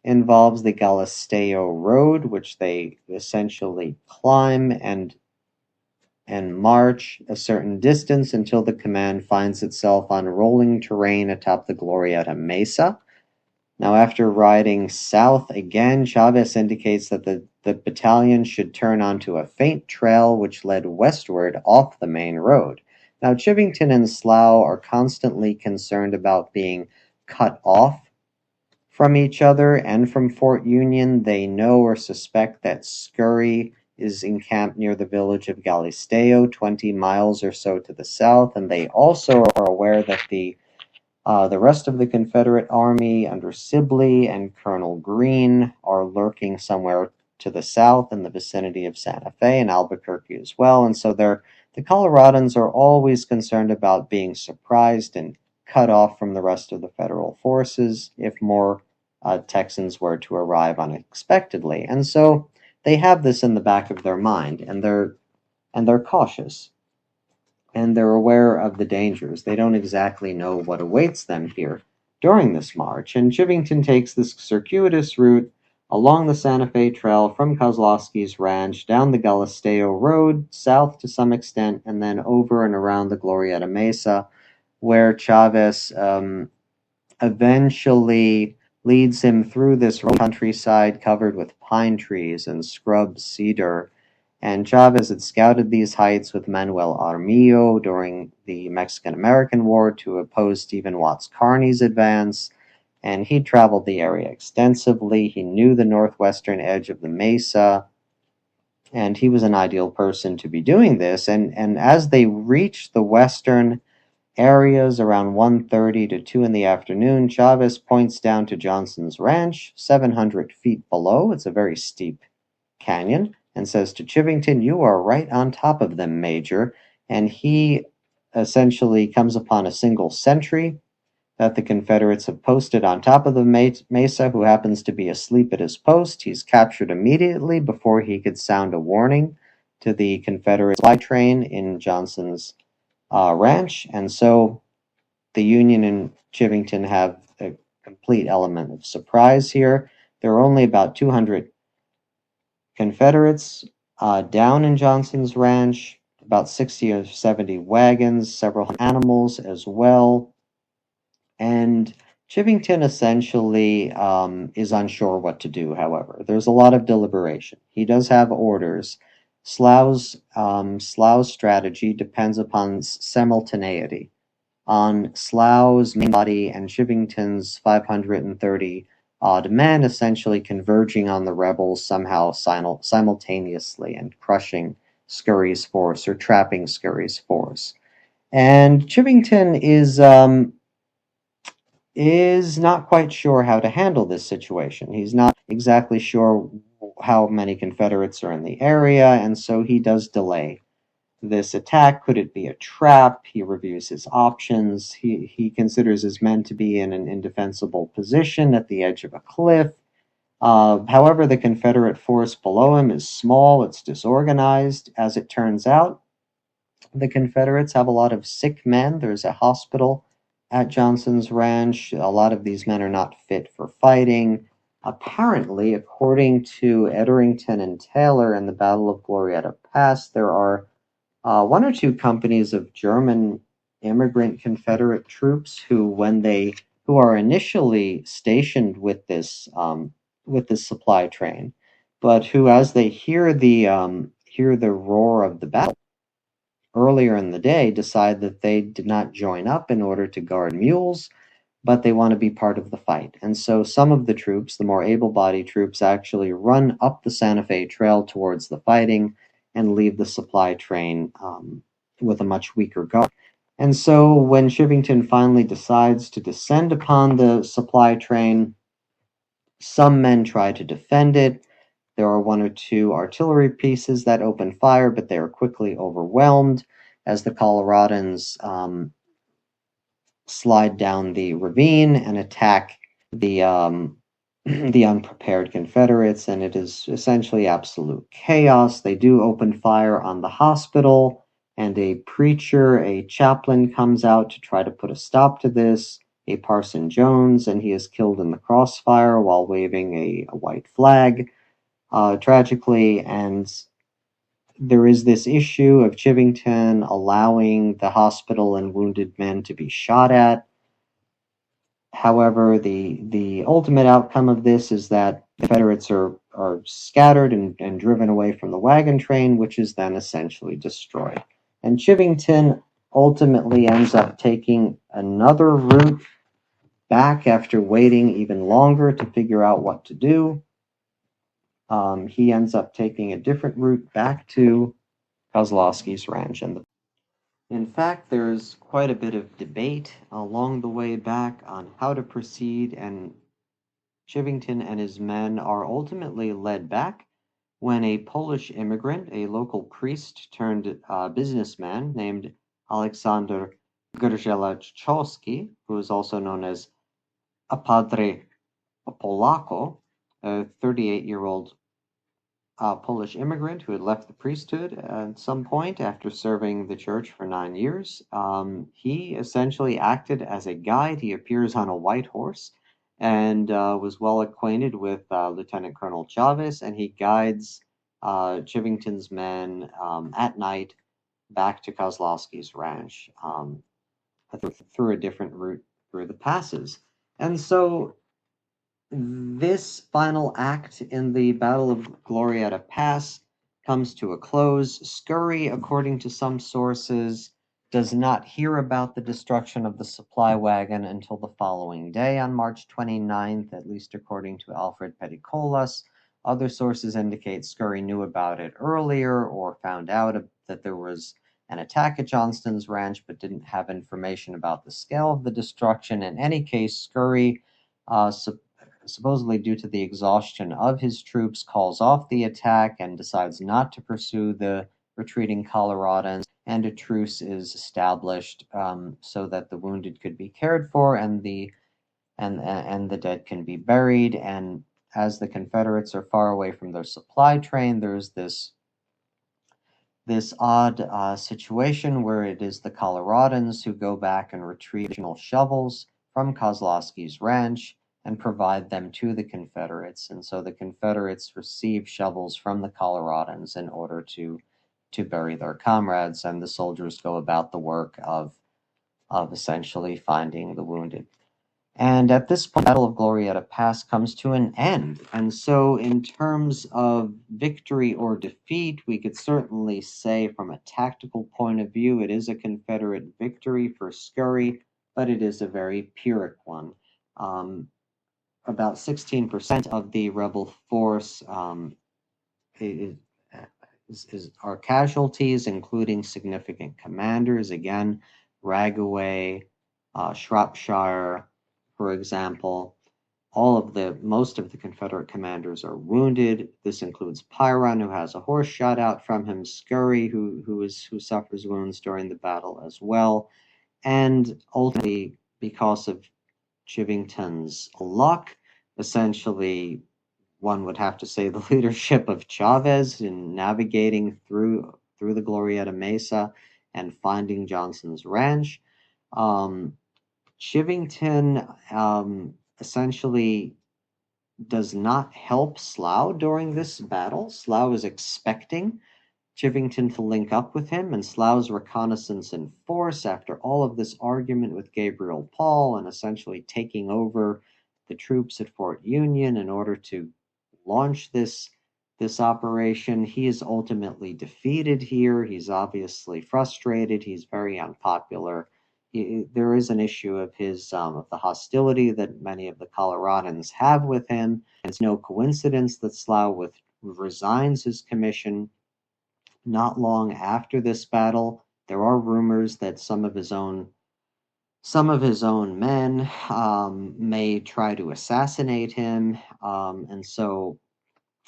involves the Galisteo Road, which they essentially climb and march a certain distance until the command finds itself on rolling terrain atop the Glorieta Mesa. Now, after riding south again, Chavez indicates that the battalion should turn onto a faint trail which led westward off the main road. Now, Chivington and Sough are constantly concerned about being cut off from each other and from Fort Union. They know or suspect that Scurry is encamped near the village of Galisteo, 20 miles or so to the south, and they also are aware that the rest of the Confederate Army under Sibley and Colonel Greene are lurking somewhere to the south in the vicinity of Santa Fe and Albuquerque as well, and so the Coloradans are always concerned about being surprised and cut off from the rest of the federal forces if more Texans were to arrive unexpectedly. And so they have this in the back of their mind, and they're cautious, and they're aware of the dangers. They don't exactly know what awaits them here during this march, and Chivington takes this circuitous route along the Santa Fe Trail from Kozlowski's ranch, down the Galisteo Road, south to some extent, and then over and around the Glorieta Mesa, where Chavez eventually leads him through this countryside covered with pine trees and scrub cedar. And Chavez had scouted these heights with Manuel Armillo during the Mexican-American War to oppose Stephen Watts Kearny's advance, and he traveled the area extensively. He knew the northwestern edge of the mesa, and he was an ideal person to be doing this. And as they reached the western areas around 1:30 to 2 in the afternoon, Chavez points down to Johnson's ranch, 700 feet below. It's a very steep canyon, and says to Chivington, "You are right on top of them, Major." And he essentially comes upon a single sentry that the Confederates have posted on top of the mesa, who happens to be asleep at his post. He's captured immediately before he could sound a warning to the Confederate supply train in Johnson's ranch. And so the Union and Chivington have a complete element of surprise here. There are only about 200 Confederates down in Johnson's ranch, about 60 or 70 wagons, several animals as well. And Chivington essentially is unsure what to do, however. There's a lot of deliberation. He does have orders. Slough's strategy depends upon simultaneity, on Slough's main body and Chivington's 530 odd men essentially converging on the rebels somehow simultaneously and crushing Scurry's force or trapping Scurry's force. And Chivington is not quite sure how to handle this situation. He's not exactly sure how many Confederates are in the area, and so he does delay this attack. Could it be a trap? He reviews his options. He considers his men to be in an indefensible position at the edge of a cliff. However, the Confederate force below him is small. It's disorganized. As it turns out, the Confederates have a lot of sick men. There's a hospital at Johnson's ranch. A lot of these men are not fit for fighting. Apparently, according to Etherington and Taylor in the Battle of Glorieta Pass, there are one or two companies of German immigrant Confederate troops who are initially stationed with this supply train, but who, as they hear the roar of the battle earlier in the day, decide that they did not join up in order to guard mules, but they want to be part of the fight. And so some of the troops, the more able-bodied troops, actually run up the Santa Fe Trail towards the fighting and leave the supply train with a much weaker guard. And so when Chivington finally decides to descend upon the supply train, some men try to defend it. There are one or two artillery pieces that open fire, but they are quickly overwhelmed as the Coloradans slide down the ravine and attack the unprepared Confederates, and it is essentially absolute chaos. They do open fire on the hospital, and a preacher, a chaplain, comes out to try to put a stop to this, a Parson Jones, and he is killed in the crossfire while waving a white flag, tragically. And there is this issue of Chivington allowing the hospital and wounded men to be shot at. However, the ultimate outcome of this is that the Confederates are scattered and driven away from the wagon train, which is then essentially destroyed. And Chivington ultimately ends up taking another route back after waiting even longer to figure out what to do. he ends up taking a different route back to Kozlowski's ranch. And in fact, there's quite a bit of debate along the way back on how to proceed, and Chivington and his men are ultimately led back when a Polish immigrant, a local priest turned businessman named Aleksander Grzeleczkowski, who is also known as a Padre Polacco, a 38-year-old Polish immigrant who had left the priesthood at some point after serving the church for 9 years. He essentially acted as a guide. He appears on a white horse and was well acquainted with Lieutenant Colonel Chavez, and he guides Chivington's men at night back to Kozlowski's ranch through a different route through the passes. And so this final act in the Battle of Glorieta Pass comes to a close. Scurry, according to some sources, does not hear about the destruction of the supply wagon until the following day on March 29th, at least according to Alfred Peticolas. Other sources indicate Scurry knew about it earlier or found out that there was an attack at Johnston's ranch but didn't have information about the scale of the destruction. In any case, Scurry supposedly due to the exhaustion of his troops, calls off the attack and decides not to pursue the retreating Coloradans, and a truce is established so that the wounded could be cared for and the dead can be buried. And as the Confederates are far away from their supply train, there's this odd situation where it is the Coloradans who go back and retrieve additional shovels from Kozlowski's ranch and provide them to the Confederates. And so the Confederates receive shovels from the Coloradans in order to bury their comrades, and the soldiers go about the work of essentially finding the wounded. And at this point, the Battle of Glorieta Pass comes to an end. And so in terms of victory or defeat, we could certainly say from a tactical point of view, it is a Confederate victory for Scurry, but it is a very Pyrrhic one. About 16% of the rebel force are casualties, including significant commanders. Again, Raggaway, Shropshire, for example. Most of the Confederate commanders are wounded. This includes Pyrrhon, who has a horse shot out from him, Scurry, who suffers wounds during the battle as well, and ultimately, because of Chivington's luck, essentially, one would have to say the leadership of Chavez in navigating through the Glorieta Mesa and finding Johnson's ranch. Chivington essentially does not help Sough during this battle. Sough is expecting Chivington to link up with him, and Slough's reconnaissance in force after all of this argument with Gabriel Paul and essentially taking over the troops at Fort Union in order to launch this operation. He is ultimately defeated here. He's obviously frustrated. He's very unpopular. There is an issue of of the hostility that many of the Coloradans have with him. It's no coincidence that Sough resigns his commission not long after this battle. There are rumors that some of his own men may try to assassinate him, and so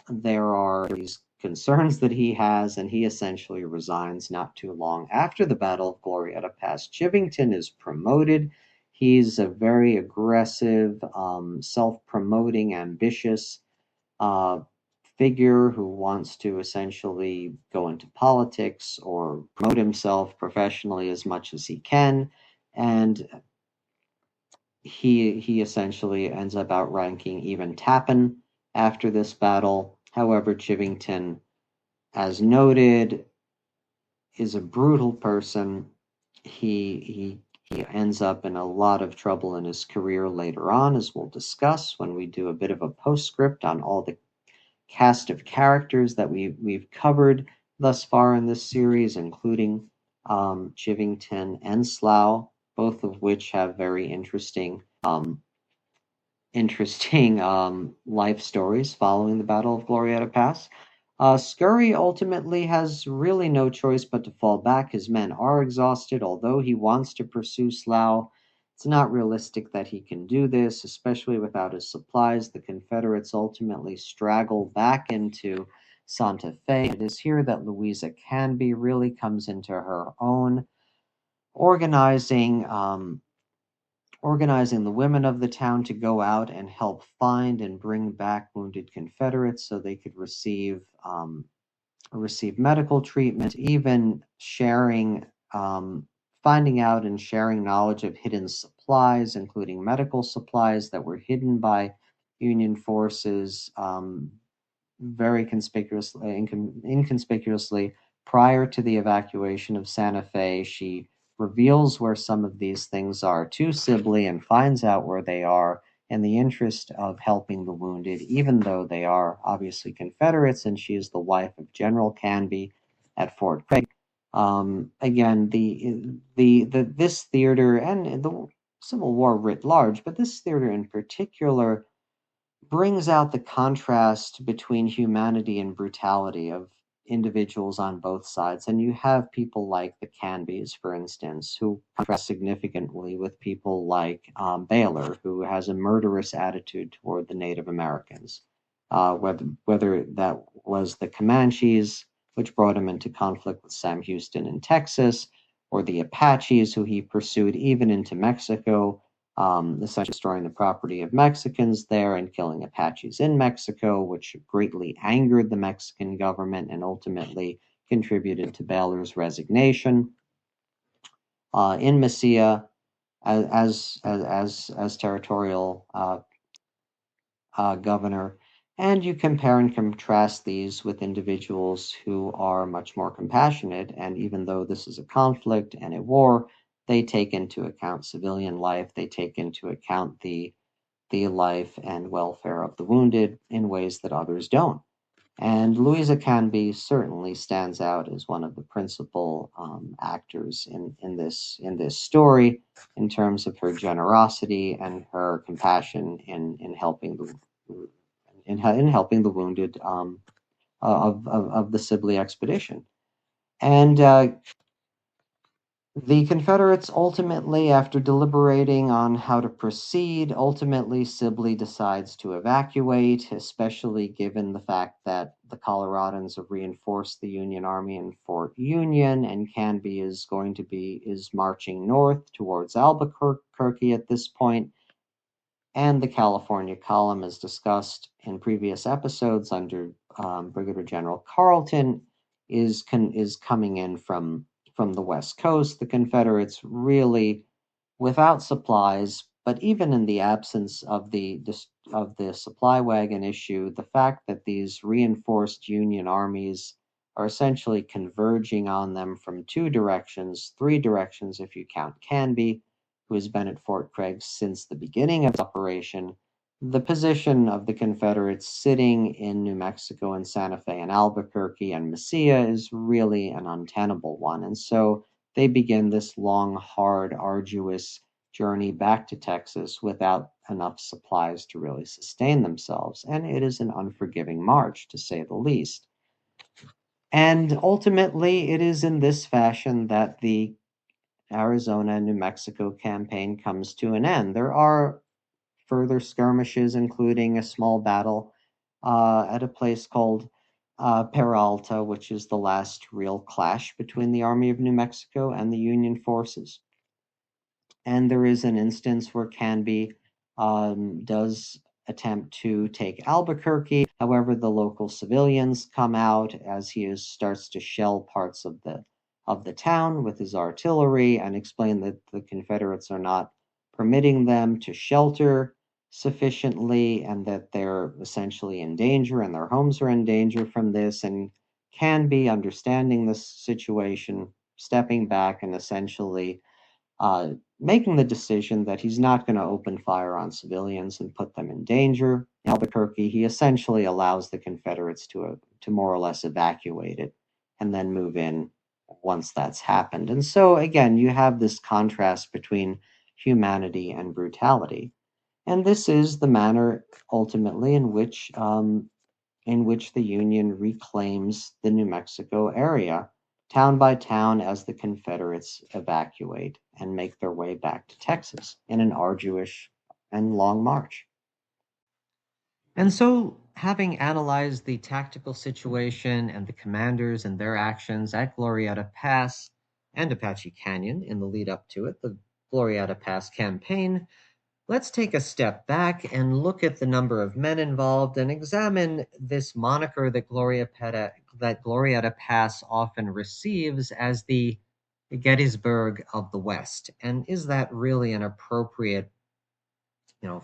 there are these concerns that he has, and he essentially resigns not too long after the Battle of Glorieta Pass. Chivington is promoted. He's a very aggressive, self-promoting, ambitious figure who wants to essentially go into politics or promote himself professionally as much as he can, and he essentially ends up outranking even Tappan after this battle. However, Chivington, as noted, is a brutal person. He ends up in a lot of trouble in his career later on, as we'll discuss when we do a bit of a postscript on all the cast of characters that we've covered thus far in this series, including Chivington and Sough, both of which have very interesting interesting life stories following the Battle of Glorieta Pass. Scurry ultimately has really no choice but to fall back. His men are exhausted, although he wants to pursue Sough. It's not realistic that he can do this, especially without his supplies. The Confederates ultimately straggle back into Santa Fe. It is here that Louisa Canby really comes into her own, organizing organizing the women of the town to go out and help find and bring back wounded Confederates so they could receive medical treatment, even finding out and sharing knowledge of hidden supplies, including medical supplies that were hidden by Union forces very inconspicuously prior to the evacuation of Santa Fe. She reveals where some of these things are to Sibley and finds out where they are in the interest of helping the wounded, even though they are obviously Confederates, and she is the wife of General Canby at Fort Craig. Again, this theater and the Civil War writ large, but this theater in particular brings out the contrast between humanity and brutality of individuals on both sides. And you have people like the Canbys, for instance, who contrast significantly with people like Baylor, who has a murderous attitude toward the Native Americans. Whether that was the Comanches, which brought him into conflict with Sam Houston in Texas, or the Apaches, who he pursued even into Mexico, essentially destroying the property of Mexicans there and killing Apaches in Mexico, which greatly angered the Mexican government and ultimately contributed to Baylor's resignation. In Mesilla, as territorial governor, and you compare and contrast these with individuals who are much more compassionate, and even though this is a conflict and a war, they take into account civilian life, they take into account the life and welfare of the wounded in ways that others don't. And Louisa Canby certainly stands out as one of the principal actors in this story in terms of her generosity and her compassion in helping the wounded of the Sibley expedition. And the Confederates ultimately, after deliberating on how to proceed, Sibley decides to evacuate, especially given the fact that the Coloradans have reinforced the Union Army in Fort Union, and Canby is marching north towards Albuquerque at this point. And the California column, as discussed in previous episodes under Brigadier General Carleton, is coming in from the West Coast. The Confederates really without supplies, but even in the absence of the supply wagon issue, the fact that these reinforced Union armies are essentially converging on them from three directions if you count Canby, who has been at Fort Craig since the beginning of the operation. The position of the Confederates sitting in New Mexico and Santa Fe and Albuquerque and Mesilla is really an untenable one. And so they begin this long, hard, arduous journey back to Texas without enough supplies to really sustain themselves. And it is an unforgiving march, to say the least. And ultimately, it is in this fashion that the Arizona and New Mexico campaign comes to an end. There are further skirmishes, including a small battle at a place called Peralta, which is the last real clash between the Army of New Mexico and the Union forces. And there is an instance where Canby does attempt to take Albuquerque. However, the local civilians come out as he starts to shell parts of the town with his artillery and explain that the Confederates are not permitting them to shelter sufficiently and that they're essentially in danger and their homes are in danger from this. And Canby, understanding this situation, stepping back and essentially making the decision that he's not going to open fire on civilians and put them in danger. In Albuquerque, he essentially allows the Confederates to more or less evacuate it and then move in once that's happened. And so, again, you have this contrast between humanity and brutality. And this is the manner ultimately in which the Union reclaims the New Mexico area, town by town, as the Confederates evacuate and make their way back to Texas in an arduous and long march. And so, having analyzed the tactical situation and the commanders and their actions at Glorieta Pass and Apache Canyon in the lead up to it, the Glorieta Pass campaign, let's take a step back and look at the number of men involved and examine this moniker that Glorieta Pass often receives as the Gettysburg of the West. And is that really an appropriate,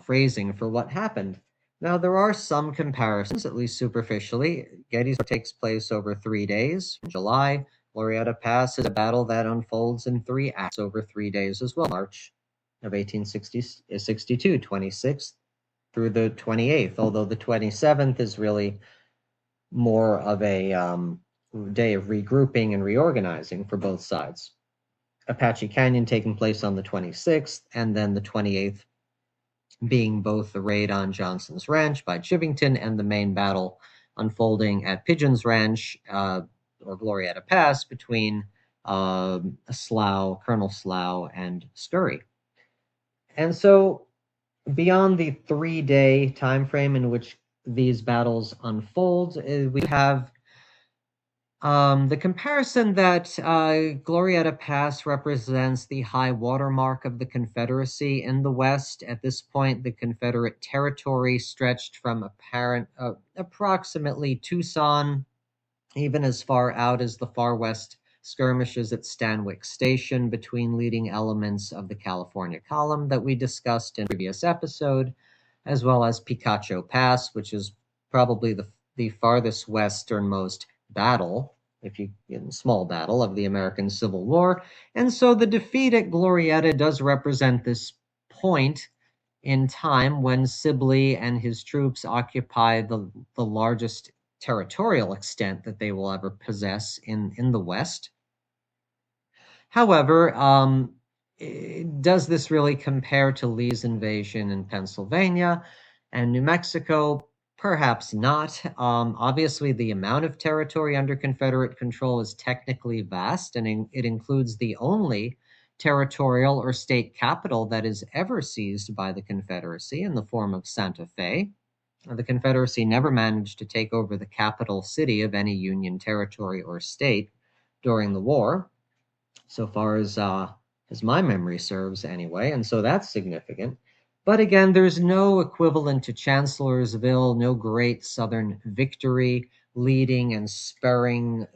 phrasing for what happened? Now, there are some comparisons, at least superficially. Gettysburg takes place over 3 days in July. Glorieta Pass is a battle that unfolds in 3 acts over 3 days as well. March of 1862, 26th through the 28th, although the 27th is really more of a day of regrouping and reorganizing for both sides. Apache Canyon taking place on the 26th, and then the 28th being both the raid on Johnson's Ranch by Chivington and the main battle unfolding at Pigeon's Ranch or Glorieta Pass between Colonel Sough, and Scurry. And so, beyond the 3-day time frame in which these battles unfold, we have the comparison that Glorieta Pass represents the high watermark of the Confederacy in the West. At this point, the Confederate territory stretched from approximately Tucson, even as far out as the far west skirmishes at Stanwix Station between leading elements of the California Column that we discussed in a previous episode, as well as Picacho Pass, which is probably the farthest westernmost small battle of the American Civil War. And so the defeat at Glorieta does represent this point in time when Sibley and his troops occupy the largest territorial extent that they will ever possess in the West. However, does this really compare to Lee's invasion in Pennsylvania and New Mexico? Perhaps not. Obviously, the amount of territory under Confederate control is technically vast, and it includes the only territorial or state capital that is ever seized by the Confederacy in the form of Santa Fe. The Confederacy never managed to take over the capital city of any Union territory or state during the war, so far as my memory serves anyway, and so that's significant. But again, there's no equivalent to Chancellorsville, no great Southern victory leading and spurring,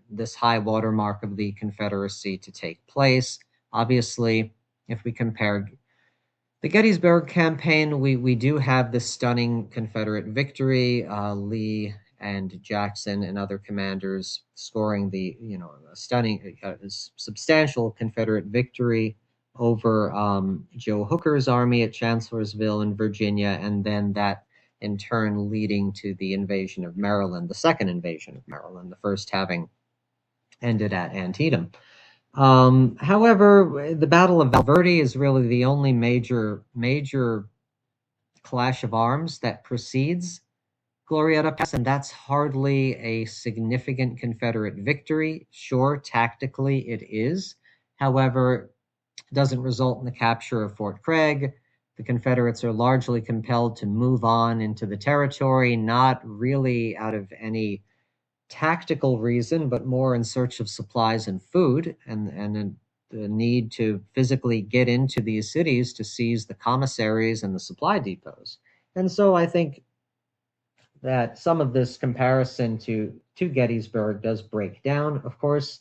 this high watermark of the Confederacy to take place. Obviously, if we compare the Gettysburg campaign, we do have this stunning Confederate victory, Lee and Jackson and other commanders scoring a stunning, substantial Confederate victory over Joe Hooker's army at Chancellorsville in Virginia, and then that in turn leading to the invasion of Maryland, the second invasion of Maryland, the first having ended at Antietam. However, the Battle of Val Verde is really the only major clash of arms that precedes Glorieta Pass, and that's hardly a significant Confederate victory. Sure, tactically it is. However, it doesn't result in the capture of Fort Craig. The Confederates are largely compelled to move on into the territory, not really out of any tactical reason, but more in search of supplies and food, and the need to physically get into these cities to seize the commissaries and the supply depots. And so I think that some of this comparison to Gettysburg does break down. Of course,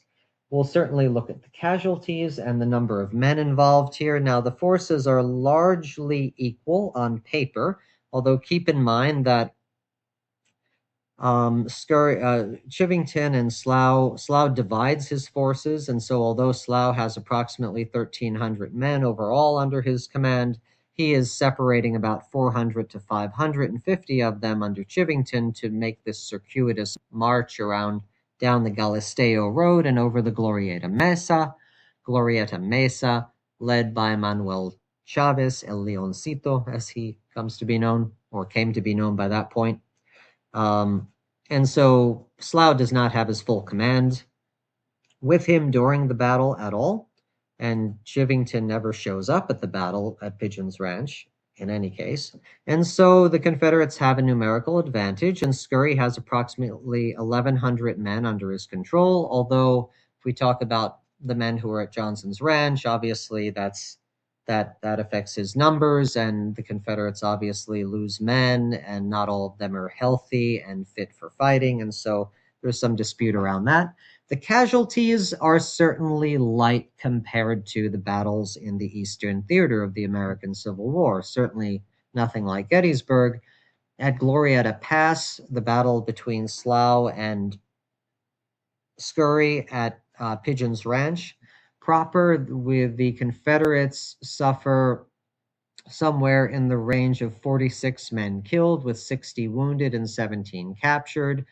we'll certainly look at the casualties and the number of men involved here. Now, the forces are largely equal on paper, although keep in mind that Chivington and Sough divides his forces, and so although Sough has approximately 1,300 men overall under his command, he is separating about 400 to 550 of them under Chivington to make this circuitous march down the Galisteo Road and over the Glorieta Mesa, led by Manuel Chavez, El Leoncito, as he comes to be known, or came to be known by that point. And so Sough does not have his full command with him during the battle at all, and Chivington never shows up at the battle at Pigeon's Ranch in any case. And so the Confederates have a numerical advantage, and Scurry has approximately 1,100 men under his control, although if we talk about the men who are at Johnson's Ranch, obviously that affects his numbers, and the Confederates obviously lose men, and not all of them are healthy and fit for fighting, and so there's some dispute around that. The casualties are certainly light compared to the battles in the Eastern Theater of the American Civil War, certainly nothing like Gettysburg. At Glorieta Pass, the battle between Sough and Scurry at Pigeon's Ranch proper, with the Confederates suffer somewhere in the range of 46 men killed, with 60 wounded and 17 captured.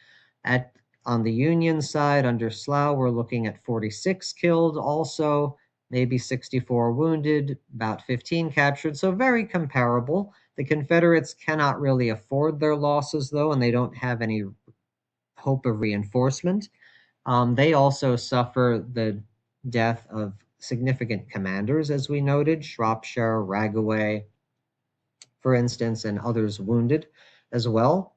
On the Union side, under Sough, we're looking at 46 killed also, maybe 64 wounded, about 15 captured, so very comparable. The Confederates cannot really afford their losses, though, and they don't have any hope of reinforcement. They also suffer the death of significant commanders, as we noted, Shropshire, Raggaway, for instance, and others wounded as well.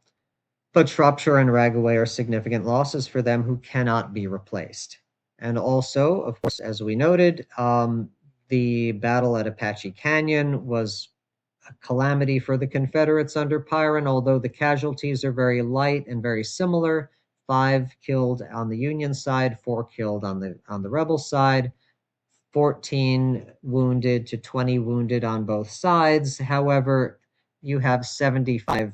But Shropshire and Raggaway are significant losses for them who cannot be replaced. And also, of course, as we noted, the battle at Apache Canyon was a calamity for the Confederates under Pyron, although the casualties are very light and very similar. 5 killed on the Union side, 4 killed on the rebel side, 14 wounded to 20 wounded on both sides. However, you have 75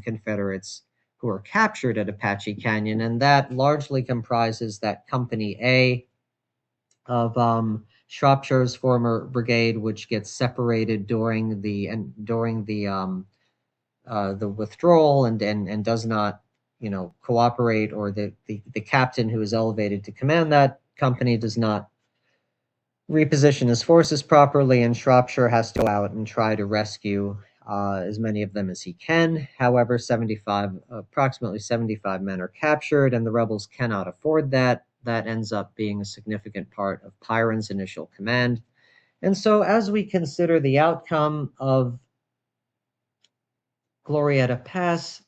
Confederates who are captured at Apache Canyon, and that largely comprises that Company A of Shropshire's former brigade, which gets separated during the withdrawal and does not, cooperate, or the captain who is elevated to command that company does not reposition his forces properly, and Shropshire has to go out and try to rescue as many of them as he can. However, approximately 75 men are captured, and the rebels cannot afford that. That ends up being a significant part of Pyron's initial command. And so as we consider the outcome of Glorieta Pass,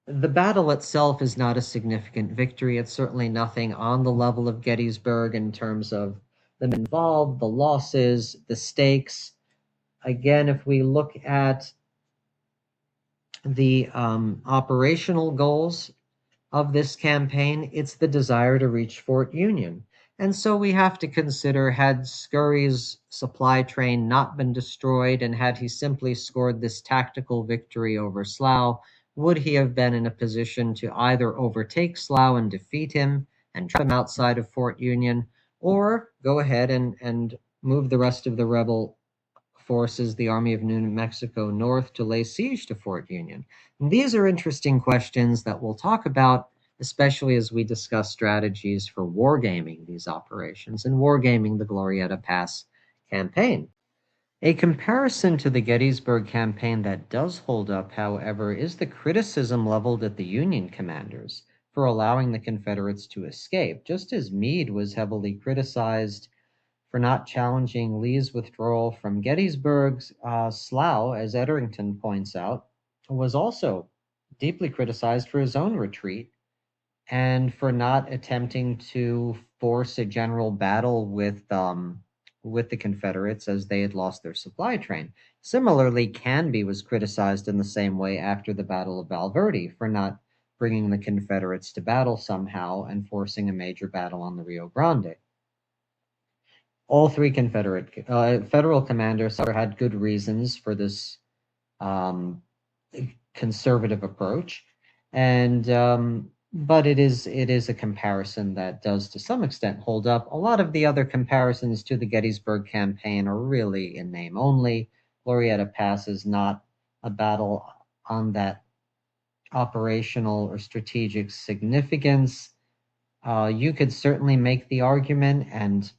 the battle itself is not a significant victory. It's certainly nothing on the level of Gettysburg in terms of the men involved, the losses, the stakes. Again, if we look at the operational goals of this campaign, it's the desire to reach Fort Union. And so we have to consider, had Scurry's supply train not been destroyed, and had he simply scored this tactical victory over Sough, would he have been in a position to either overtake Sough and defeat him and trap him outside of Fort Union, or go ahead and move the rest of the rebel forces, the Army of New Mexico, north to lay siege to Fort Union? And these are interesting questions that we'll talk about, especially as we discuss strategies for wargaming these operations and wargaming the Glorieta Pass campaign. A comparison to the Gettysburg campaign that does hold up, however, is the criticism leveled at the Union commanders for allowing the Confederates to escape. Just as Meade was heavily criticized for not challenging Lee's withdrawal from Gettysburg, Sough, as Etherington points out, was also deeply criticized for his own retreat and for not attempting to force a general battle with the Confederates, as they had lost their supply train. Similarly, Canby was criticized in the same way after the Battle of Val Verde for not bringing the Confederates to battle somehow and forcing a major battle on the Rio Grande. All 3 federal commanders had good reasons for this conservative approach, and but it is a comparison that does to some extent hold up. A lot of the other comparisons to the Gettysburg campaign are really in name only. Glorieta Pass is not a battle on that operational or strategic significance. You could certainly make the argument, and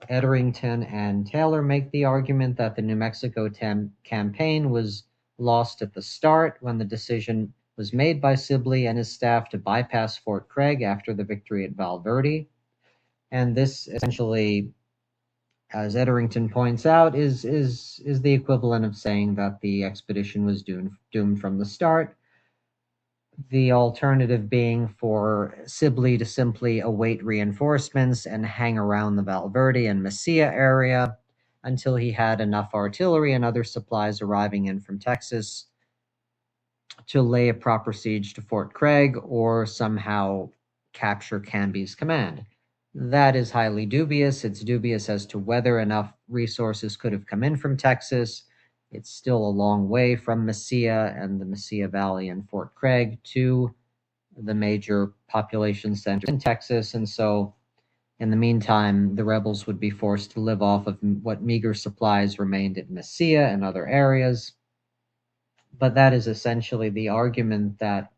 Etherington and Taylor make the argument that the New Mexico campaign was lost at the start when the decision was made by Sibley and his staff to bypass Fort Craig after the victory at Val Verde. And this essentially, as Etherington points out, is the equivalent of saying that the expedition was doomed from the start. The alternative being for Sibley to simply await reinforcements and hang around the Val Verde and Mesilla area until he had enough artillery and other supplies arriving in from Texas to lay a proper siege to Fort Craig or somehow capture Canby's command. That is highly dubious. It's dubious as to whether enough resources could have come in from Texas. It's still a long way from Mesilla and the Mesilla Valley and Fort Craig to the major population centers in Texas. And so, in the meantime, the rebels would be forced to live off of what meager supplies remained at Mesilla and other areas. But that is essentially the argument that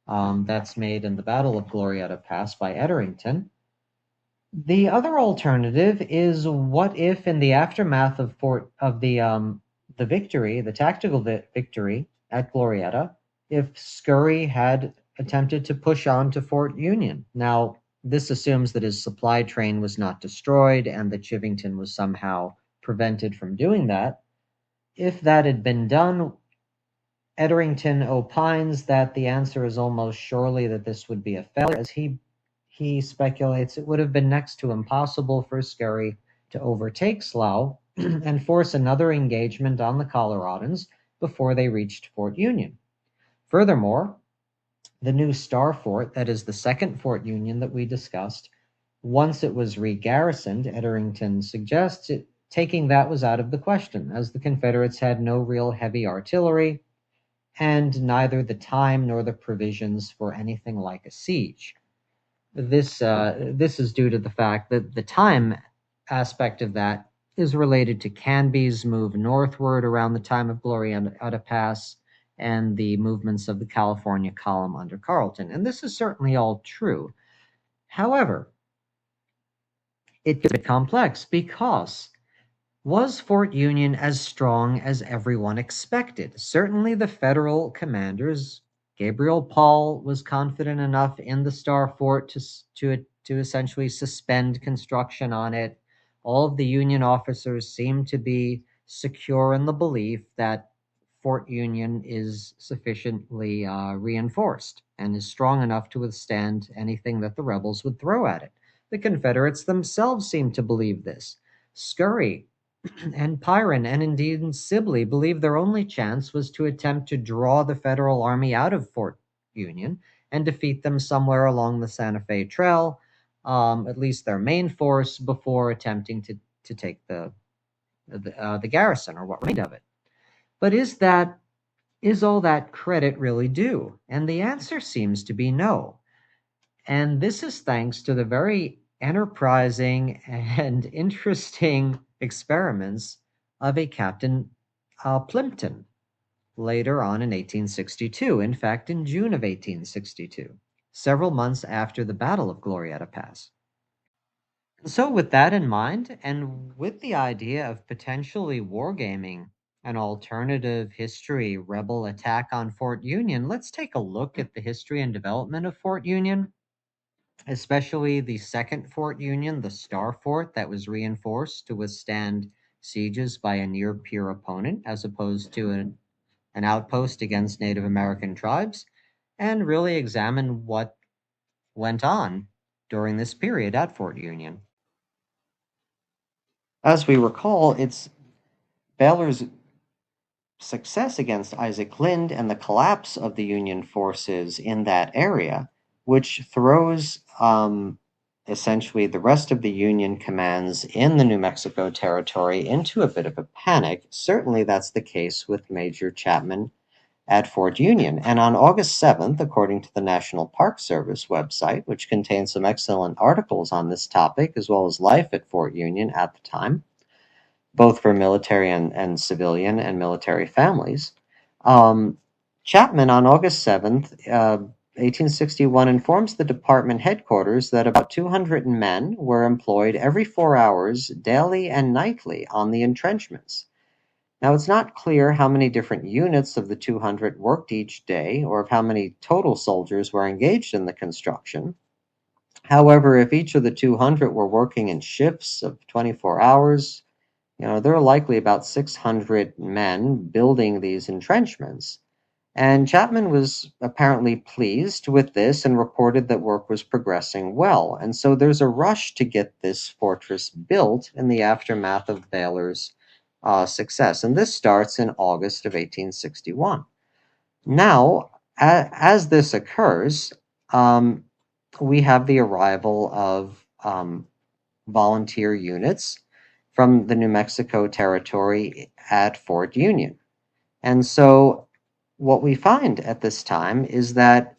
that's made in the Battle of Glorieta Pass by Etherington. The other alternative is, what if, in the aftermath of the victory, the tactical victory at Glorieta, if Scurry had attempted to push on to Fort Union? Now, this assumes that his supply train was not destroyed and that Chivington was somehow prevented from doing that. If that had been done, Etherington opines that the answer is almost surely that this would be a failure, as he speculates it would have been next to impossible for Scurry to overtake Sough and force another engagement on the Coloradans before they reached Fort Union. Furthermore, the new Star Fort, that is the second Fort Union that we discussed, once it was re-garrisoned, Etherington suggests taking that was out of the question, as the Confederates had no real heavy artillery and neither the time nor the provisions for anything like a siege. This is due to the fact that the time aspect of that is related to Canby's move northward around the time of Glorieta Pass and the movements of the California Column under Carleton. And this is certainly all true. However, it gets a bit complex, because was Fort Union as strong as everyone expected? Certainly the Federal commanders, Gabriel Paul, was confident enough in the Star Fort to essentially suspend construction on it. All of the Union officers seem to be secure in the belief that Fort Union is sufficiently reinforced and is strong enough to withstand anything that the rebels would throw at it. The Confederates themselves seem to believe this. Scurry and Pyron, and indeed Sibley, believed their only chance was to attempt to draw the Federal Army out of Fort Union and defeat them somewhere along the Santa Fe Trail, at least their main force, before attempting to take the garrison, or what remained of it. But is all that credit really due? And the answer seems to be no. And this is thanks to the very enterprising and interesting experiments of a Captain Plympton later on in 1862, in fact in June of 1862, several months after the Battle of Glorieta Pass. So with that in mind, and with the idea of potentially wargaming an alternative history rebel attack on Fort Union, let's take a look at the history and development of Fort Union, especially the second Fort Union, the Star Fort, that was reinforced to withstand sieges by a near-peer opponent as opposed to an outpost against Native American tribes, and really examine what went on during this period at Fort Union. As we recall, it's Baylor's success against Isaac Lind and the collapse of the Union forces in that area which throws essentially the rest of the Union commands in the New Mexico territory into a bit of a panic. Certainly that's the case with Major Chapman at Fort Union. And on August 7th, according to the National Park Service website, which contains some excellent articles on this topic, as well as life at Fort Union at the time, both for military and civilian and military families, Chapman on August 7th 1861 informs the department headquarters that about 200 men were employed every 4 hours, daily and nightly, on the entrenchments. Now, it's not clear how many different units of the 200 worked each day, or of how many total soldiers were engaged in the construction. However, if each of the 200 were working in shifts of 24 hours, there are likely about 600 men building these entrenchments. And Chapman was apparently pleased with this and reported that work was progressing well. And so there's a rush to get this fortress built in the aftermath of Baylor's success. And this starts in August of 1861. Now, as this occurs, we have the arrival of volunteer units from the New Mexico Territory at Fort Union. And so what we find at this time is that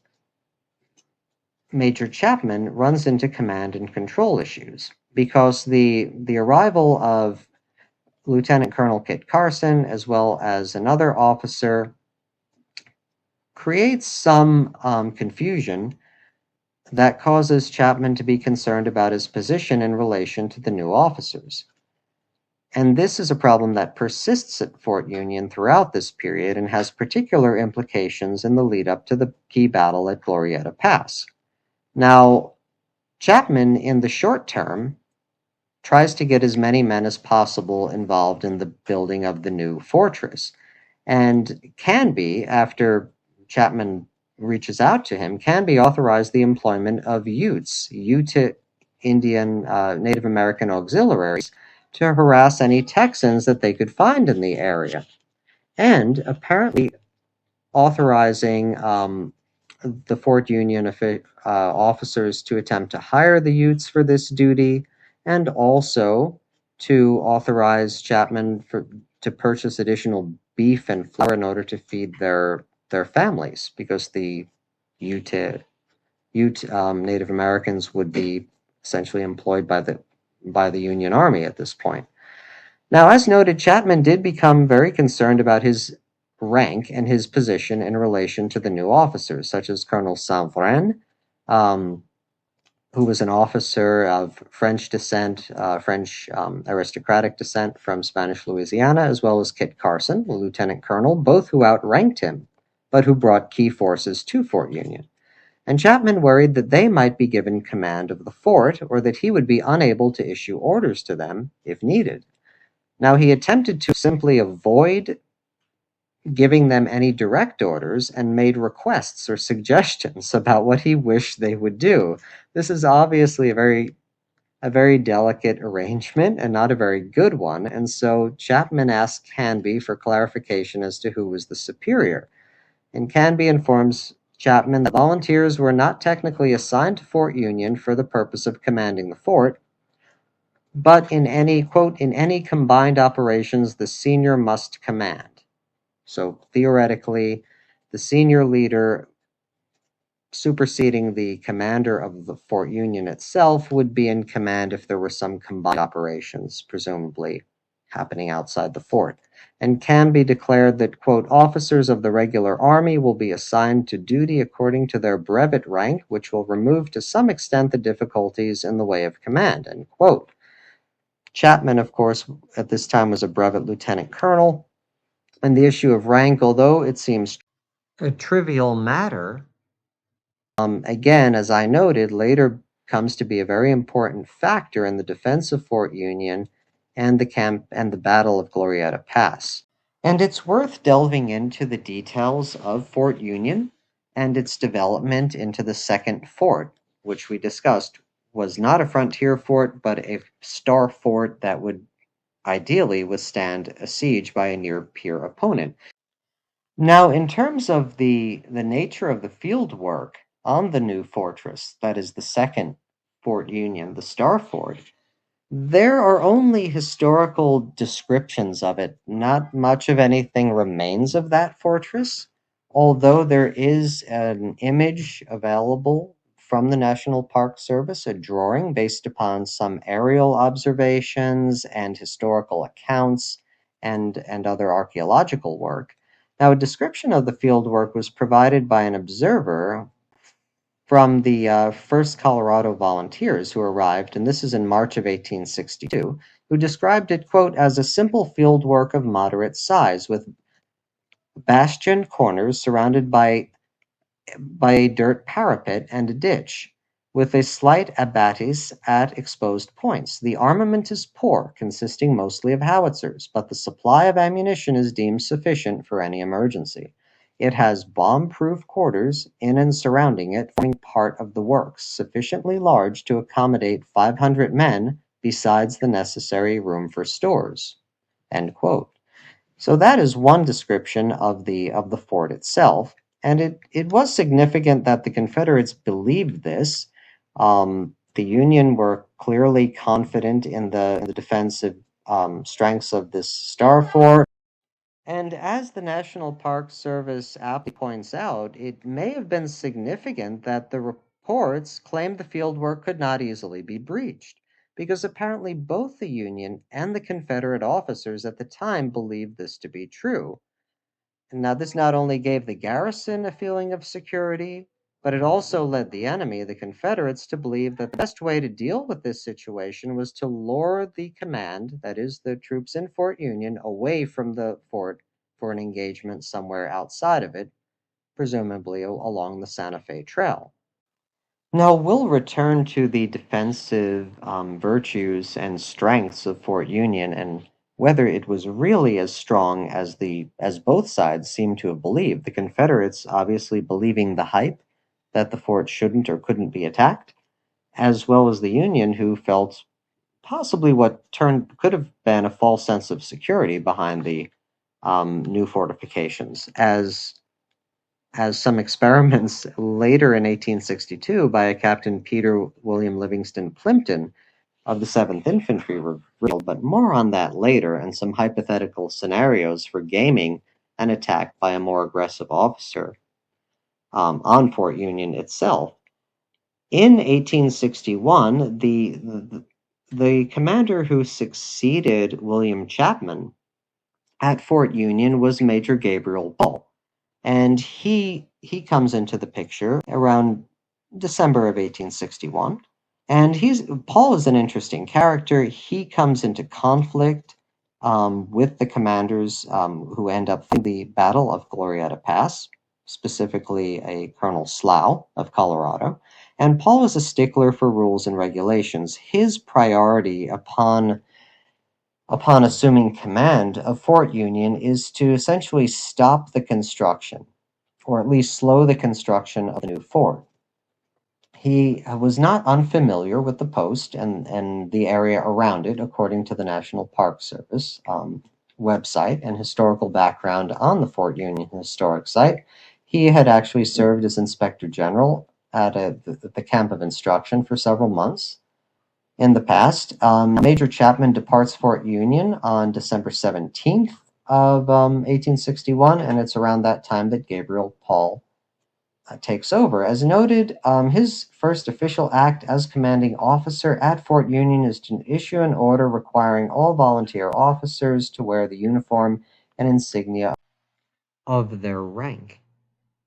Major Chapman runs into command and control issues because the arrival of Lieutenant Colonel Kit Carson, as well as another officer, creates some confusion that causes Chapman to be concerned about his position in relation to the new officers. And this is a problem that persists at Fort Union throughout this period and has particular implications in the lead up to the key battle at Glorieta Pass. Now, Chapman, in the short term, tries to get as many men as possible involved in the building of the new fortress. And Canby, after Chapman reaches out to him, Canby authorized the employment of Ute Indian Native American auxiliaries, to harass any Texans that they could find in the area. And apparently authorizing the Fort Union officers to attempt to hire the Utes for this duty, and also to authorize Chapman to purchase additional beef and flour in order to feed their families, because the Ute Native Americans would be essentially employed by the Union Army at this point. Now, as noted, Chapman did become very concerned about his rank and his position in relation to the new officers, such as Colonel Saint-Vrain, who was an officer of French descent, French aristocratic descent from Spanish Louisiana, as well as Kit Carson, a lieutenant colonel, both who outranked him, but who brought key forces to Fort Union. And Chapman worried that they might be given command of the fort, or that he would be unable to issue orders to them if needed. Now, he attempted to simply avoid giving them any direct orders and made requests or suggestions about what he wished they would do. This is obviously a very delicate arrangement and not a very good one, and so Chapman asked Canby for clarification as to who was the superior. And Canby informs Chapman that volunteers were not technically assigned to Fort Union for the purpose of commanding the fort, but in any, quote, in any combined operations, the senior must command. So theoretically, the senior leader superseding the commander of the Fort Union itself would be in command if there were some combined operations, presumably happening outside the fort. And Canby declared that, quote, officers of the regular army will be assigned to duty according to their brevet rank, which will remove to some extent the difficulties in the way of command, end quote. Chapman, of course, at this time was a brevet lieutenant colonel, and the issue of rank, although it seems a trivial matter, again, as I noted, later comes to be a very important factor in the defense of Fort Union and the Battle of Glorieta Pass. And it's worth delving into the details of Fort Union and its development into the second fort, which we discussed was not a frontier fort, but a star fort that would ideally withstand a siege by a near-peer opponent. Now, in terms of the nature of the field work on the new fortress, that is the second Fort Union, the Star Fort, there are only historical descriptions of it. Not much of anything remains of that fortress, although there is an image available from the National Park Service, a drawing based upon some aerial observations and historical accounts and other archaeological work. Now, a description of the field work was provided by an observer from the 1st Colorado Volunteers who arrived, and this is in March of 1862, who described it, quote, as a simple field work of moderate size with bastion corners surrounded by a dirt parapet and a ditch, with a slight abattis at exposed points. The armament is poor, consisting mostly of howitzers, but the supply of ammunition is deemed sufficient for any emergency. It has bomb-proof quarters in and surrounding it, forming part of the works, sufficiently large to accommodate 500 men, besides the necessary room for stores. End quote. So that is one description of the fort itself, and it was significant that the Confederates believed this. The Union were clearly confident in the defensive strengths of this star fort. And as the National Park Service aptly points out, it may have been significant that the reports claimed the fieldwork could not easily be breached, because apparently both the Union and the Confederate officers at the time believed this to be true. Now, this not only gave the garrison a feeling of security, but it also led the enemy, the Confederates, to believe that the best way to deal with this situation was to lure the command, that is, the troops in Fort Union, away from the fort for an engagement somewhere outside of it, presumably along the Santa Fe Trail. Now, we'll return to the defensive virtues and strengths of Fort Union and whether it was really as strong as both sides seem to have believed. The Confederates obviously believing the hype that the fort shouldn't or couldn't be attacked, as well as the Union, who felt possibly what could have been a false sense of security behind the new fortifications, as some experiments later in 1862 by a Captain Peter William Livingston Plympton of the 7th Infantry revealed, but more on that later, and some hypothetical scenarios for gaming an attack by a more aggressive officer on Fort Union itself. In 1861, the commander who succeeded William Chapman at Fort Union was Major Gabriel Paul. And he comes into the picture around December of 1861. And Paul is an interesting character. He comes into conflict with the commanders who end up in the Battle of Glorieta Pass, specifically a Colonel Sough of Colorado. And Paul is a stickler for rules and regulations. His priority upon assuming command of Fort Union is to essentially stop the construction, or at least slow the construction of the new fort. He was not unfamiliar with the post and the area around it, according to the National Park Service website and historical background on the Fort Union historic site. He had actually served as Inspector General at the Camp of Instruction for several months. In the past, Major Chapman departs Fort Union on December 17th of 1861, and it's around that time that Gabriel Paul takes over. As noted, his first official act as commanding officer at Fort Union is to issue an order requiring all volunteer officers to wear the uniform and insignia of their rank.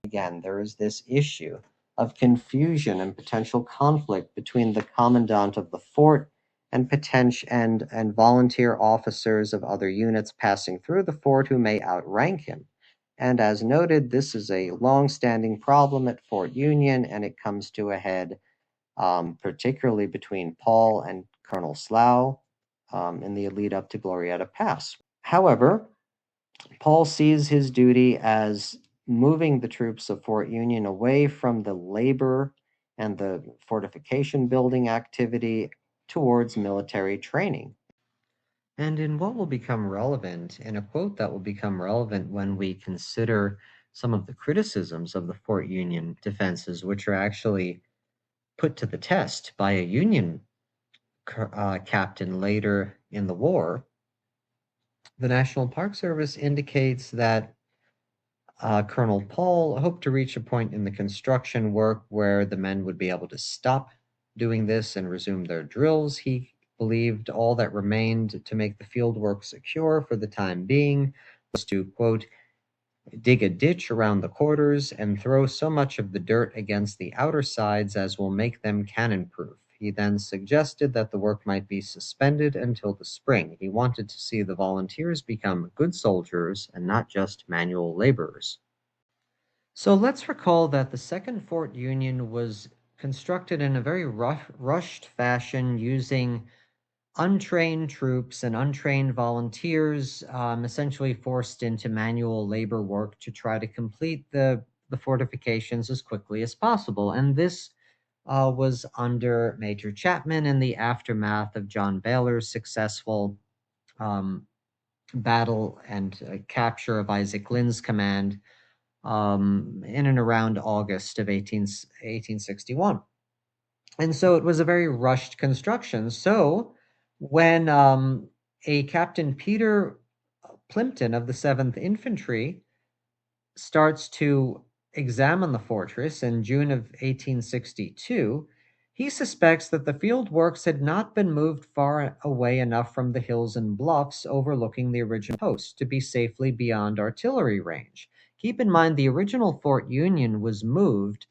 Again, there is this issue of confusion and potential conflict between the commandant of the fort and volunteer officers of other units passing through the fort who may outrank him. And as noted, this is a long-standing problem at Fort Union, and it comes to a head particularly between Paul and Colonel Sough in the lead up to Glorieta Pass. However, Paul sees his duty as moving the troops of Fort Union away from the labor and the fortification building activity towards military training. And in what will become relevant, in a quote that will become relevant when we consider some of the criticisms of the Fort Union defenses, which are actually put to the test by a Union captain later in the war, the National Park Service indicates that Colonel Paul hoped to reach a point in the construction work where the men would be able to stop doing this and resume their drills. He believed all that remained to make the field work secure for the time being was to, quote, dig a ditch around the quarters, and throw so much of the dirt against the outer sides as will make them cannon-proof. He then suggested that the work might be suspended until the spring. He wanted to see the volunteers become good soldiers and not just manual laborers. So let's recall that the Second Fort Union was constructed in a very rushed fashion using untrained troops and untrained volunteers, essentially forced into manual labor work to try to complete the fortifications as quickly as possible. And this was under Major Chapman in the aftermath of John Baylor's successful um, battle and capture of Isaac Lynn's command in and around August of 1861. And so it was a very rushed construction. So when a Captain Peter Plympton of the 7th Infantry starts to examine the fortress in June of 1862, he suspects that the field works had not been moved far away enough from the hills and bluffs overlooking the original post to be safely beyond artillery range. Keep in mind, the original Fort Union was moved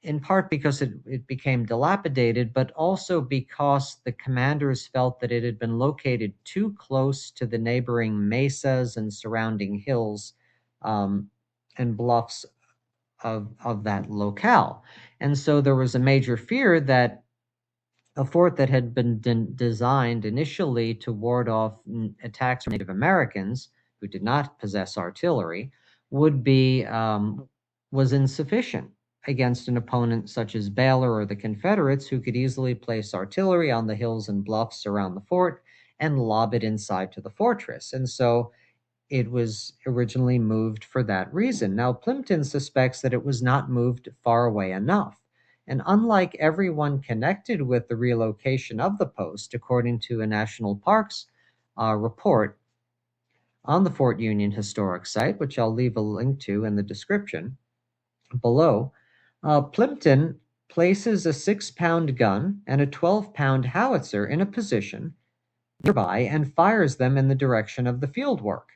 in part because it became dilapidated, but also because the commanders felt that it had been located too close to the neighboring mesas and surrounding hills and bluffs of that locale. And so there was a major fear that a fort that had been designed initially to ward off attacks from Native Americans who did not possess artillery would be was insufficient against an opponent such as Baylor or the Confederates, who could easily place artillery on the hills and bluffs around the fort and lob it inside to the fortress. And so it was originally moved for that reason. Now, Plympton suspects that it was not moved far away enough. And unlike everyone connected with the relocation of the post, according to a National Parks report on the Fort Union Historic Site, which I'll leave a link to in the description below, Plympton places a 6-pound gun and a 12-pound howitzer in a position nearby and fires them in the direction of the fieldwork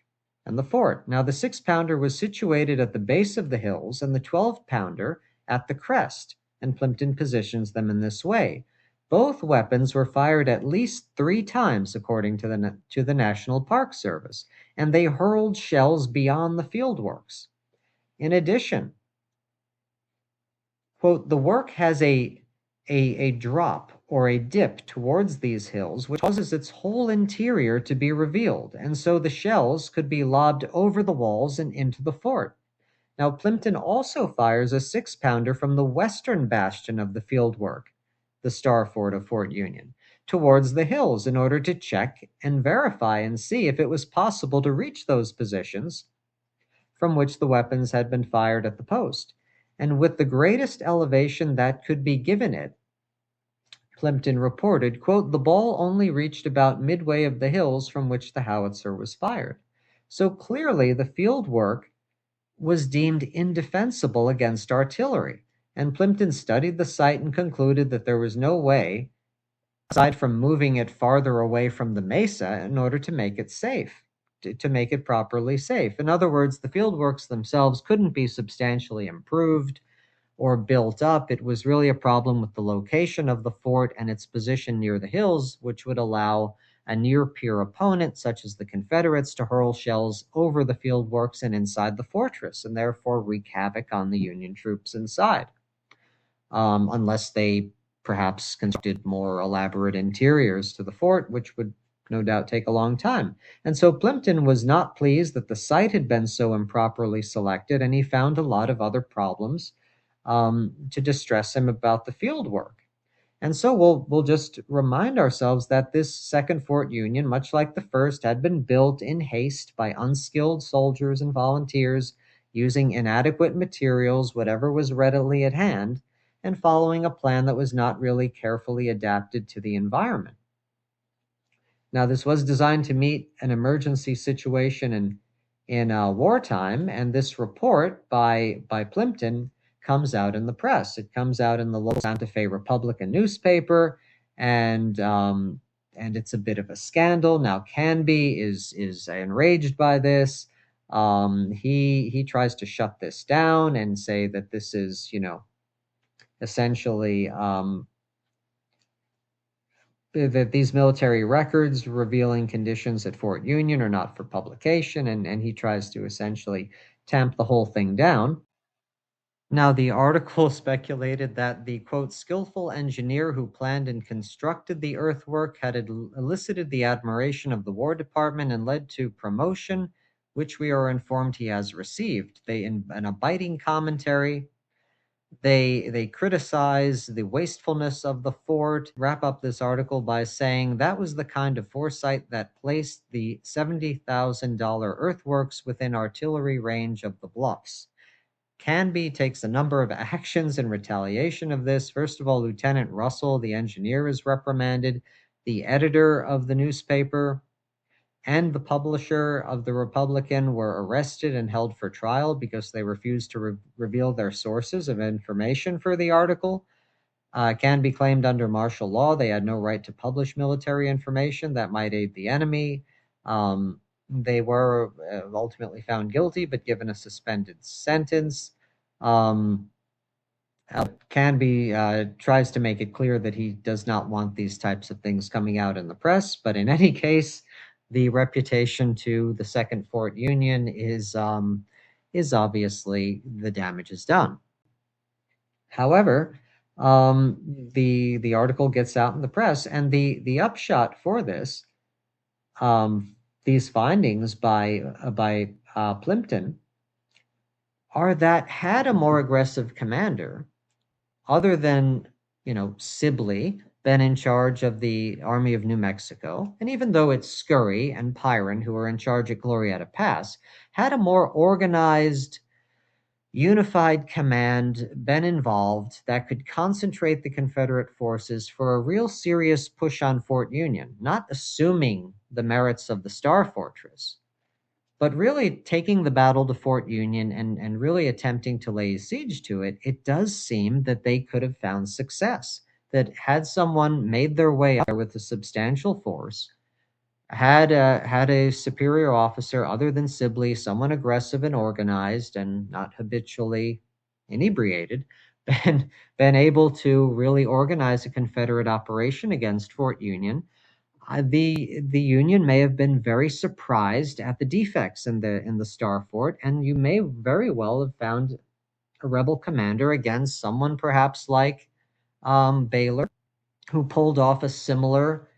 and the fort. Now, the 6-pounder was situated at the base of the hills and the 12-pounder at the crest, and Plympton positions them in this way. Both weapons were fired at least 3 times, according to the National Park Service, and they hurled shells beyond the fieldworks. In addition, quote, the work has a drop or a dip towards these hills, which causes its whole interior to be revealed, and so the shells could be lobbed over the walls and into the fort. Now, Plympton also fires a 6-pounder from the western bastion of the fieldwork, the Star Fort of Fort Union, towards the hills in order to check and verify and see if it was possible to reach those positions from which the weapons had been fired at the post. And with the greatest elevation that could be given it, Plympton reported, quote, the ball only reached about midway of the hills from which the howitzer was fired. So clearly the field work was deemed indefensible against artillery, and Plympton studied the site and concluded that there was no way, aside from moving it farther away from the mesa, in order to make it safe, to make it properly safe. In other words, the fieldworks themselves couldn't be substantially improved or built up. It was really a problem with the location of the fort and its position near the hills, which would allow a near-peer opponent, such as the Confederates, to hurl shells over the fieldworks and inside the fortress, and therefore wreak havoc on the Union troops inside, unless they perhaps constructed more elaborate interiors to the fort, which would no doubt take a long time. And so Plympton was not pleased that the site had been so improperly selected, and he found a lot of other problems to distress him about the field work. And so we'll just remind ourselves that this Second Fort Union, much like the first, had been built in haste by unskilled soldiers and volunteers using inadequate materials, whatever was readily at hand, and following a plan that was not really carefully adapted to the environment. Now, this was designed to meet an emergency situation in wartime, and this report by Plympton comes out in the press. It comes out in the local Santa Fe Republican newspaper, and it's a bit of a scandal. Now, Canby is enraged by this. He tries to shut this down and say that this is, essentially that these military records revealing conditions at Fort Union are not for publication, and he tries to essentially tamp the whole thing down. Now, the article speculated that the quote, skillful engineer who planned and constructed the earthwork had elicited the admiration of the War Department and led to promotion, which we are informed he has received. In a biting commentary, they criticize the wastefulness of the fort, wrap up this article by saying that was the kind of foresight that placed the $70,000 earthworks within artillery range of the bluffs. Canby takes a number of actions in retaliation of this. First of all, Lieutenant Russell, the engineer, is reprimanded. The editor of the newspaper and the publisher of the Republican were arrested and held for trial because they refused to reveal their sources of information for the article. Can be claimed under martial law. They had no right to publish military information that might aid the enemy. They were ultimately found guilty, but given a suspended sentence. Canby tries to make it clear that he does not want these types of things coming out in the press, but in any case, the reputation to the Second Fort Union is obviously the damage is done. However, the article gets out in the press, and the upshot for this, these findings by Plympton, are that had a more aggressive commander, other than Sibley, been in charge of the Army of New Mexico, and even though it's Scurry and Pyron who are in charge at Glorieta Pass, had a more organized, unified command been involved that could concentrate the Confederate forces for a real serious push on Fort Union, not assuming the merits of the Star Fortress, but really taking the battle to Fort Union and really attempting to lay siege to it. It does seem that they could have found success, that had someone made their way there with a substantial force, had a superior officer other than Sibley, someone aggressive and organized and not habitually inebriated, been able to really organize a Confederate operation against Fort Union, the Union may have been very surprised at the defects in the Star Fort, and you may very well have found a rebel commander against someone perhaps like Baylor, who pulled off a similar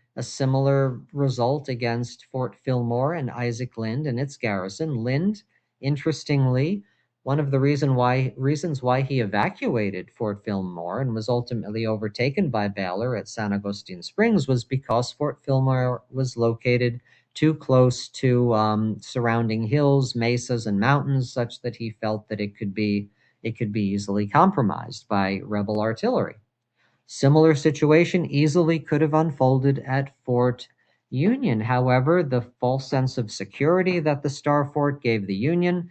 result against Fort Fillmore and Isaac Lind and its garrison. Lind, interestingly, one of the reasons why he evacuated Fort Fillmore and was ultimately overtaken by Baylor at San Agustin Springs was because Fort Fillmore was located too close to surrounding hills, mesas, and mountains, such that he felt that it could be easily compromised by rebel artillery. Similar situation easily could have unfolded at Fort Union. However, the false sense of security that the Star Fort gave the Union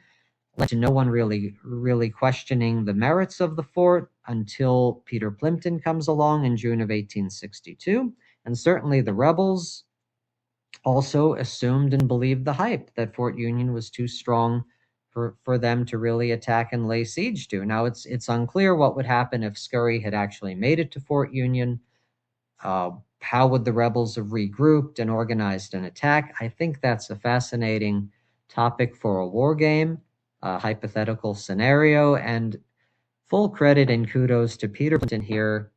led to no one really questioning the merits of the fort until Peter Plympton comes along in June of 1862. And certainly the rebels also assumed and believed the hype that Fort Union was too strong for them to really attack and lay siege to. Now, it's unclear what would happen if Scurry had actually made it to Fort Union. How would the rebels have regrouped and organized an attack? I think that's a fascinating topic for a war game, a hypothetical scenario, and full credit and kudos to Peter Plympton here,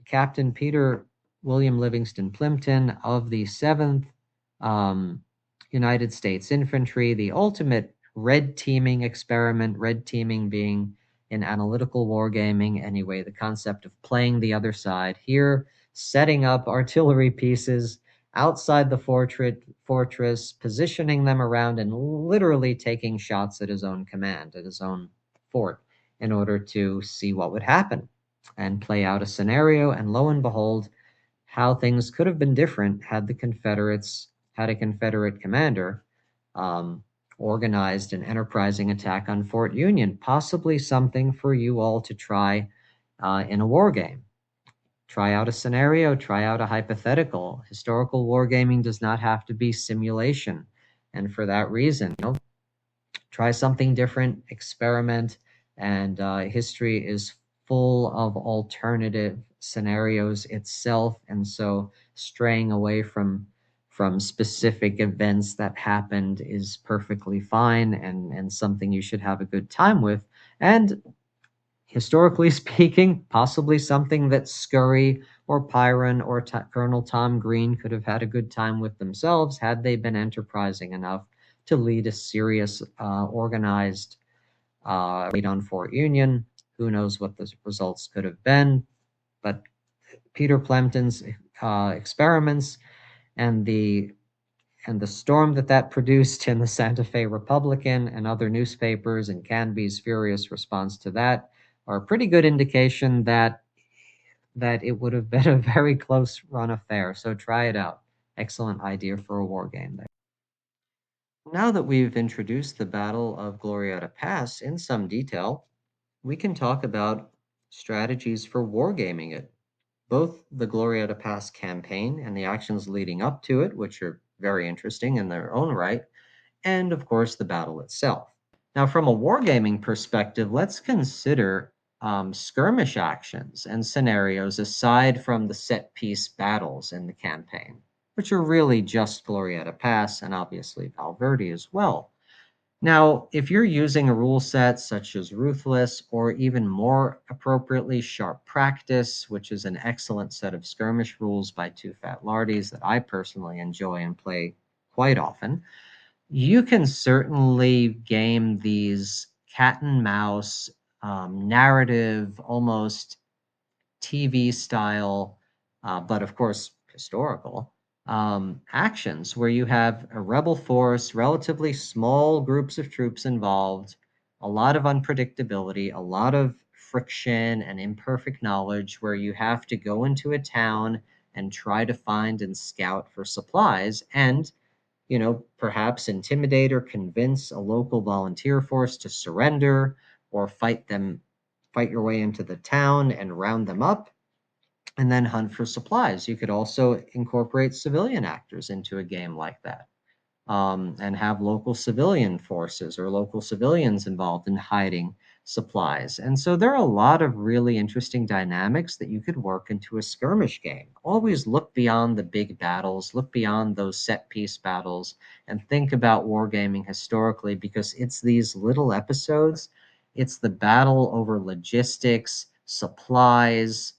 Captain Peter William Livingston Plympton of the 7th United States Infantry, the ultimate red teaming experiment, red teaming being in analytical wargaming anyway, the concept of playing the other side. Here, setting up artillery pieces outside the fortress, positioning them around, and literally taking shots at his own command, at his own fort, in order to see what would happen and play out a scenario. And lo and behold, how things could have been different had the Confederates had a Confederate commander organized an enterprising attack on Fort Union. Possibly something for you all to try in a war game. Try out a scenario, try out a hypothetical. Historical wargaming does not have to be simulation. And for that reason, Try something different, experiment, and history is full of alternative scenarios itself, and so straying away from specific events that happened is perfectly fine and something you should have a good time with. And historically speaking, possibly something that Scurry or Pyron or Colonel Tom Green could have had a good time with themselves had they been enterprising enough to lead a serious, organized raid on Fort Union. Who knows what the results could have been? But Peter Plympton's experiments and the storm that produced in the Santa Fe Republican and other newspapers and Canby's furious response to that are a pretty good indication that it would have been a very close run affair. So try it out. Excellent idea for a war game there. Now that we've introduced the Battle of Glorieta Pass in some detail, we can talk about strategies for wargaming it. Both the Glorieta Pass campaign and the actions leading up to it, which are very interesting in their own right, and of course the battle itself. Now, from a wargaming perspective, let's consider skirmish actions and scenarios aside from the set piece battles in the campaign, which are really just Glorieta Pass and obviously Valverde as well. Now, if you're using a rule set such as Ruthless, or even more appropriately, Sharp Practice, which is an excellent set of skirmish rules by Two Fat Lardies that I personally enjoy and play quite often, you can certainly game these cat and mouse, narrative, almost TV style, but of course historical, actions where you have a rebel force, relatively small groups of troops involved, a lot of unpredictability, a lot of friction and imperfect knowledge, where you have to go into a town and try to find and scout for supplies and, perhaps intimidate or convince a local volunteer force to surrender or fight your way into the town and round them up and then hunt for supplies. You could also incorporate civilian actors into a game like that, and have local civilian forces or local civilians involved in hiding supplies. And so there are a lot of really interesting dynamics that you could work into a skirmish game. Always look beyond the big battles, look beyond those set piece battles, and think about wargaming historically, because it's these little episodes. It's the battle over logistics, supplies,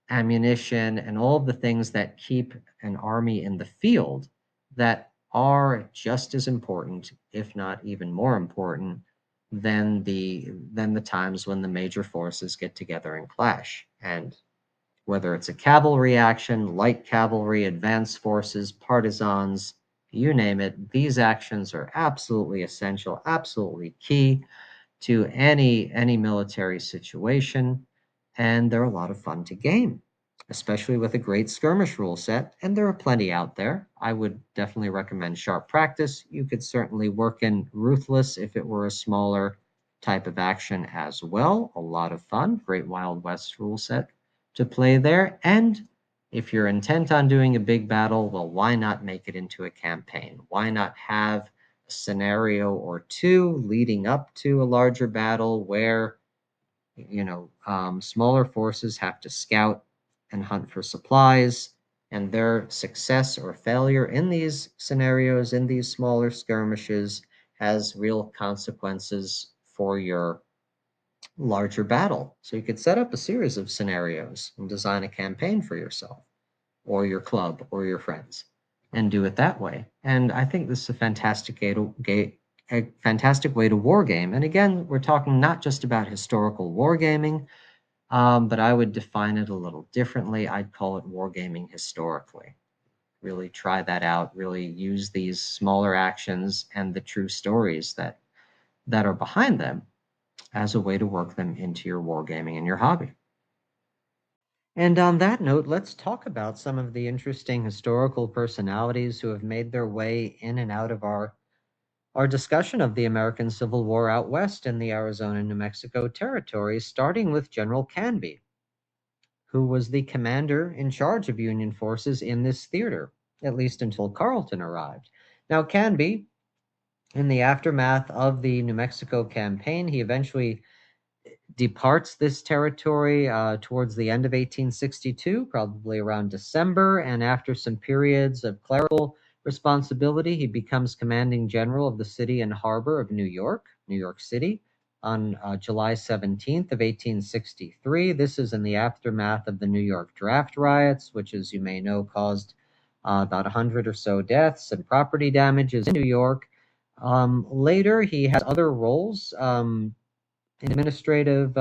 ammunition, and all of the things that keep an army in the field that are just as important, if not even more important, than the times when the major forces get together and clash. And whether it's a cavalry action, light cavalry, advanced forces, partisans, you name it, these actions are absolutely essential, absolutely key to any military situation, and they're a lot of fun to game, especially with a great skirmish rule set, and there are plenty out there. I would definitely recommend Sharp Practice. You could certainly work in Ruthless if it were a smaller type of action as well. A lot of fun, great Wild West rule set to play there. And if you're intent on doing a big battle, well, why not make it into a campaign? Why not have a scenario or two leading up to a larger battle where smaller forces have to scout and hunt for supplies, and their success or failure in these scenarios, in these smaller skirmishes, has real consequences for your larger battle. So you could set up a series of scenarios and design a campaign for yourself or your club or your friends and do it that way. And I think this is a fantastic way to wargame. And again, we're talking not just about historical wargaming, but I would define it a little differently. I'd call it wargaming historically. Really try that out, really use these smaller actions and the true stories that are behind them as a way to work them into your wargaming and your hobby. And on that note, let's talk about some of the interesting historical personalities who have made their way in and out of our discussion of the American Civil War out west in the Arizona New Mexico territories, starting with General Canby, who was the commander in charge of Union forces in this theater, at least until Carleton arrived. Now, Canby In the aftermath of the New Mexico campaign, he eventually departs this territory towards the end of 1862, probably around December, and after some periods of clerical responsibility, he becomes commanding general of the city and harbor of New York City, on July 17th of 1863. This is in the aftermath of the New York draft riots, which, as you may know, caused about 100 or so deaths and property damages in New York. Later, he has other roles in administrative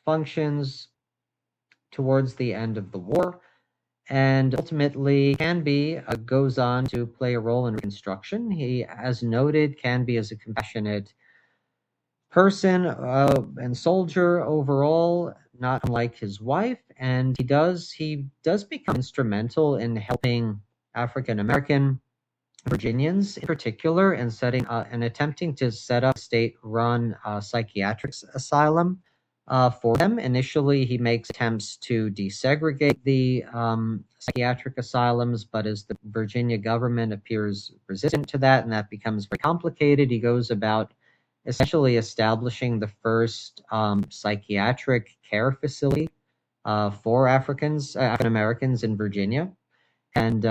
functions towards the end of the war. And ultimately, Canby goes on to play a role in Reconstruction. He, as noted, Canby is a compassionate person and soldier overall, not unlike his wife, and he does become instrumental in helping African American Virginians in particular and setting and attempting to set up a state-run psychiatric asylum for them. Initially, he makes attempts to desegregate the psychiatric asylums, but as the Virginia government appears resistant to that, and that becomes very complicated, he goes about essentially establishing the first psychiatric care facility for African Americans in Virginia, and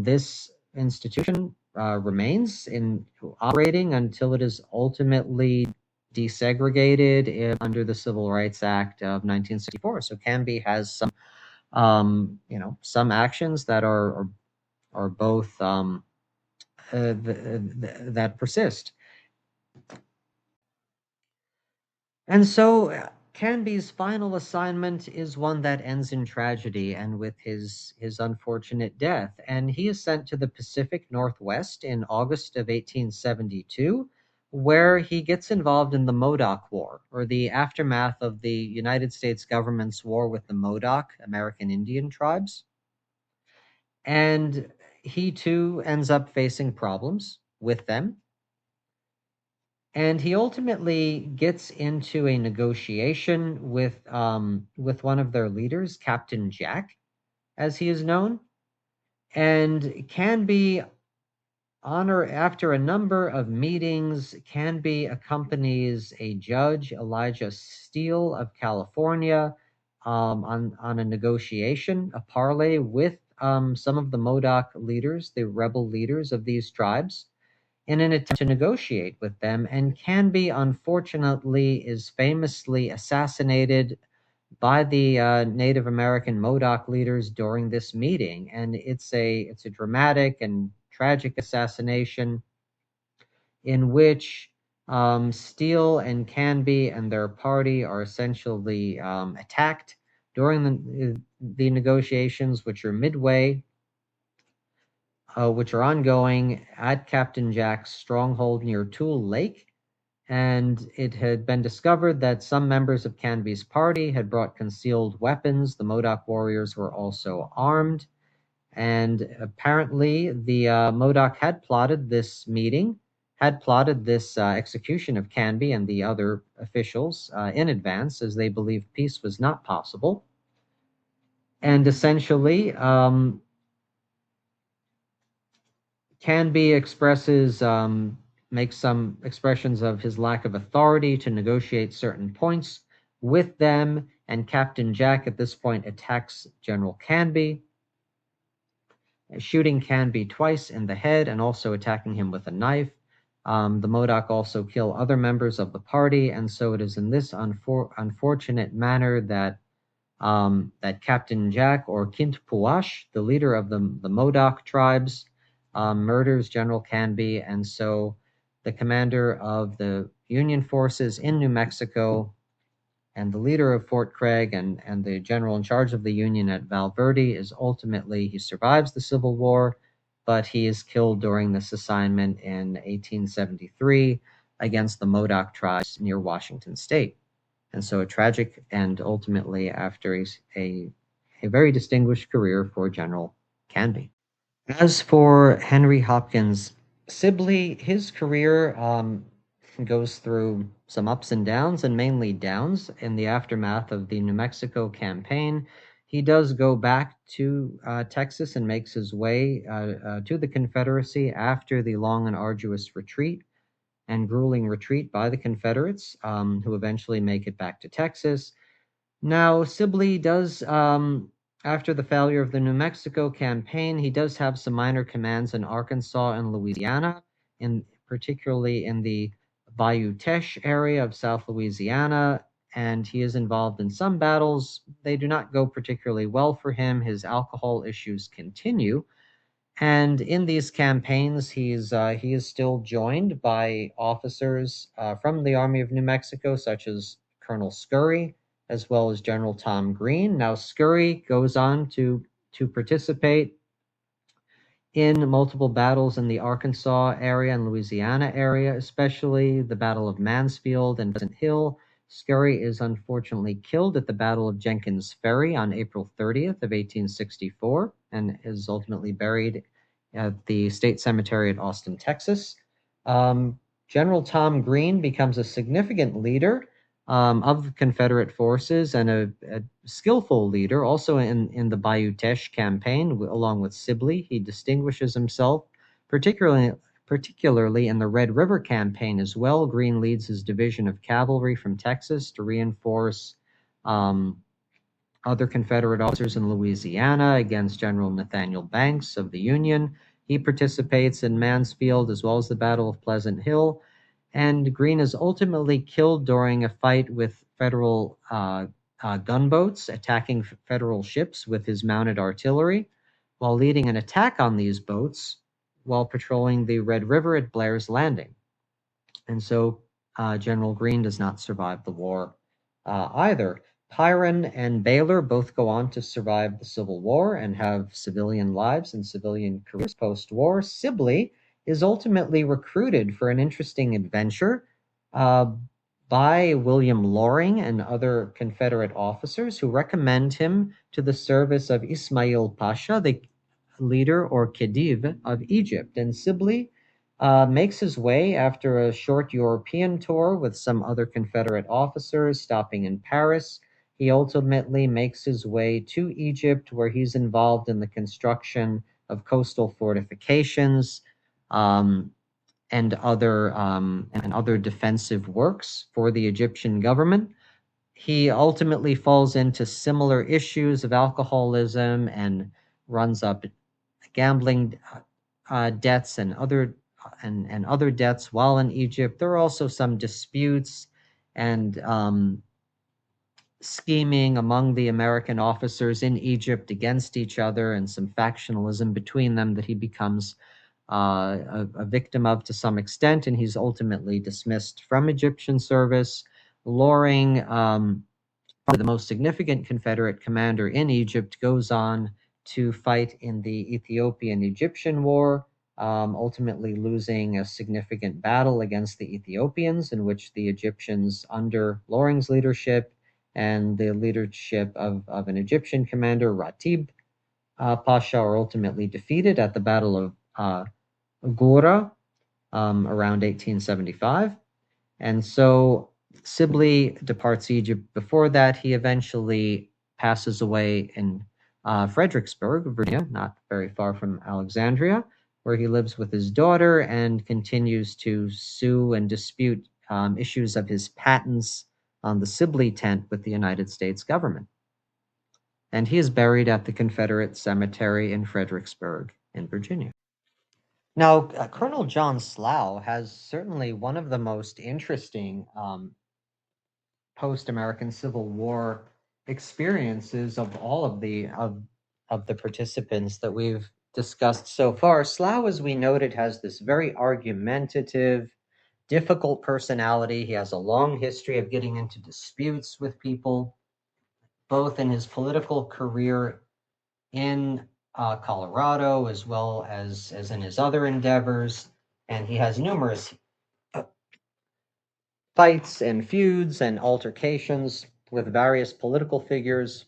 this institution remains in operating until it is ultimately desegregated under the Civil Rights Act of 1964. So Canby has some actions that are both that persist. And so Canby's final assignment is one that ends in tragedy and with his unfortunate death. And he is sent to the Pacific Northwest in August of 1872, where he gets involved in the Modoc War, or the aftermath of the United States government's war with the Modoc American Indian tribes. And he too ends up facing problems with them. And he ultimately gets into a negotiation with one of their leaders, Captain Jack, as he is known, and Canby, after a number of meetings, Canby accompanies a judge, Elijah Steele of California, on a negotiation, a parley with some of the Modoc leaders, the rebel leaders of these tribes, in an attempt to negotiate with them, and Canby, unfortunately, is famously assassinated by the Native American Modoc leaders during this meeting. And it's a dramatic and tragic assassination in which Steele and Canby and their party are essentially attacked during the negotiations, which are midway, which are ongoing at Captain Jack's stronghold near Tule Lake. And it had been discovered that some members of Canby's party had brought concealed weapons. The Modoc warriors were also armed. And apparently, the Modoc had plotted this execution of Canby and the other officials in advance, as they believed peace was not possible. And essentially, Canby makes some expressions of his lack of authority to negotiate certain points with them, and Captain Jack at this point attacks General Canby, shooting Canby twice in the head and also attacking him with a knife. The Modoc also kill other members of the party, and so it is in this unfortunate manner that Captain Jack, or Kint Puash, the leader of the Modoc tribes, murders General Canby, and so the commander of the Union forces in New Mexico and the leader of Fort Craig and the general in charge of the Union at Val Verde he survives the Civil War, but he is killed during this assignment in 1873 against the Modoc tribes near Washington State. And so a tragic and ultimately after a very distinguished career for General Canby. As for Henry Hopkins Sibley, his career goes through some ups and downs, and mainly downs. In the aftermath of the New Mexico campaign, He does go back to Texas and makes his way to the Confederacy after the long and arduous retreat and grueling retreat by the Confederates, who eventually make it back to Texas. Now, Sibley does, after the failure of the New Mexico campaign, he does have some minor commands in Arkansas and Louisiana, particularly in the Bayou Teche area of South Louisiana, and he is involved in some battles. They do not go particularly well for him. His alcohol issues continue. And in these campaigns, he is still joined by officers from the Army of New Mexico, such as Colonel Scurry, as well as General Tom Green. Now, Scurry goes on to participate in multiple battles in the Arkansas area and Louisiana area, especially the Battle of Mansfield and Pleasant Hill. Scurry is unfortunately killed at the Battle of Jenkins Ferry on April 30th of 1864 and is ultimately buried at the State Cemetery at Austin, Texas. General Tom Green becomes a significant leader of the Confederate forces and a skillful leader also in the Bayou Teche campaign, along with Sibley. He distinguishes himself, particularly in the Red River campaign as well. Green leads his division of cavalry from Texas to reinforce other Confederate officers in Louisiana against General Nathaniel Banks of the Union. He participates in Mansfield as well as the Battle of Pleasant Hill. And Green is ultimately killed during a fight with Federal gunboats attacking Federal ships with his mounted artillery while leading an attack on these boats while patrolling the Red River at Blair's Landing. And so General Green does not survive the war either. Pyron and Baylor both go on to survive the Civil War and have civilian lives and civilian careers post-war. Sibley is ultimately recruited for an interesting adventure by William Loring and other Confederate officers who recommend him to the service of Ismail Pasha, the leader or Khedive of Egypt. And Sibley makes his way after a short European tour with some other Confederate officers, stopping in Paris. He ultimately makes his way to Egypt, where he's involved in the construction of coastal fortifications, and other defensive works for the Egyptian government. He ultimately falls into similar issues of alcoholism and runs up gambling debts and other debts while in Egypt. There are also some disputes and scheming among the American officers in Egypt against each other, and some factionalism between them that he becomes a victim of to some extent, and he's ultimately dismissed from Egyptian service. Loring, the most significant Confederate commander in Egypt, goes on to fight in the Ethiopian-Egyptian War, ultimately losing a significant battle against the Ethiopians, in which the Egyptians, under Loring's leadership and the leadership of an Egyptian commander, Ratib Pasha, are ultimately defeated at the Battle of Gora around 1875. And so Sibley departs Egypt. Before that, he eventually passes away in Fredericksburg, Virginia, not very far from Alexandria, where he lives with his daughter and continues to sue and dispute issues of his patents on the Sibley tent with the United States government. And he is buried at the Confederate Cemetery in Fredericksburg in Virginia. Now, Colonel John Sough has certainly one of the most interesting post-American Civil War experiences of all of the participants that we've discussed so far. Sough, as we noted, has this very argumentative, difficult personality. He has a long history of getting into disputes with people, both in his political career in Colorado as well as in his other endeavors, and he has numerous fights and feuds and altercations with various political figures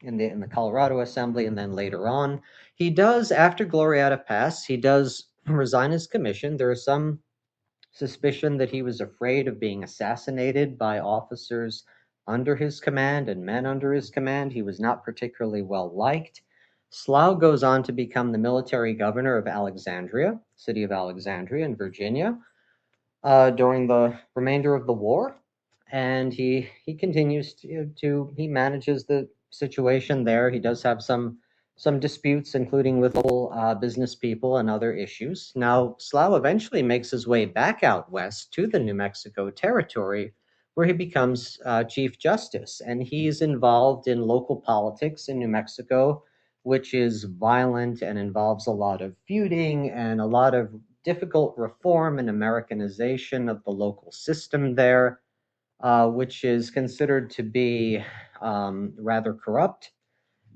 in the Colorado Assembly, and then later on. He does, after Glorieta Pass, he does resign his commission. There is some suspicion that he was afraid of being assassinated by officers under his command and men under his command. He was not particularly well liked. Sough goes on to become the military governor of Alexandria, city of Alexandria in Virginia, during the remainder of the war, and he continues to he manages the situation there. He does have some disputes, including with local business people and other issues. Now, Sough eventually makes his way back out west to the New Mexico territory, where he becomes Chief Justice, and he's involved in local politics in New Mexico, which is violent and involves a lot of feuding and a lot of difficult reform and Americanization of the local system there, which is considered to be rather corrupt.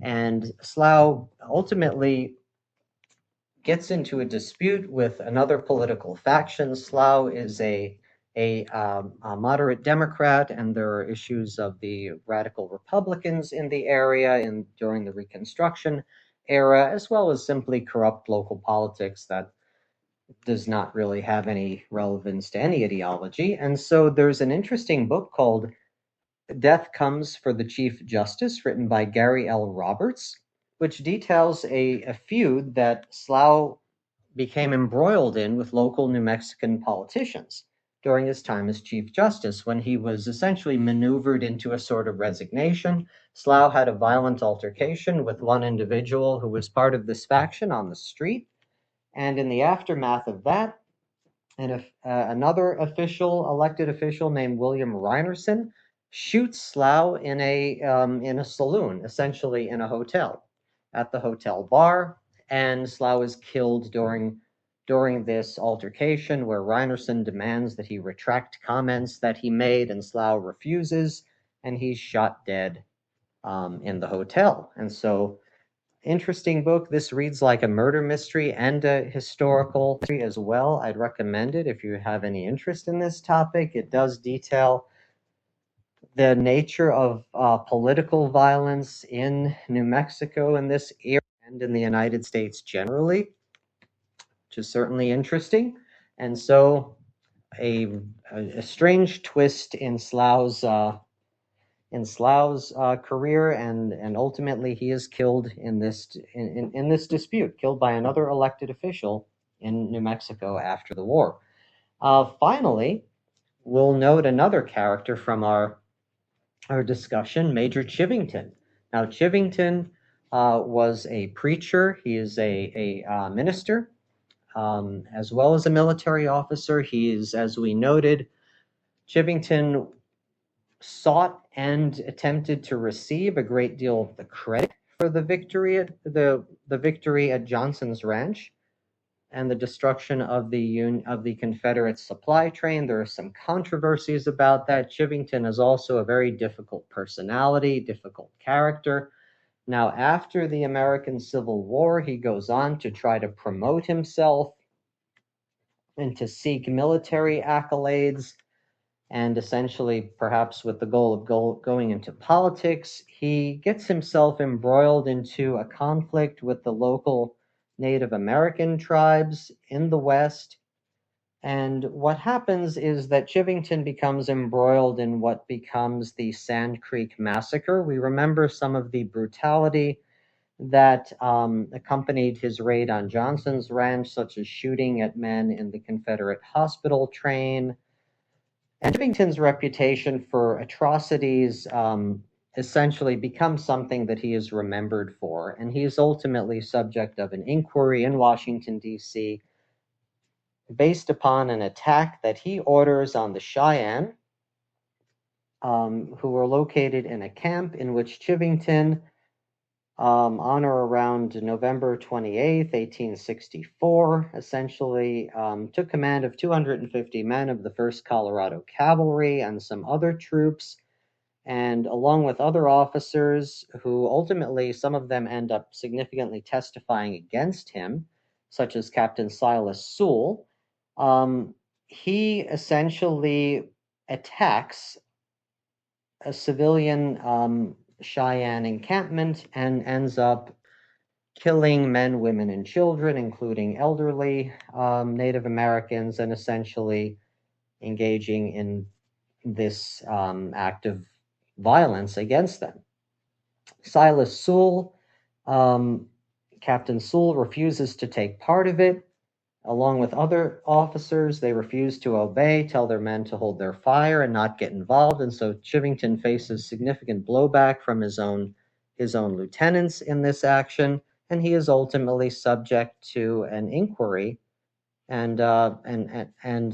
And Sough ultimately gets into a dispute with another political faction. Sough is a moderate Democrat, and there are issues of the radical Republicans in the area during the Reconstruction era, as well as simply corrupt local politics that does not really have any relevance to any ideology. And so there's an interesting book called Death Comes for the Chief Justice, written by Gary L. Roberts, which details a feud that Sough became embroiled in with local New Mexican politicians during his time as Chief Justice, when he was essentially maneuvered into a sort of resignation. Sough had a violent altercation with one individual who was part of this faction on the street, and in the aftermath of that, another elected official named William Reinerson, shoots Sough in a saloon, essentially in a hotel, at the hotel bar, and Sough is killed during this altercation, where Reinerson demands that he retract comments that he made, and Sough refuses, and he's shot dead in the hotel. And so, interesting book. This reads like a murder mystery and a historical mystery as well. I'd recommend it if you have any interest in this topic. It does detail the nature of political violence in New Mexico in this era and in the United States generally, which is certainly interesting. And so a strange twist in Slough's career, and ultimately he is killed in this dispute, killed by another elected official in New Mexico after the war. Finally, we'll note another character from our discussion, Major Chivington. Now, Chivington was a preacher. He is a minister, as well as a military officer. He is, as we noted, Chivington sought and attempted to receive a great deal of the credit for the victory at Johnson's Ranch and the destruction of the Confederate supply train. There are some controversies about that. Chivington is also a very difficult personality, difficult character. Now, after the American Civil War, he goes on to try to promote himself and to seek military accolades, and essentially, perhaps with the goal of going into politics, he gets himself embroiled into a conflict with the local Native American tribes in the West. And what happens is that Chivington becomes embroiled in what becomes the Sand Creek Massacre. We remember some of the brutality that accompanied his raid on Johnson's Ranch, such as shooting at men in the Confederate hospital train. And Chivington's reputation for atrocities essentially becomes something that he is remembered for, and he is ultimately subject of an inquiry in Washington, D.C., based upon an attack that he orders on the Cheyenne, who were located in a camp in which Chivington, on or around November 28th, 1864, essentially took command of 250 men of the 1st Colorado Cavalry and some other troops, and along with other officers who ultimately, some of them end up significantly testifying against him, such as Captain Silas Sough, he essentially attacks a civilian Cheyenne encampment and ends up killing men, women, and children, including elderly Native Americans, and essentially engaging in this act of violence against them. Silas Sough, Captain Sough, refuses to take part of it. Along with other officers, they refuse to obey, tell their men to hold their fire and not get involved, and so Chivington faces significant blowback from his own lieutenants in this action, and he is ultimately subject to an inquiry. And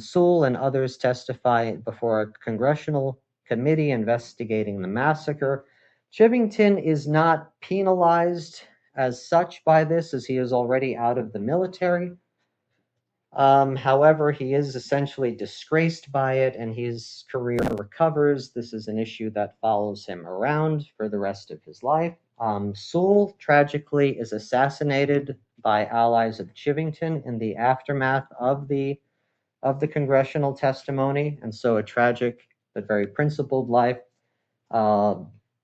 Sough and others testify before a congressional committee investigating the massacre. Chivington is not penalized as such by this, as he is already out of the military. However, he is essentially disgraced by it, and his career recovers. This is an issue that follows him around for the rest of his life. Sough tragically is assassinated by allies of Chivington in the aftermath of the congressional testimony, and so a tragic but very principled life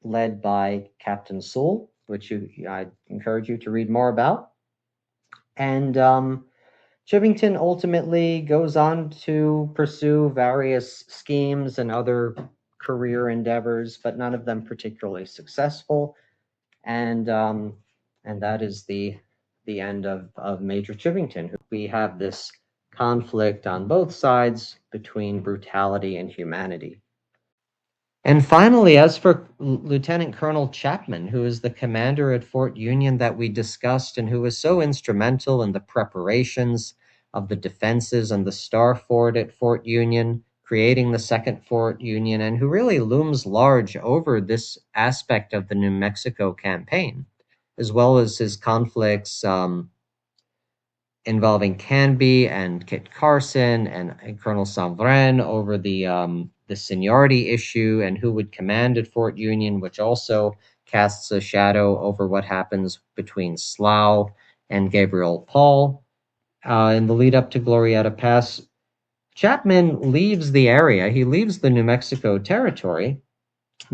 led by Captain Sough, which I encourage you to read more about. And Chivington ultimately goes on to pursue various schemes and other career endeavors, but none of them particularly successful. And that is the end of Major Chivington. We have this conflict on both sides between brutality and humanity. And finally, as for Lieutenant Colonel Chapman, who is the commander at Fort Union that we discussed and who was so instrumental in the preparations of the defenses and the Star Fort at Fort Union, creating the second Fort Union, and who really looms large over this aspect of the New Mexico campaign, as well as his conflicts involving Canby and Kit Carson and Colonel Sanvren over the seniority issue and who would command at Fort Union, which also casts a shadow over what happens between Sough and Gabriel Paul in the lead up to Glorieta Pass. Chapman leaves the area. He leaves the New Mexico territory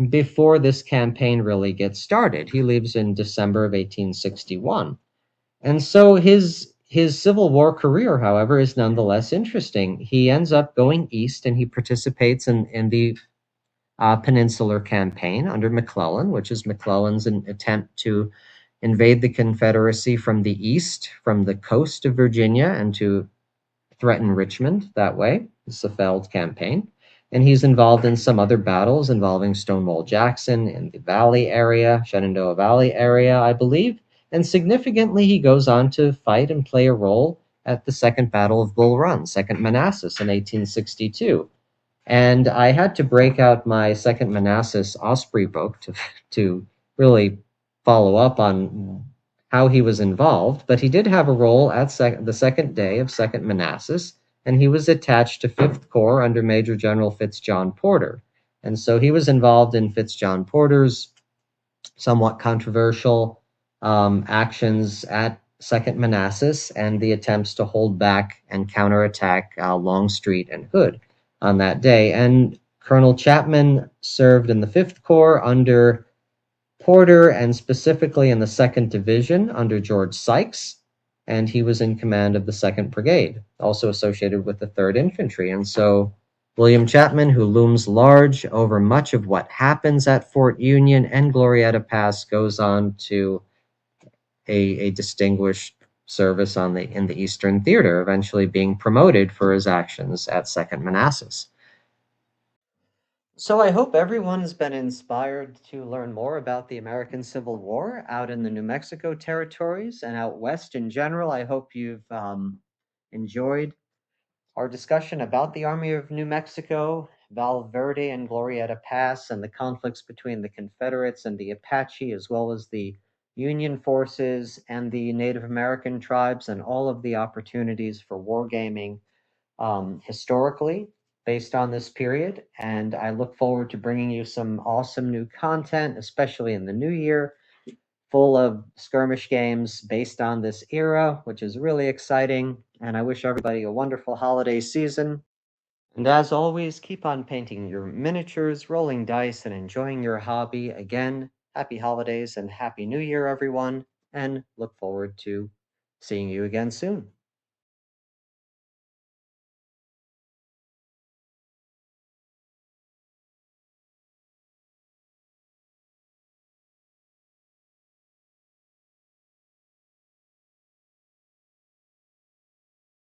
before this campaign really gets started. He leaves in December of 1861. And so his Civil War career, however, is nonetheless interesting. He ends up going east and he participates in the Peninsular Campaign under McClellan, which is McClellan's attempt to invade the Confederacy from the east, from the coast of Virginia, and to threaten Richmond that way. It's a failed campaign. And he's involved in some other battles involving Stonewall Jackson in the Valley area, Shenandoah Valley area, I believe. And significantly, he goes on to fight and play a role at the Second Battle of Bull Run, Second Manassas in 1862. And I had to break out my Second Manassas Osprey book to really follow up on how he was involved. But he did have a role at the second day of Second Manassas, and he was attached to 5th Corps under Major General Fitzjohn Porter. And so he was involved in Fitzjohn Porter's somewhat controversial actions at Second Manassas and the attempts to hold back and counterattack Longstreet and Hood on that day. And Colonel Chapman served in the 5th Corps under Porter and specifically in the 2nd Division under George Sykes. And he was in command of the 2nd Brigade, also associated with the 3rd Infantry. And so William Chapman, who looms large over much of what happens at Fort Union and Glorieta Pass, goes on to a distinguished service in the Eastern Theater, eventually being promoted for his actions at Second Manassas. So I hope everyone's been inspired to learn more about the American Civil War out in the New Mexico territories and out west in general. I hope you've enjoyed our discussion about the Army of New Mexico, Val Verde and Glorieta Pass, and the conflicts between the Confederates and the Apache, as well as the Union forces and the Native American tribes, and all of the opportunities for wargaming historically based on this period. And I look forward to bringing you some awesome new content, especially in the new year, full of skirmish games based on this era, which is really exciting. And I wish everybody a wonderful holiday season. And as always, keep on painting your miniatures, rolling dice, and enjoying your hobby. Again, happy holidays and happy new year, everyone, and look forward to seeing you again soon.